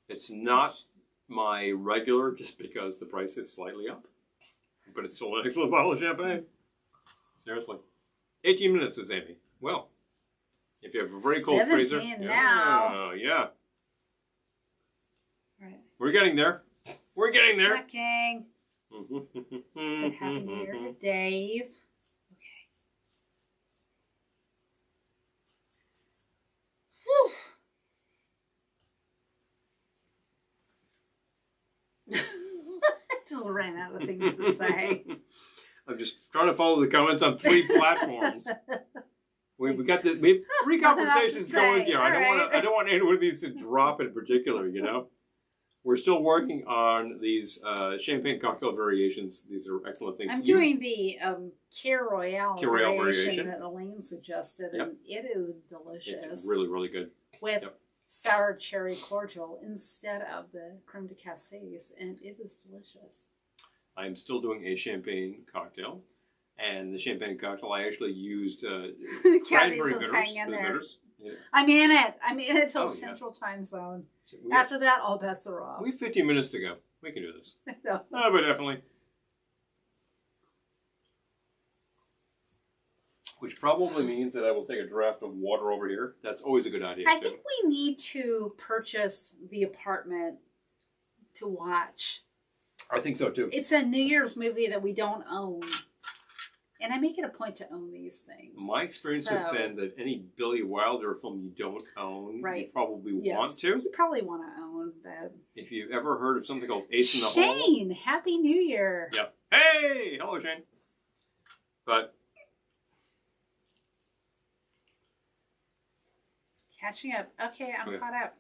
Speaker 2: It's not my regular just because the price is slightly up. But it's still an excellent bottle of champagne. Seriously. 18 minutes, says Amy. Well, if you have a very cold freezer.
Speaker 1: 17 now.
Speaker 2: Yeah.
Speaker 1: Right.
Speaker 2: We're getting there. We're getting there.
Speaker 1: Checking. Said Happy New Year to Dave. Just ran out of things to say.
Speaker 2: I'm just trying to follow the comments on 3 platforms. We have 3 conversations going here. I don't want any one of these to drop in particular. We're still working on these champagne cocktail variations. These are excellent things.
Speaker 1: I'm doing the Kir Royale variation that Elaine suggested, and it is delicious.
Speaker 2: It's really, really good.
Speaker 1: With sour cherry cordial instead of the creme de cassis, and it is delicious.
Speaker 2: I'm still doing a champagne cocktail, and the champagne cocktail I actually used cranberry bitters. Yeah.
Speaker 1: I'm in it till Central Time Zone. So after that, all bets are off.
Speaker 2: We have 15 minutes to go. We can do this.
Speaker 1: No.
Speaker 2: But definitely. Which probably means that I will take a draft of water over here. That's always a good idea.
Speaker 1: I think we need to purchase the apartment to watch.
Speaker 2: I think so too.
Speaker 1: It's a New Year's movie that we don't own. And I make it a point to own these things.
Speaker 2: My experience has been that any Billy Wilder film you don't own, you probably want to.
Speaker 1: You probably want to own that.
Speaker 2: If you've ever heard of something called Ace in the Hole.
Speaker 1: Shane, Happy New Year.
Speaker 2: Yep. Hey! Hello, Shane. But...
Speaker 1: catching up. Okay, I'm caught up.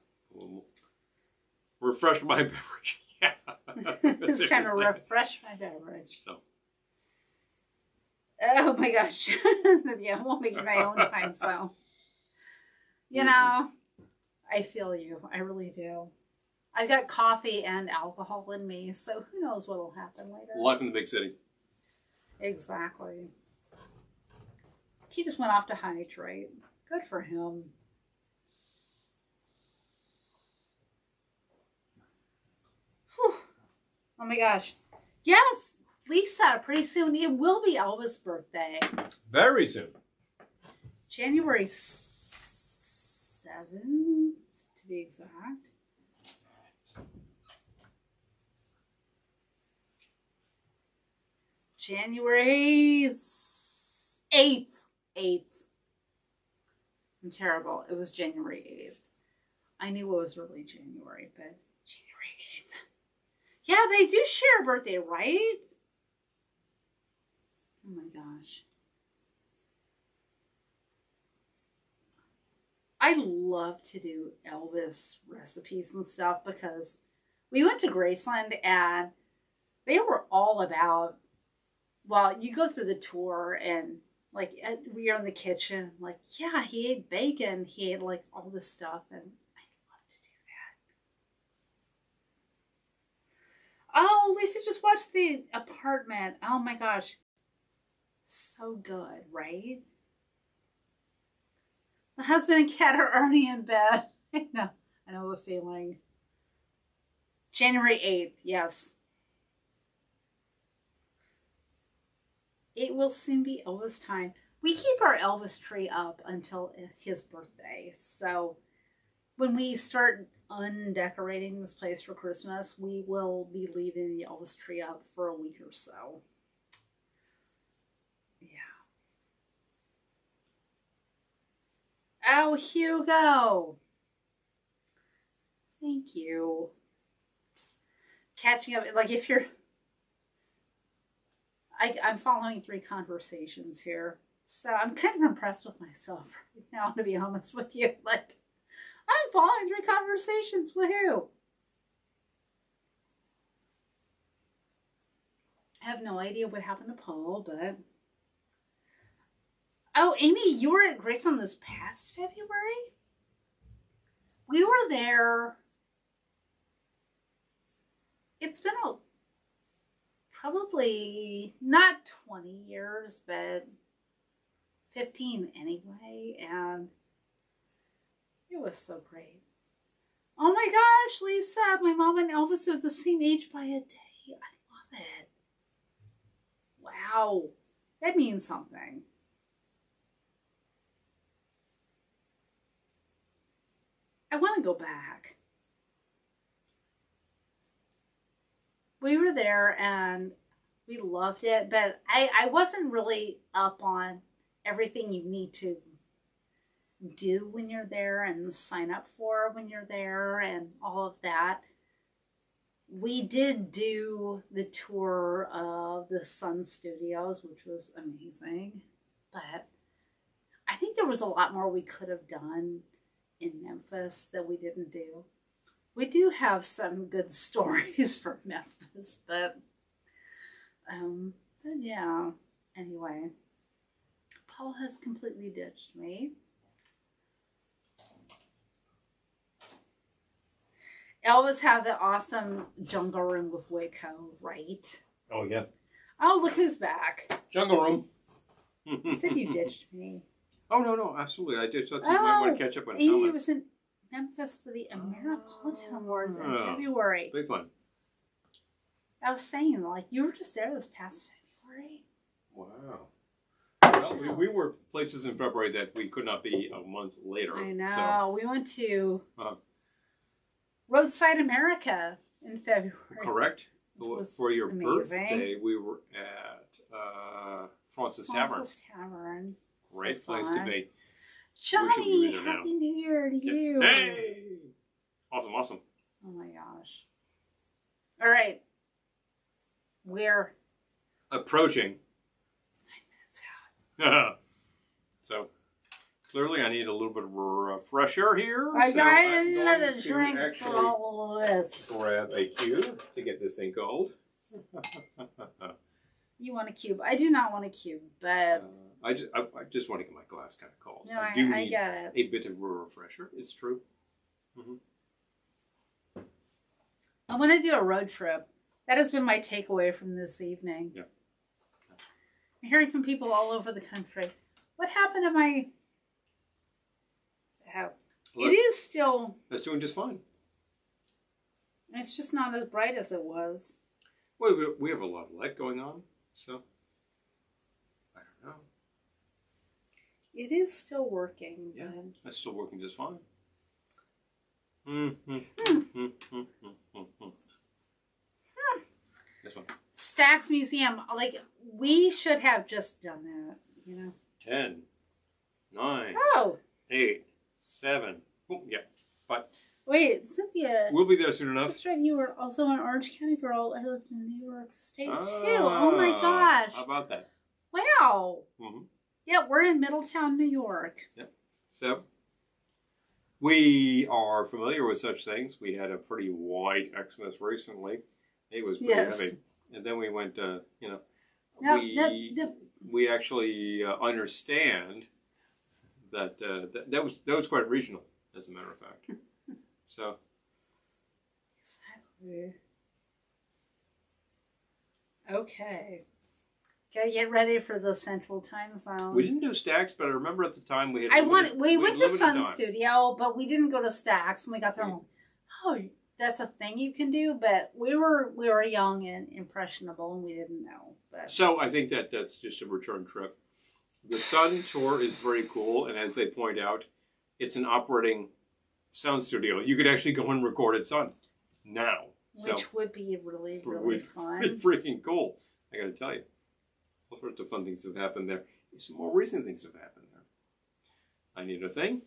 Speaker 2: Refresh my beverage. Yeah.
Speaker 1: It's time to refresh my beverage. Oh my gosh. Yeah, I won't make it my own time, so. You know, I feel you. I really do. I've got coffee and alcohol in me, so who knows what will happen later.
Speaker 2: Life in the big city.
Speaker 1: Exactly. He just went off to hydrate. Good for him. Oh my gosh. Yes, Lisa, pretty soon it will be Elvis' birthday.
Speaker 2: Very soon.
Speaker 1: January 7th, to be exact. January 8th. 8th. I'm terrible. It was January 8th. I knew it was really January, but January 8th. Yeah, they do share a birthday, right? Oh my gosh. I love to do Elvis recipes and stuff because we went to Graceland and they were all about, well, you go through the tour and like we're in the kitchen, like, yeah, he ate bacon, he ate like all this stuff, and I love to do that. Oh, Lisa just watched The Apartment. Oh my gosh. So good, right? The husband and cat are already in bed. I know the feeling. January 8th, yes. It will soon be Elvis time. We keep our Elvis tree up until his birthday. So when we start undecorating this place for Christmas, we will be leaving the Elvis tree up for a week or so. Yeah. Oh, Hugo. Thank you. Just catching up. Like if you're... I'm following 3 conversations here. So I'm kind of impressed with myself right now, to be honest with you. Like, I'm following 3 conversations. Woohoo! I have no idea what happened to Paul, but... Oh, Amy, you were at Graceland this past February? We were there... It's been probably not 20 years, but 15 anyway, and it was so great. Oh my gosh, Lisa, my mom and Elvis are the same age by a day. I love it. Wow, that means something. I want to go back. We were there and we loved it, but I wasn't really up on everything you need to do when you're there and sign up for when you're there and all of that. We did do the tour of the Sun Studios, which was amazing, but I think there was a lot more we could have done in Memphis that we didn't do. We do have some good stories from Memphis, but yeah, anyway, Paul has completely ditched me. Elvis had the awesome jungle room with Waco, right?
Speaker 2: Oh, yeah.
Speaker 1: Oh, look who's back.
Speaker 2: Jungle room.
Speaker 1: You said you ditched me.
Speaker 2: Oh, no, absolutely. I did. So you might want to catch up on
Speaker 1: Amy
Speaker 2: comments.
Speaker 1: was in Memphis for the Ameripolitan Awards in February.
Speaker 2: Big fun.
Speaker 1: I was saying, like, you were just there this past February.
Speaker 2: Wow. Well, we were places in February that we could not be a month later.
Speaker 1: I know.
Speaker 2: So.
Speaker 1: We went to Roadside America in February.
Speaker 2: Correct. For your
Speaker 1: amazing.
Speaker 2: Birthday, we were at Francis Tavern. Great
Speaker 1: So
Speaker 2: place to be.
Speaker 1: Johnny, Happy New Year to you.
Speaker 2: Hey! Awesome.
Speaker 1: Oh my gosh. All right. We're
Speaker 2: approaching
Speaker 1: 9 minutes out.
Speaker 2: So, clearly I need a little bit of a refresher here.
Speaker 1: I
Speaker 2: so
Speaker 1: got
Speaker 2: I'm
Speaker 1: another
Speaker 2: going to
Speaker 1: drink for
Speaker 2: actually
Speaker 1: all of this.
Speaker 2: grab a cube to get this thing cold.
Speaker 1: You want a cube? I do not want a cube, but...
Speaker 2: I just want to get my glass kind of cold.
Speaker 1: No, I
Speaker 2: do need
Speaker 1: get it.
Speaker 2: A bit of a refresher. It's true. Mm-hmm.
Speaker 1: I want to do a road trip. That has been my takeaway from this evening.
Speaker 2: Yeah.
Speaker 1: I'm hearing from people all over the country. What happened to my...
Speaker 2: Well,
Speaker 1: it is still...
Speaker 2: That's doing just fine.
Speaker 1: It's just not as bright as it was.
Speaker 2: Well, we have a lot of light going on, so I don't know.
Speaker 1: It is still working.
Speaker 2: Yeah,
Speaker 1: but...
Speaker 2: it's still working just fine. This one.
Speaker 1: Stax Museum. Like, we should have just done that, you know.
Speaker 2: 10, 9,
Speaker 1: Oh.
Speaker 2: 8, 7. Oh, yeah, 5.
Speaker 1: Wait, Cynthia.
Speaker 2: We'll be there soon enough.
Speaker 1: Just right, you were also an Orange County girl. I lived in New York State too. Oh my gosh.
Speaker 2: How about that?
Speaker 1: Wow.
Speaker 2: Mm-hmm.
Speaker 1: Yeah, we're in Middletown, New York.
Speaker 2: Yep. So we are familiar with such things. We had a pretty white Xmas recently. It was pretty heavy. And then we went, we actually understand that, that was quite regional, as a matter of fact. So.
Speaker 1: Exactly. Okay. Gotta get ready for the Central Time Zone.
Speaker 2: We didn't do Stax, but I remember at the time we had.
Speaker 1: We went to Sun Studio, but we didn't go to Stax. And we got there. Oh, that's a thing you can do. But we were young and impressionable, and we didn't know. But.
Speaker 2: So I think that's just a return trip. The Sun tour is very cool, and as they point out, it's an operating sound studio. You could actually go and record at Sun now.
Speaker 1: Which would be really, really fun.
Speaker 2: Freaking cool. I got to tell you. All sorts of fun things have happened there. Some more recent things have happened there. I need a thing.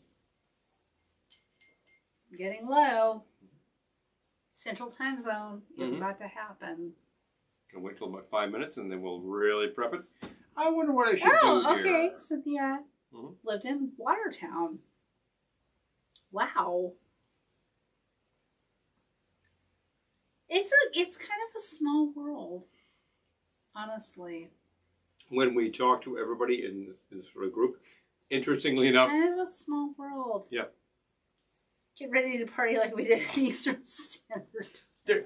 Speaker 1: Getting low. Central Time Zone is about to happen.
Speaker 2: Can wait till about 5 minutes and then we'll really prep it. I wonder what I should do here.
Speaker 1: Oh, okay. Cynthia lived in Watertown. Wow. It's kind of a small world, honestly.
Speaker 2: When we talk to everybody in this sort of group, interestingly enough,
Speaker 1: kind of a small world.
Speaker 2: Yeah.
Speaker 1: Get ready to party like we did at Eastern Standard. I'm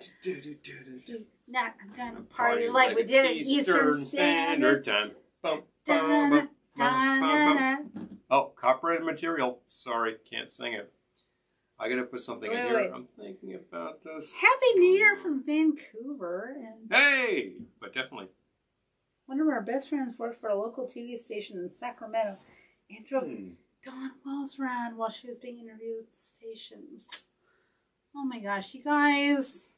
Speaker 1: gonna party like we did at Eastern Standard
Speaker 2: Time. Bum, bum, bum, bum, bum, bum. Oh, copyrighted material. Sorry, can't sing it. I gotta put something in here. I'm thinking about this.
Speaker 1: Happy New Year from Vancouver. And
Speaker 2: hey! But definitely.
Speaker 1: One of our best friends worked for a local TV station in Sacramento and drove Dawn Wells around while she was being interviewed at the station. Oh my gosh, you guys.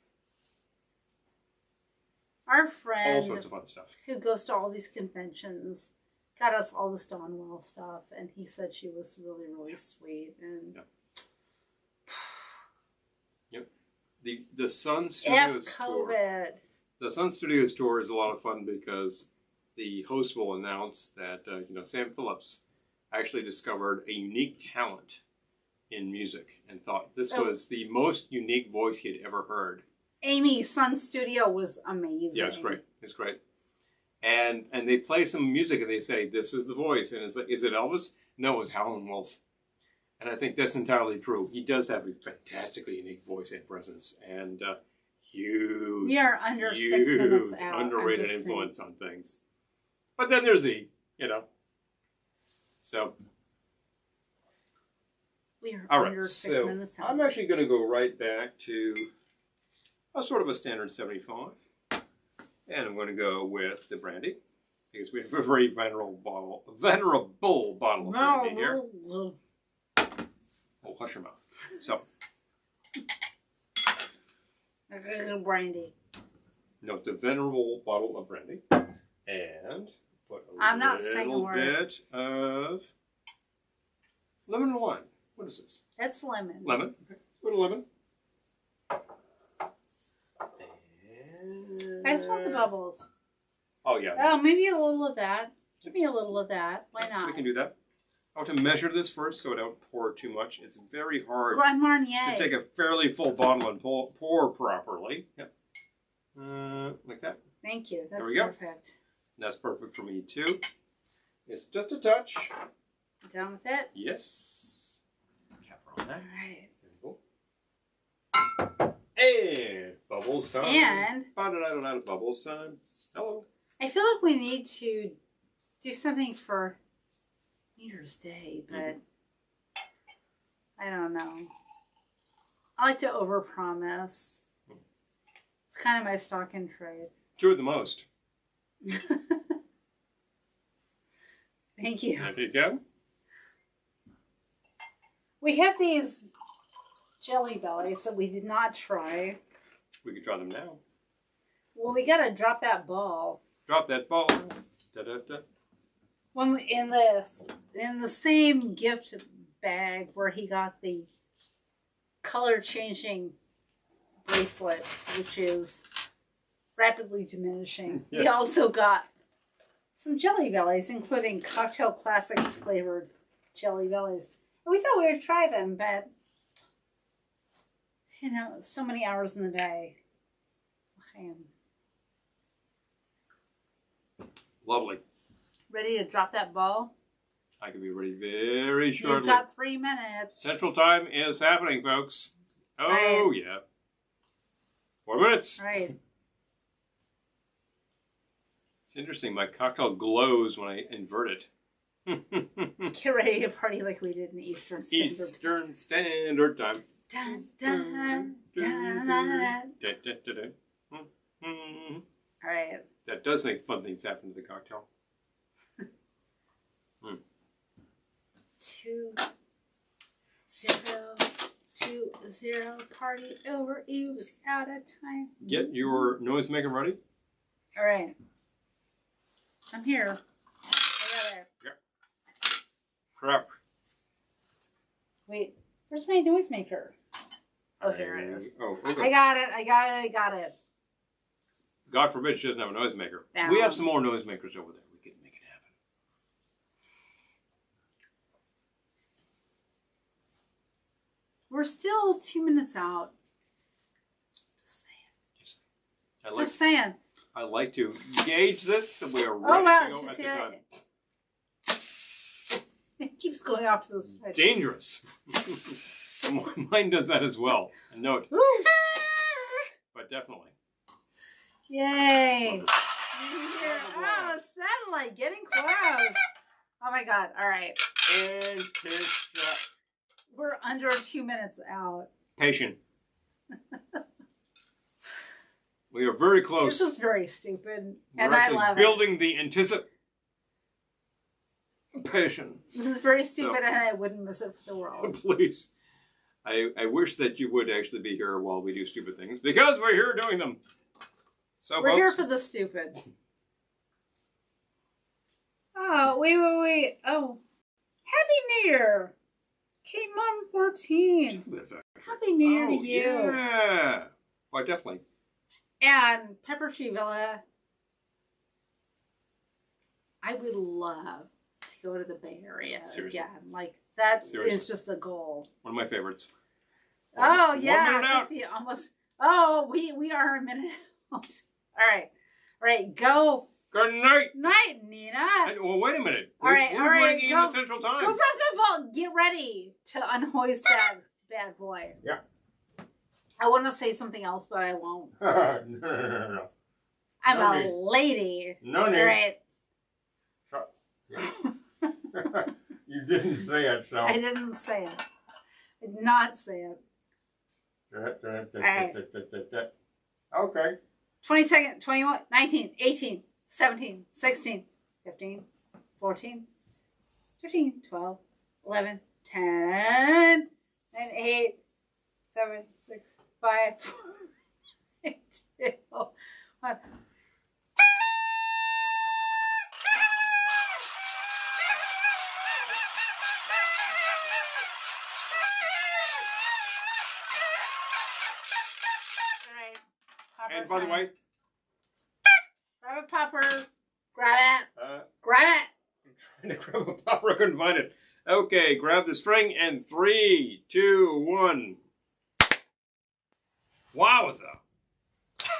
Speaker 1: Our friend
Speaker 2: all sorts of fun stuff.
Speaker 1: Who goes to all these conventions got us all this Dawn Wells stuff, and he said she was really, really sweet. And
Speaker 2: the Sun Studios tour. The Sun Studios tour is a lot of fun because the host will announce that Sam Phillips actually discovered a unique talent in music and thought this was the most unique voice he had ever heard.
Speaker 1: Amy, Sun Studio was amazing.
Speaker 2: Yeah, it's great. It's great. And they play some music and they say, this is the voice. And it's like, is it Elvis? No, it was Howlin' Wolf. And I think that's entirely true. He does have a fantastically unique voice and presence. And huge,
Speaker 1: we are under 6 minutes out.
Speaker 2: Underrated influence on things. But then there's E, So.
Speaker 1: We are
Speaker 2: all
Speaker 1: under
Speaker 2: right,
Speaker 1: 6 minutes out.
Speaker 2: I'm actually going to go right back to a sort of a standard 75. And I'm going to go with the brandy. Because we have a very venerable bottle of brandy here. Oh, hush your mouth. So.
Speaker 1: Brandy.
Speaker 2: No, it's a venerable bottle of brandy. And put a little bit of lemon and wine. What is this?
Speaker 1: That's lemon.
Speaker 2: Lemon. Okay. Put a lemon.
Speaker 1: And I just want the bubbles.
Speaker 2: Oh, yeah.
Speaker 1: Oh, maybe a little of that. Give me a little of that. Why not?
Speaker 2: We can do that. I want to measure this first so I don't pour too much. It's very hard
Speaker 1: Grand Marnier.
Speaker 2: to take a fairly full bottle and pour properly. Yep. Like that.
Speaker 1: Thank you. That's perfect.
Speaker 2: That's perfect for me, too. It's just a touch.
Speaker 1: Done with it?
Speaker 2: Yes. Cap on that.
Speaker 1: All right.
Speaker 2: There we go. And bubbles time.
Speaker 1: And
Speaker 2: bubbles time. Hello.
Speaker 1: I feel like we need to do something for New Year's Day, but I don't know. I like to overpromise. It's kind of my stock and trade.
Speaker 2: Two of the most.
Speaker 1: Thank you.
Speaker 2: There you go.
Speaker 1: We have these Jelly Bellies that we did not try.
Speaker 2: We could try them now.
Speaker 1: Well, we gotta drop that ball.
Speaker 2: Drop that ball. Da, da, da.
Speaker 1: When we, in the same gift bag where he got the color changing bracelet, which is rapidly diminishing. Yes. We also got some Jelly Bellies, including Cocktail Classics flavored Jelly Bellies. And we thought we would try them, but you know, so many hours in the day.
Speaker 2: Lovely.
Speaker 1: Ready to drop that ball?
Speaker 2: I can be ready very shortly.
Speaker 1: You've got 3 minutes.
Speaker 2: Central Time is happening, folks. Oh, right. Yeah. 4 minutes.
Speaker 1: Right.
Speaker 2: It's interesting. My cocktail glows when I invert it.
Speaker 1: Get ready to party like we did in Eastern Standard Time.
Speaker 2: Eastern Standard Time.
Speaker 1: Dun, dun, dun, dun. All right.
Speaker 2: That does make fun things happen to the cocktail.
Speaker 1: 2 0 2 0 party over, you out of time.
Speaker 2: Get your noisemaker ready.
Speaker 1: All right. I'm here. I got it.
Speaker 2: Yep. Crap.
Speaker 1: Wait, where's my noisemaker? Oh, here it is.
Speaker 2: Oh, okay.
Speaker 1: I got it.
Speaker 2: God forbid she doesn't have a noisemaker.
Speaker 1: Down.
Speaker 2: We have some more noisemakers over there. We can make it happen.
Speaker 1: We're still 2 minutes out. Just saying. Just saying.
Speaker 2: I like to gauge this, so we are ready to go at the time.
Speaker 1: It keeps going off to the side.
Speaker 2: Dangerous. Mine does that as well. A note.
Speaker 1: Woo. But
Speaker 2: definitely.
Speaker 1: Yay. Oh, satellite getting close. Oh my God. All right.
Speaker 2: And
Speaker 1: we're under 2 minutes out.
Speaker 2: Patient. We are very close.
Speaker 1: This is very stupid.
Speaker 2: And I love it. Building the anticipation.
Speaker 1: This is very stupid, and I wouldn't miss it for the world.
Speaker 2: Please. I wish that you would actually be here while we do stupid things, because we're here doing them. So,
Speaker 1: we're
Speaker 2: folks,
Speaker 1: here for the stupid. Oh, wait. Oh. Happy New Year. K-Mom14. Happy New Year to you.
Speaker 2: Yeah. Why, definitely.
Speaker 1: And Pepper Tree Villa. I would love to go to the Bay Area again. Like, that is just a goal.
Speaker 2: One of my favorites.
Speaker 1: Oh, yeah.
Speaker 2: 1 minute out.
Speaker 1: Almost. Oh, we are a minute out. All right, go.
Speaker 2: Good night.
Speaker 1: Night, Nina.
Speaker 2: Well, wait a minute.
Speaker 1: All right,
Speaker 2: bringing in the Central Time.
Speaker 1: Go drop the ball. Get ready to unhoist that bad boy.
Speaker 2: Yeah.
Speaker 1: I want to say something else, but I won't.
Speaker 2: No.
Speaker 1: I'm a lady.
Speaker 2: No need.
Speaker 1: All right.
Speaker 2: You didn't say it, so.
Speaker 1: I didn't say it. I did not say it.
Speaker 2: All right. Okay.
Speaker 1: 20 seconds, 21, 19, 18, 17, 16, 15, 14, 13, 12, 11, 10, 9, 8, 7, 6, 5, 4, 3, 2, 1.
Speaker 2: And by the way,
Speaker 1: grab a popper. Grab it. Grab it.
Speaker 2: I'm trying to grab a popper. I couldn't find it. Okay, grab the string and 3, 2, 1. Wowza.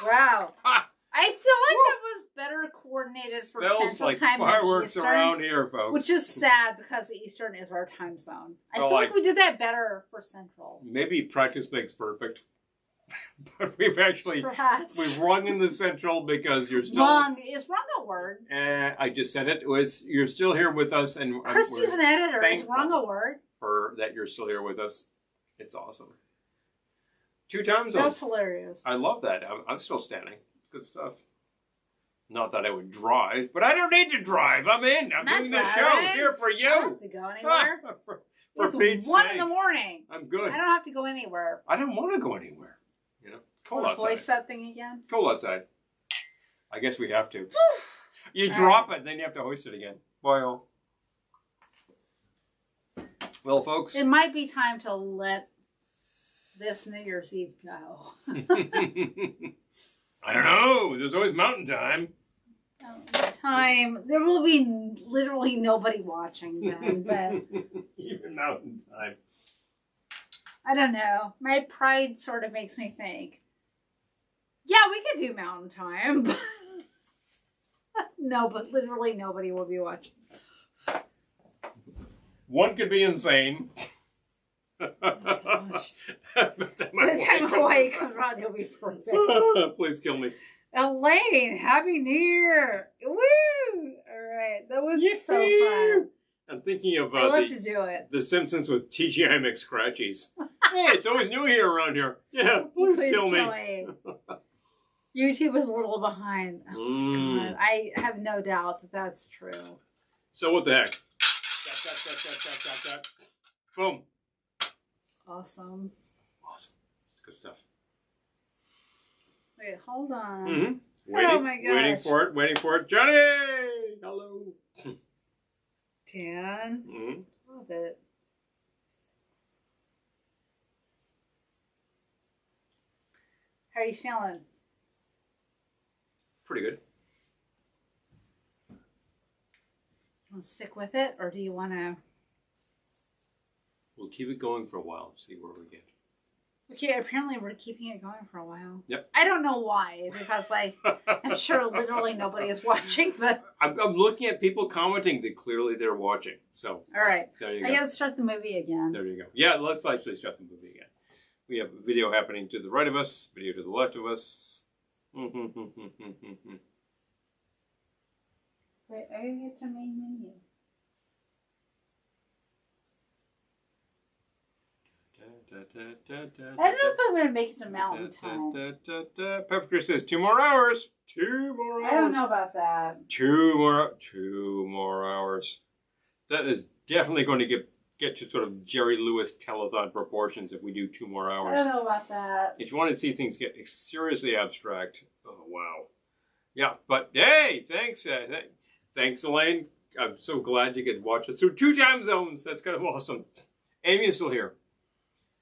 Speaker 1: Wow. I feel like that was better coordinated for Central Time than Eastern.
Speaker 2: Around here, folks.
Speaker 1: Which is sad because Eastern is our time zone. I feel like we did that better for Central.
Speaker 2: Maybe practice makes perfect. But we've actually we've rung in the Central because you're still
Speaker 1: wrong. Is wrong a word?
Speaker 2: I just said it. You're still here with us, and
Speaker 1: Christy's an editor. Is wrong a word?
Speaker 2: For that you're still here with us. It's awesome. 2 time zones.
Speaker 1: That's hilarious.
Speaker 2: I love that. I'm still standing. It's good stuff. Not that I would drive, but I don't need to drive. I'm in. I'm doing the show here for you.
Speaker 1: I don't have to go anywhere.
Speaker 2: For Pete's
Speaker 1: it's 1
Speaker 2: sake.
Speaker 1: in the morning.
Speaker 2: I'm good.
Speaker 1: I don't have to go anywhere.
Speaker 2: I don't want to go anywhere. You know, cold outside.
Speaker 1: Hoist that thing again?
Speaker 2: Cold outside. I guess we have to. You drop it, then you have to hoist it again. Bye, all. Well, folks.
Speaker 1: It might be time to let this New Year's Eve go.
Speaker 2: I don't know. There's always mountain time.
Speaker 1: There will be literally nobody watching then, but
Speaker 2: even mountain time.
Speaker 1: I don't know. My pride sort of makes me think, yeah, we could do mountain time. But no, but literally nobody will be watching.
Speaker 2: One could be insane.
Speaker 1: Oh gosh. By the time Hawaii comes around, he'll be perfect.
Speaker 2: Please kill me.
Speaker 1: Elaine, Happy New Year! Woo! All right, that was so fun.
Speaker 2: I'm thinking of
Speaker 1: I love to do it.
Speaker 2: The Simpsons with TGI McScratchies. Hey, it's always new here around here. Yeah, please kill me.
Speaker 1: YouTube is a little behind. Oh, God. I have no doubt that that's true.
Speaker 2: So what the heck? Boom.
Speaker 1: Awesome.
Speaker 2: Awesome. Good stuff.
Speaker 1: Wait, hold on.
Speaker 2: Mm-hmm.
Speaker 1: Oh my gosh.
Speaker 2: Waiting for it. Johnny! Hello.
Speaker 1: Dan.
Speaker 2: Mm-hmm.
Speaker 1: Love it. How are you feeling?
Speaker 2: Pretty good.
Speaker 1: You want to stick with it, or do you want to...
Speaker 2: We'll keep it going for a while and see where we get.
Speaker 1: Okay, apparently we're keeping it going for a while.
Speaker 2: Yep.
Speaker 1: I don't know why, because like I'm sure literally nobody is watching, but
Speaker 2: I'm looking at people commenting that clearly they're watching. So
Speaker 1: all right,
Speaker 2: there you go.
Speaker 1: I gotta start the movie again.
Speaker 2: There you go. Yeah, let's actually start the movie again. We have a video happening to the right of us, video to the left of us.
Speaker 1: Wait, I gotta get to main menu. I don't know if I'm going to make it to mountain time.
Speaker 2: Pepper Chris says 2 more hours. 2 more hours.
Speaker 1: I don't know about that.
Speaker 2: 2 more hours. That is definitely going to get to sort of Jerry Lewis telethon proportions if we do 2 more hours.
Speaker 1: I don't know about that.
Speaker 2: If you want to see things get seriously abstract, oh wow. Yeah, but hey, thanks. Thanks, Elaine. I'm so glad you could watch it through 2 time zones. That's kind of awesome. Amy is still here.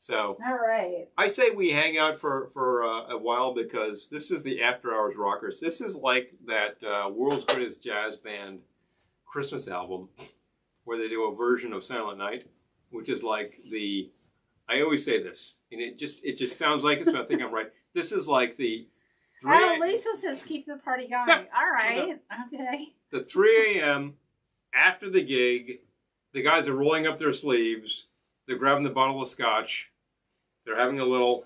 Speaker 2: So,
Speaker 1: all right.
Speaker 2: I say we hang out for a while because this is the After Hours Rockers. This is like that World's Greatest Jazz Band Christmas album where they do a version of Silent Night, which is like the, I always say this, and it just sounds like it, so I think I'm right. This is like the...
Speaker 1: Lisa says keep the party going. Yeah. All right. Okay.
Speaker 2: The 3 a.m. after the gig, the guys are rolling up their sleeves. They're grabbing the bottle of scotch. They're having a little,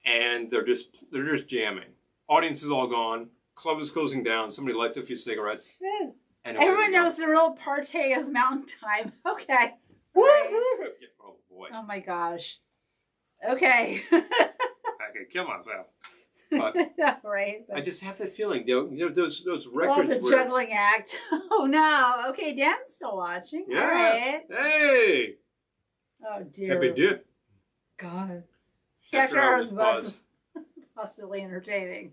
Speaker 2: and they're just jamming. Audience is all gone. Club is closing down. Somebody lights a few cigarettes.
Speaker 1: Good. And everyone knows the real party is mountain time. Okay. Right.
Speaker 2: Oh boy.
Speaker 1: Oh my gosh. Okay.
Speaker 2: I could kill myself. But
Speaker 1: right. But...
Speaker 2: I just have that feeling. You know those records.
Speaker 1: The juggling act. Oh no. Okay, Dan's still watching.
Speaker 2: Yeah.
Speaker 1: All right.
Speaker 2: Hey.
Speaker 1: Oh dear.
Speaker 2: Happy dear.
Speaker 1: God. After Hours Buzz is possibly entertaining.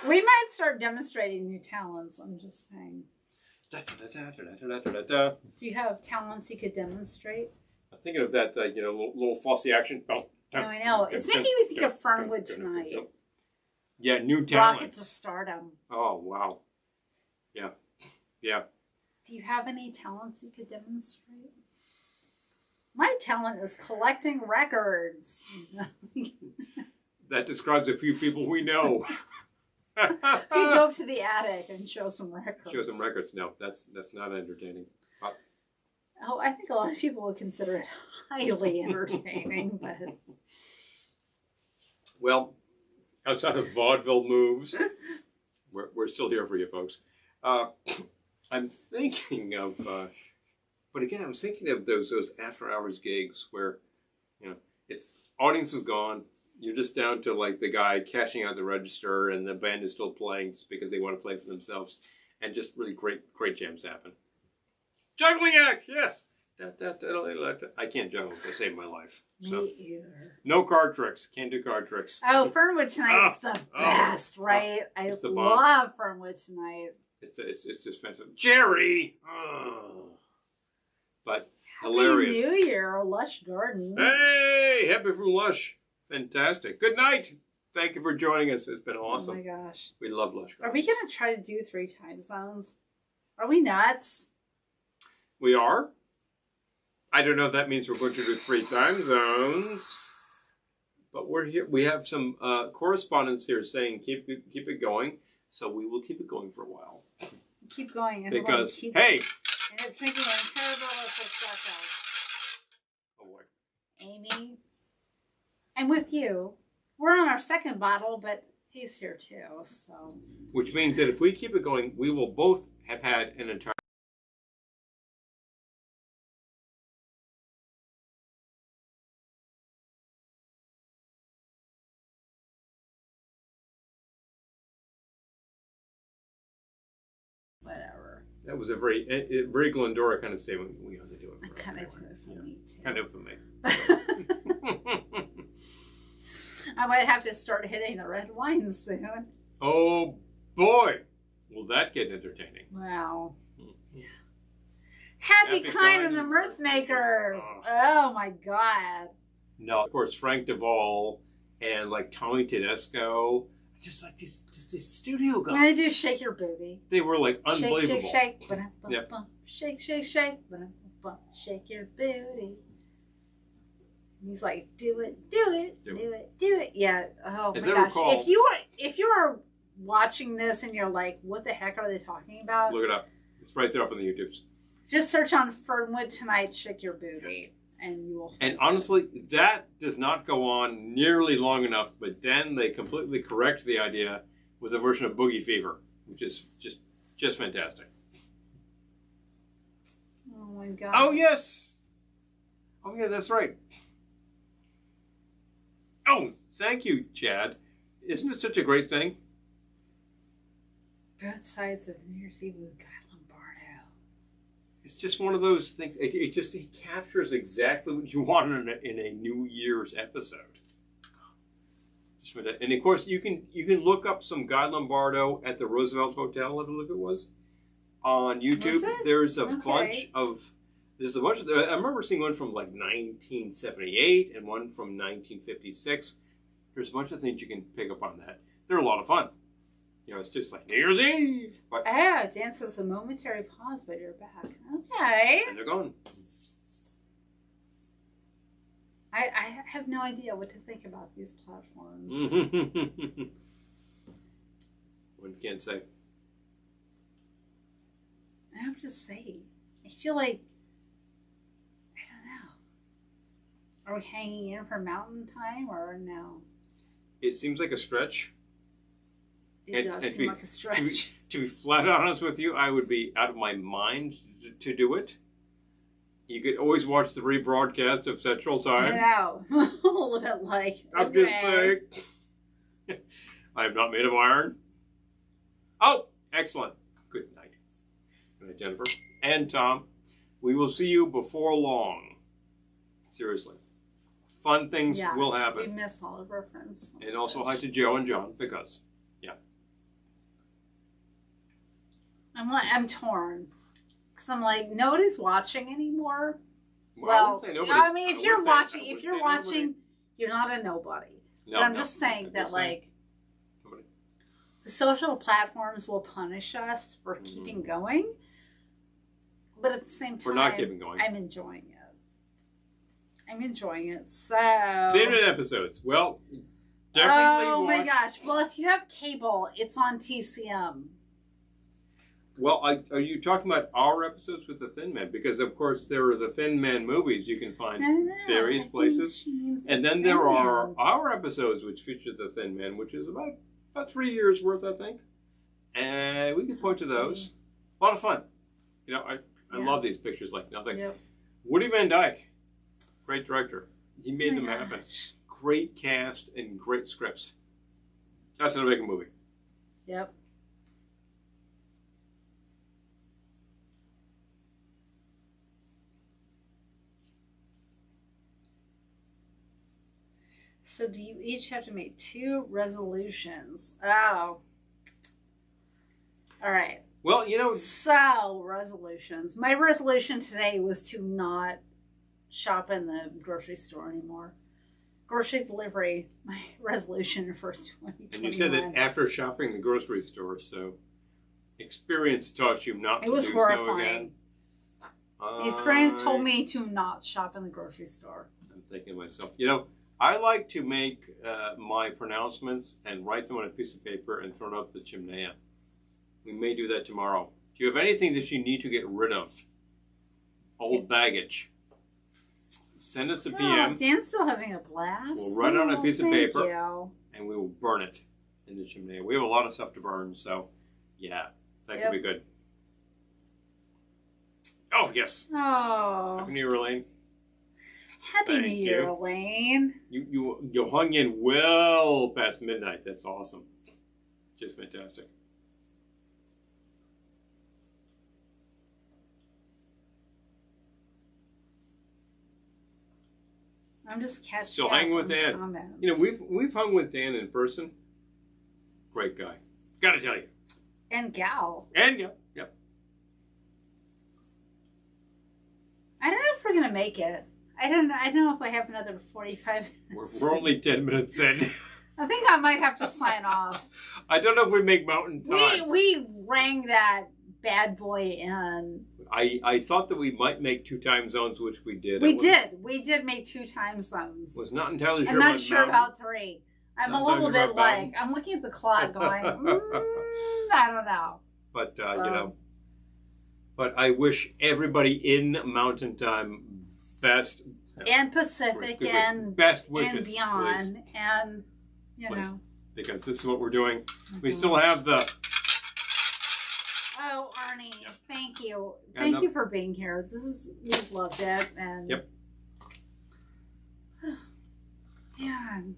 Speaker 1: We might start demonstrating new talents. I'm just saying. Do you have talents you could demonstrate?
Speaker 2: I'm thinking of that, little fussy action.
Speaker 1: No, I know. It's making me think of Fernwood tonight.
Speaker 2: Yeah, new talents.
Speaker 1: Rocket to Stardom.
Speaker 2: Oh, wow. Yeah. Yeah.
Speaker 1: Do you have any talents you could demonstrate? My talent is collecting records.
Speaker 2: That describes a few people we know.
Speaker 1: You go to the attic and show some records.
Speaker 2: Show some records. No, that's not entertaining.
Speaker 1: Oh, I think a lot of people would consider it highly entertaining, but...
Speaker 2: Well, outside of vaudeville moves, we're still here for you folks. I'm thinking of... But again, I was thinking of those after hours gigs where, it's audience is gone, You're just down to like the guy cashing out the register, and the band is still playing just because they want to play for themselves, and just really great jams happen. Juggling act, yes. I can't juggle. They saved my life. So.
Speaker 1: Me either.
Speaker 2: No card tricks. Can't do card tricks.
Speaker 1: Oh, Fernwood Tonight is the best, right? I love Fernwood Tonight.
Speaker 2: It's just fantastic. Jerry! Oh. But hilarious.
Speaker 1: Happy New Year, Lush Gardens.
Speaker 2: Hey! Happy from Lush. Fantastic. Good night. Thank you for joining us. It's been awesome.
Speaker 1: Oh my gosh.
Speaker 2: We love Lush Gardens.
Speaker 1: Are we going to try to do 3 time zones? Are we nuts?
Speaker 2: We are. I don't know if that means we're going to do 3 time zones. But we're here. We have some correspondence here saying keep it going. So we will keep it going for a while.
Speaker 1: Keep going.
Speaker 2: Because, hey!
Speaker 1: End up drinking an incredible
Speaker 2: Oh boy.
Speaker 1: Amy, I'm with you. We're on our 2nd bottle, but he's here too, so.
Speaker 2: Which means that if we keep it going, we will both have had an entire
Speaker 1: whatever.
Speaker 2: That was a very Glendora kind of statement. We have to do it.
Speaker 1: I kind of do it for me too.
Speaker 2: Kind of for me.
Speaker 1: I might have to start hitting the red wine soon.
Speaker 2: Oh boy, will that get entertaining?
Speaker 1: Wow. Happy Kind and the Mirth Makers. Oh my God.
Speaker 2: No, of course Frank Duvall and like Tommy Tedesco. Just like these studio guys.
Speaker 1: I'm going to do Shake Your Booty.
Speaker 2: They were like unbelievable.
Speaker 1: Shake, shake, shake.
Speaker 2: Yep.
Speaker 1: Shake, shake, shake. Shake your booty. And he's like, do it. Yeah. Oh my gosh. If you are watching this and you're like, what the heck are they talking about?
Speaker 2: Look it up. It's right there up on the YouTubes.
Speaker 1: Just search on Fernwood Tonight, Shake Your Booty. And you will find
Speaker 2: And honestly, that does not go on nearly long enough, but then they completely correct the idea with a version of Boogie Fever, which is just fantastic.
Speaker 1: Oh my God.
Speaker 2: Oh yes. Oh yeah, that's right. Oh, thank you, Chad. Isn't it such a great thing?
Speaker 1: Both sides of New Year's Eve with Guy Lombardo.
Speaker 2: It's just one of those things. It captures exactly what you want in a New Year's episode. Just for that. And of course, you can look up some Guy Lombardo at the Roosevelt Hotel, I believe it was, on YouTube. There's a bunch of. I remember seeing one from like 1978 and one from 1956. There's a bunch of things you can pick up on that. They're a lot of fun. You know, it's just like New Year's Eve. But,
Speaker 1: dance is a momentary pause, but you're back. Okay.
Speaker 2: And they're gone.
Speaker 1: I have no idea what to think about these platforms.
Speaker 2: One can't say.
Speaker 1: I have to say, I feel like, I don't know. Are we hanging in for mountain time or no?
Speaker 2: It seems like a stretch.
Speaker 1: It does seem like a stretch.
Speaker 2: To be flat honest with you, I would be out of my mind to do it. You could always watch the rebroadcast of Central Time.
Speaker 1: I know. A little bit like.
Speaker 2: I'm just saying. I am not made of iron. Oh, excellent. Good night. Good night, Jennifer. And Tom. We will see you before long. Seriously. Fun things will happen.
Speaker 1: We miss all of our friends.
Speaker 2: And also hi to Joe and John, because,
Speaker 1: I'm torn. Because I'm like, nobody's watching anymore.
Speaker 2: Well, I
Speaker 1: mean, if you're watching, you're not a nobody.
Speaker 2: No,
Speaker 1: but I'm just saying that, like, the social platforms will punish us for keeping going. But at the same time,
Speaker 2: we're not keeping going.
Speaker 1: I'm enjoying it. So.
Speaker 2: Favorite episodes. Well, definitely
Speaker 1: Oh my gosh. Well, if you have cable, it's on TCM.
Speaker 2: Well, are you talking about our episodes with the Thin Man? Because, of course, there are the Thin Man movies you can find various places. And then there are our episodes which feature the Thin Man, which is about 3 years worth, I think. And we can point to those. A lot of fun. You know, I love these pictures like nothing. Yep. Woody Van Dyke, great director. He made them happen. great cast and great scripts. That's how to make a movie.
Speaker 1: Yep. So do you each have to make 2 resolutions? Oh. All right.
Speaker 2: Well, you know.
Speaker 1: So, resolutions. My resolution today was to not shop in the grocery store anymore. Grocery delivery, my resolution for 2021.
Speaker 2: And you said that after shopping the grocery store, so experience taught you not to do so again. It was horrifying.
Speaker 1: Experience told me to not shop in the grocery store.
Speaker 2: I'm thinking to myself, you know, I like to make my pronouncements and write them on a piece of paper and throw it up the chimney. We may do that tomorrow. Do you have anything that you need to get rid of? Old baggage. Send us a PM.
Speaker 1: Dan's still having a blast.
Speaker 2: We'll write it on a piece of paper and we will burn it in the chimney. We have a lot of stuff to burn, so yeah, that could be good. Oh, yes.
Speaker 1: Oh.
Speaker 2: Happy New Year, Elaine.
Speaker 1: Happy New Year, Elaine.
Speaker 2: You hung in well past midnight. That's awesome. Just fantastic.
Speaker 1: I'm just catching
Speaker 2: Still hanging with Dan.
Speaker 1: Comments.
Speaker 2: You know, we've hung with Dan in person. Great guy. Gotta tell you.
Speaker 1: And gal.
Speaker 2: And gal. Yep.
Speaker 1: I don't know if we're gonna make it. I don't know if I have another 45 minutes.
Speaker 2: We're only 10 minutes in.
Speaker 1: I think I might have to sign off.
Speaker 2: I don't know if we make mountain time.
Speaker 1: We rang that bad boy in.
Speaker 2: I thought that we might make 2 time zones, which we did.
Speaker 1: We did make 2 time zones.
Speaker 2: Was not entirely sure.
Speaker 1: I'm not sure about 3. I'm a little bit like, I'm looking at the clock going, I don't know.
Speaker 2: But, you know, but I wish everybody in Mountain Time best.
Speaker 1: And Pacific and
Speaker 2: best wishes.
Speaker 1: And beyond.
Speaker 2: Please.
Speaker 1: And, you know.
Speaker 2: Because this is what we're doing. Mm-hmm. We still have the...
Speaker 1: Oh, Arnie, thank you. Thank you for being here. We've loved it. And
Speaker 2: yep.
Speaker 1: Dan.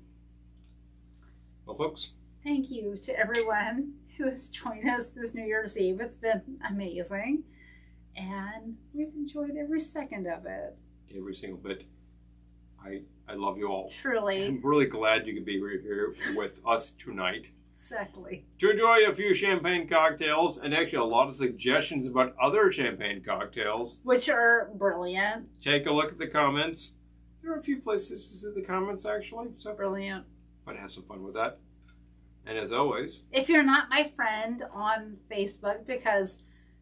Speaker 2: Well, folks.
Speaker 1: Thank you to everyone who has joined us this New Year's Eve. It's been amazing. And we've enjoyed every second of it.
Speaker 2: Every single bit. I love you all.
Speaker 1: Truly.
Speaker 2: I'm really glad you could be here with us tonight.
Speaker 1: Exactly.
Speaker 2: To enjoy a few champagne cocktails and actually a lot of suggestions about other champagne cocktails.
Speaker 1: Which are brilliant.
Speaker 2: Take a look at the comments. There are a few places to see the comments actually. So
Speaker 1: brilliant.
Speaker 2: But have some fun with that. And as always.
Speaker 1: If you're not my friend on Facebook, because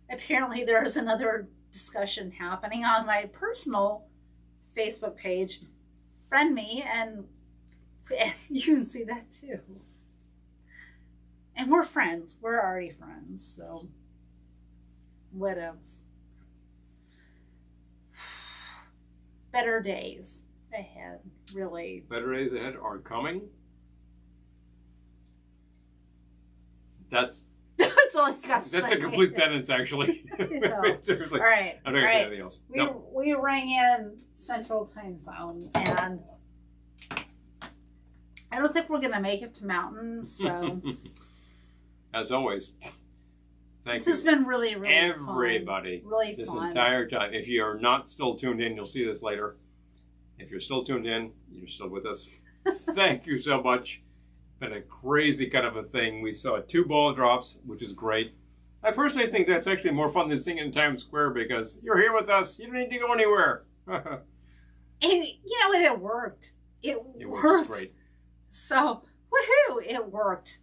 Speaker 1: apparently there is another discussion happening on my personal Facebook page, friend me and you can see that too. And we're friends. We're already friends, so what else? Better days ahead, really.
Speaker 2: Better days ahead are coming. That's
Speaker 1: all it's got to say.
Speaker 2: That's a complete sentence, actually.
Speaker 1: Seriously. All right.
Speaker 2: I don't say anything else.
Speaker 1: We rang in Central Time Zone, and I don't think we're going to make it to Mountain, so...
Speaker 2: As always, thank you.
Speaker 1: This has been really, really
Speaker 2: everybody,
Speaker 1: fun. Really
Speaker 2: this
Speaker 1: fun.
Speaker 2: entire time. If you are not still tuned in, you'll see this later. If you're still tuned in, you're still with us. Thank you so much. Been a crazy kind of a thing. We saw 2 ball drops, which is great. I personally think that's actually more fun than singing in Times Square because you're here with us. You don't need to go anywhere.
Speaker 1: And you know what? It worked. It worked.
Speaker 2: Great.
Speaker 1: So, woohoo! It worked.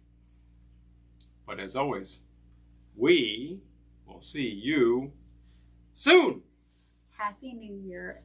Speaker 2: But as always, we will see you soon.
Speaker 1: Happy New Year.